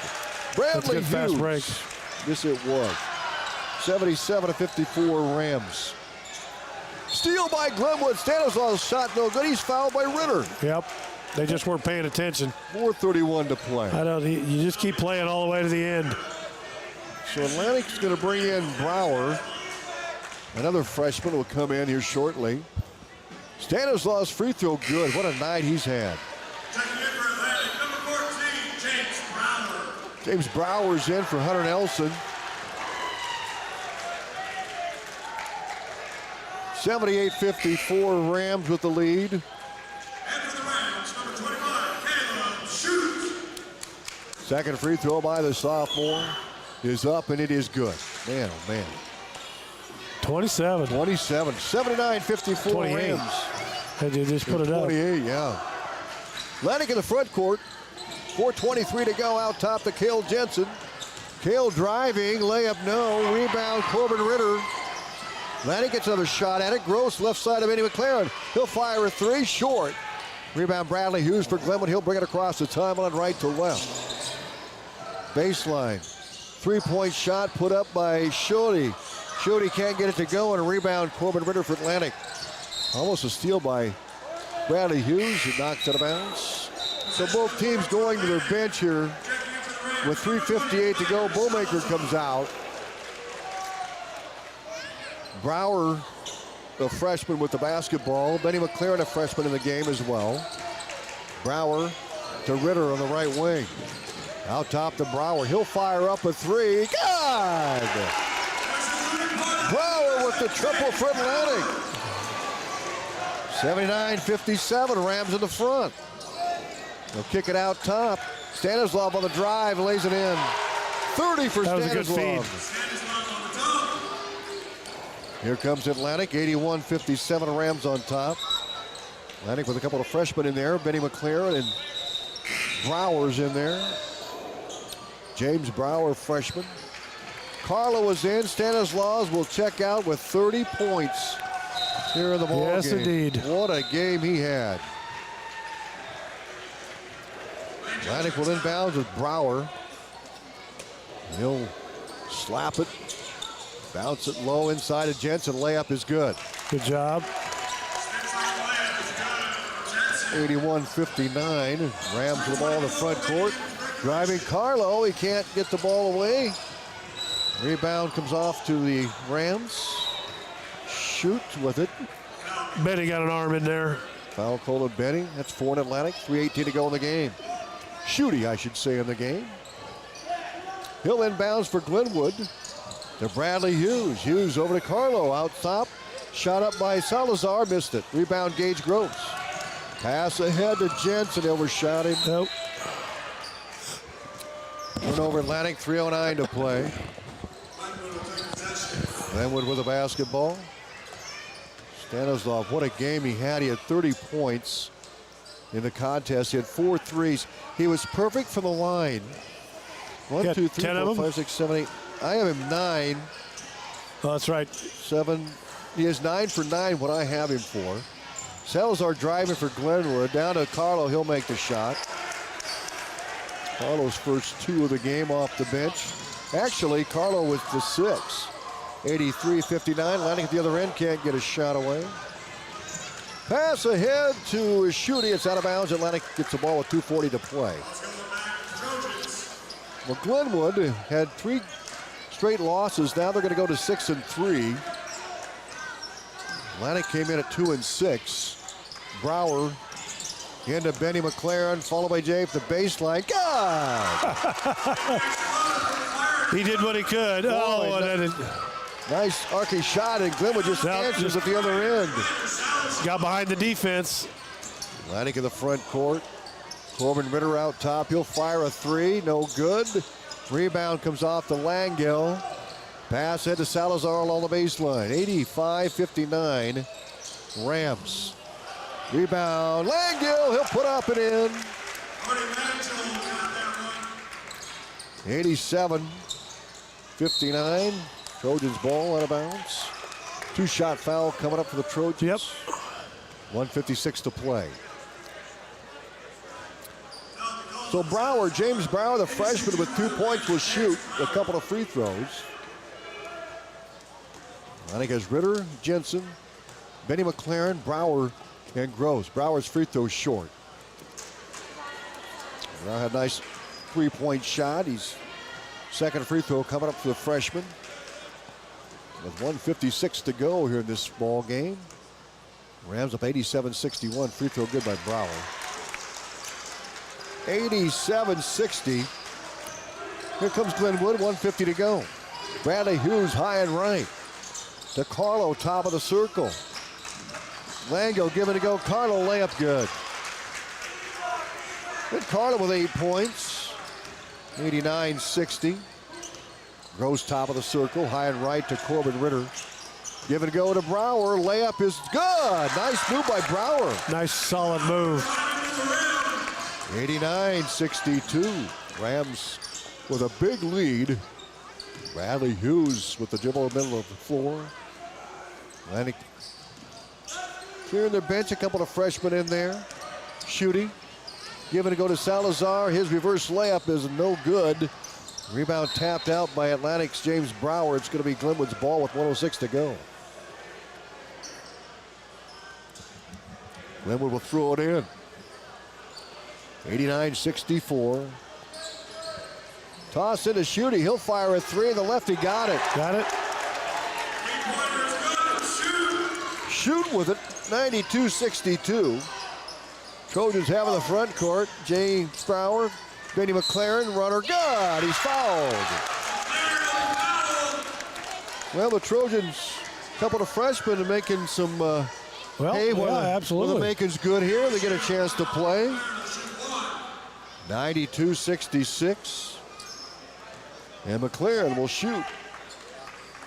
Bradley Hughes. Fast break. Yes, it was. 77-54 Rams. Steal by Glenwood. Stanislav's shot no good. He's fouled by Ritter. Yep. They just weren't paying attention. 4:31 to play. You just keep playing all the way to the end. So Atlantic's going to bring in Brower. Another freshman will come in here shortly. Stanislav's free throw good. What a night he's had. James Brower's in for Hunter Nelson. 78-54 Rams with the lead. Second free throw by the sophomore is up, and it is good. Man, oh man. 27. 79-54 28. Rams. They just put it up. 28, yeah. Atlantic in the front court. 4:23 to go out top to Cale Jensen. Cale driving, layup no. Rebound, Corbin Ritter. Atlantic gets another shot at it. Gross left side of Benny McLaren. He'll fire a three short. Rebound Bradley Hughes for Glenwood. He'll bring it across the timeline right to left. Baseline. Three-point shot put up by Schulte. Schulte can't get it to go, and a rebound Corbin Ritter for Atlantic. Almost a steal by Bradley Hughes. It knocks out of bounds. So both teams going to their bench here with 3:58 to go. Bowmaker comes out. Brower, the freshman with the basketball. Benny McLaren, a freshman in the game as well. Brower to Ritter on the right wing. Out top to Brower. He'll fire up a three. God! Brower with the triple for Atlantic. 79-57, Rams in the front. They'll kick it out top. Stanislav on the drive, lays it in. 30 for that was Stanislav. a good feed. Here comes Atlantic, 81-57, Rams on top. Atlantic with a couple of freshmen in there. Benny McLaren and Brower's in there. James Brower, freshman. Carlo is in. Stanislaus will check out with 30 points here in the ball game. Yes, indeed. What a game he had. Atlantic will inbounds with Brower. He'll slap it. Bounce it low inside of Jensen. Layup is good. Good job. 81-59. Rams with the ball in the front court. Driving Carlo. He can't get the ball away. Rebound comes off to the Rams. Shoot with it. Benny got an arm in there. Foul call of Benny. That's 4 in Atlantic. 3:18 to go in the game. Shooty, I should say, in the game. He'll inbounds for Glenwood to Bradley Hughes. Hughes over to Carlo out top. Shot up by Salazar. Missed it. Rebound Gage Gross. Pass ahead to Jensen. Overshot him. Nope. Turnover Atlantic. 3:09 to play. Glenwood with the basketball. Stanislav, what a game he had. He had 30 points in the contest. He had 4 threes. He was perfect from the line. 1, 2, 3, 4, 5, 6, 7, 8. I have him 9. Oh, that's right. 7. He is 9 for 9, what I have him for. Salazar driving for Glenwood. Down to Carlo. He'll make the shot. Carlo's first 2 of the game off the bench. Actually, Carlo with the 6. 83-59. Atlantic at the other end can't get a shot away. Pass ahead to Schutte. It's out of bounds. Atlantic gets the ball with 2:40 to play. Well, Glenwood had 3 straight losses. Now they're going to go to 6-3. Atlantic came in at 2-6. Brower into Benny McLaren, followed by Jay for the baseline. God! He did what he could. Nice arcing shot, and Glenwood just answers at the other end. Got behind the defense. Atlantic in the front court. Corbin Ritter out top. He'll fire a 3. No good. Rebound comes off to Langell. Pass head to Salazar along the baseline. 85-59. Rams. Rebound. Langell. He'll put up and in. 87-59. Trojans ball out of bounds. 2-shot foul coming up for the Trojans. Yep. 1:56 to play. So Brower, James Brower, the freshman with 2 points, will shoot a couple of free throws. I think it's Ritter, Jensen, Benny McLaren, Brower, and Gross. Brower's free throw short. Brower had a nice 3-point shot. He's second free throw coming up for the freshman. With 1:56 to go here in this ball game. Rams up 87-61. Free throw good by Brower. 87-60. Here comes Glenwood. 1:50 to go. Bradley Hughes high and right. To Carlo, top of the circle. Lango giving it to go. Carlo layup good. Good Carlo with 8 points. 89-60. Gross top of the circle. High and right to Corbin Ritter. Give it a go to Brower. Layup is good. Nice move by Brower. Nice solid move. 89-62. Rams with a big lead. Bradley Hughes with the dribble in the middle of the floor. Atlantic clearing their bench. A couple of freshmen in there. Shooting. Give it a go to Salazar. His reverse layup is no good. Rebound tapped out by Atlantic's James Brower. It's going to be Glenwood's ball with 1:06 to go. Glenwood will throw it in. 89-64. Toss into Shooty. He'll fire a three. The lefty got it. Got it. Shoot with it. 92-62. Trojans have in the front court. James Brower, Benny McLaren, runner, good. He's fouled. Well, the Trojans, a couple of freshmen are making some hay when absolutely. the making's good here. They get a chance to play. 92-66. And McLaren will shoot.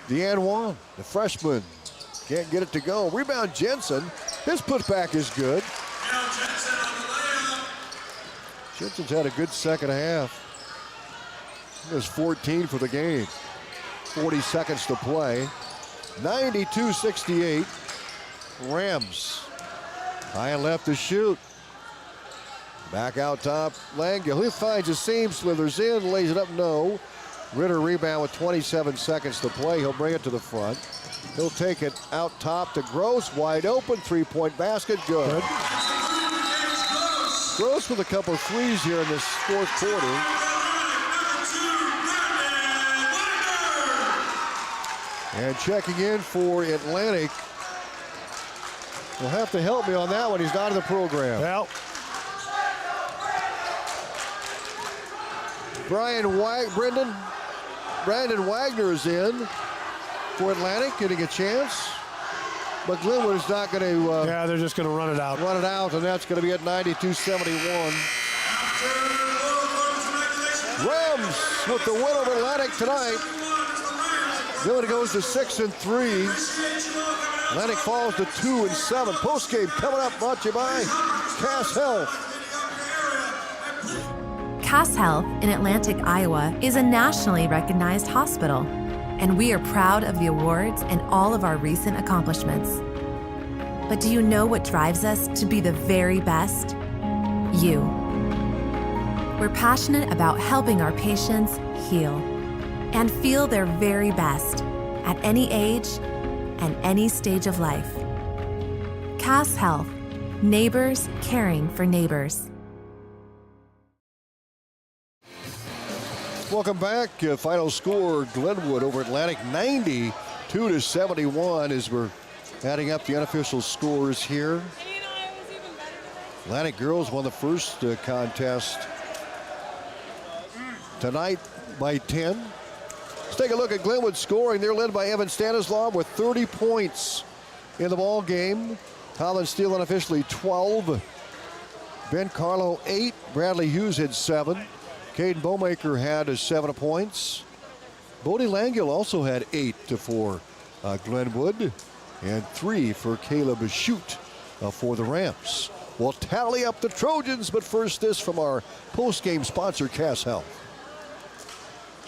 De'Anwan, the freshman, can't get it to go. Rebound Jensen. His putback is good. Jensen's had a good second half. There's 14 for the game. 40 seconds to play. 92-68. Rams. High and left to shoot. Back out top. Langell. He finds a seam, slithers in, lays it up, no. Ritter rebound with 27 seconds to play. He'll bring it to the front. He'll take it out top to Gross. Wide open. Three-point basket. Good. Gross with a couple of threes here in this fourth quarter. And checking in for Atlantic. Will have to help me on that one. He's not in the program. Well. Brandon Wagner is in for Atlantic, getting a chance. But Glenwood is not going to... yeah, they're just going to run it out. Run it out, and that's going to be at 92-71. Rams with the win over Atlantic tonight. Glenwood goes to 6-3. Atlantic falls to 2-7. Postgame coming up, brought to you by Cass Health. Cass Health in Atlantic, Iowa is a nationally recognized hospital, and we are proud of the awards and all of our recent accomplishments. But do you know what drives us to be the very best? You. We're passionate about helping our patients heal and feel their very best at any age and any stage of life. Cass Health, neighbors caring for neighbors. Welcome back. Final score, Glenwood over Atlantic, 92-71 as we're adding up the unofficial scores here. Atlantic girls won the first contest tonight by 10. Let's take a look at Glenwood scoring. They're led by Evan Stanislav with 30 points in the ball game. Colin Steele unofficially 12. Ben Carlo 8. Bradley Hughes had 7. Caden Bowmaker had 7 points. Bodie Langell also had 8 for Glenwood and 3 for Caleb Shute for the Rams. We'll tally up the Trojans, but first this from our post-game sponsor, Cass Health.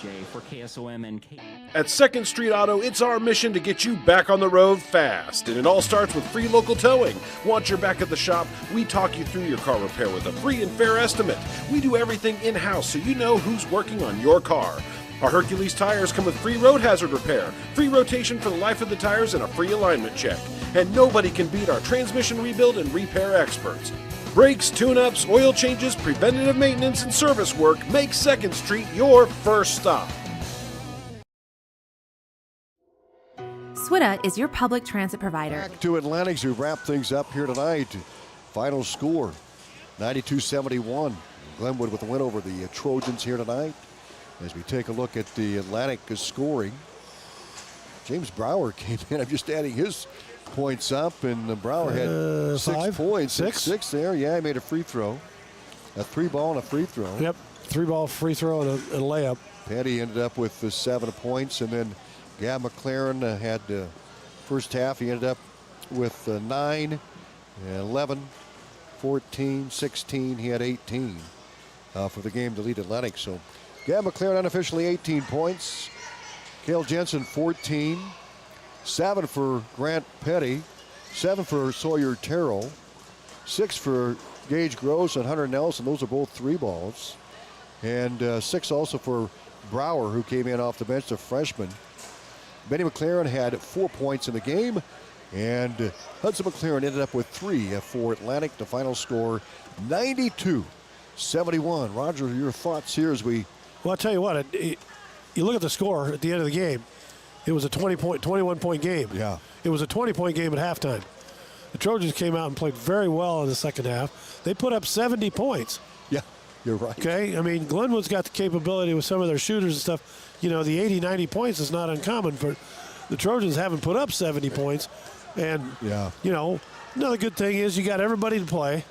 Jay for KSOM and K. At 2nd Street Auto, it's our mission to get you back on the road fast. And it all starts with free local towing. Once you're back at the shop, we talk you through your car repair with a free and fair estimate. We do everything in-house so you know who's working on your car. Our Hercules tires come with free road hazard repair, free rotation for the life of the tires, and a free alignment check. And nobody can beat our transmission rebuild and repair experts. Brakes, tune-ups, oil changes, preventative maintenance, and service work make 2nd Street your first stop. SWITA is your public transit provider. Back to Atlantic who wrap things up here tonight. Final score, 92-71. Glenwood with the win over the Trojans here tonight. As we take a look at the Atlantic scoring, James Brower came in. I'm just adding his points up, and Brower had 6 points. 6 there. Yeah, he made a free throw. A 3-ball and a free throw. Yep, 3-ball free throw and a layup. Petty ended up with 7 points, and then Gab McLaren had First half, he ended up with 9, 11, 14, 16. He had 18 for the game to lead Atlantic. So Gab McLaren unofficially 18 points. Cale Jensen 14. 7 for Grant Petty. 7 for Sawyer Terrell. 6 for Gage Gross and Hunter Nelson. Those are both 3 balls. And 6 also for Brower, who came in off the bench, the freshman. Benny McLaren had 4 points in the game. And Hudson McLaren ended up with 3 for Atlantic. The final score, 92-71. Roger, your thoughts here as we... Well, I'll tell you what. You look at the score at the end of the game. It was a 21-point game. Yeah. It was a 20-point game at halftime. The Trojans came out and played very well in the second half. They put up 70 points. Yeah, you're right. Okay? I mean, Glenwood's got the capability with some of their shooters and stuff. You know, the 80, 90 points is not uncommon. For the Trojans haven't put up 70 points. And, you know, another good thing is you got everybody to play.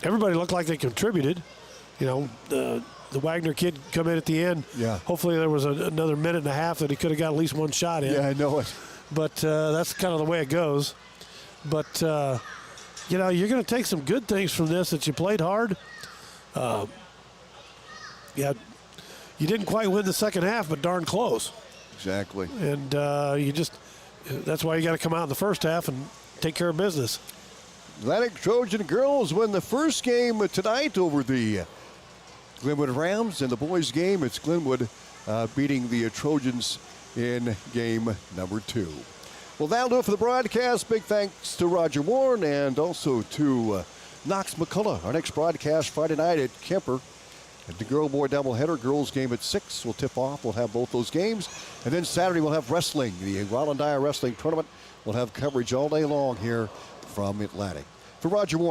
Everybody looked like they contributed. You know, the Wagner kid come in at the end. Yeah. Hopefully there was another minute and a half that he could have got at least one shot in. Yeah, I know it. But that's kind of the way it goes. But, you know, you're going to take some good things from this, that you played hard. Yeah, you didn't quite win the second half, but darn close. Exactly. And that's why you got to come out in the first half and take care of business. Atlantic Trojan girls win the first game tonight over the Glenwood Rams. In the boys' game, it's Glenwood beating the Trojans in game number 2. Well, that'll do it for the broadcast. Big thanks to Roger Warren and also to Knox McCullough. Our next broadcast Friday night at Kemper. At the girl-boy doubleheader, girls game at 6 will tip off. We'll have both those games. And then Saturday we'll have wrestling. The Roland Dyer Wrestling Tournament will have coverage all day long here from Atlantic. For Roger Warren,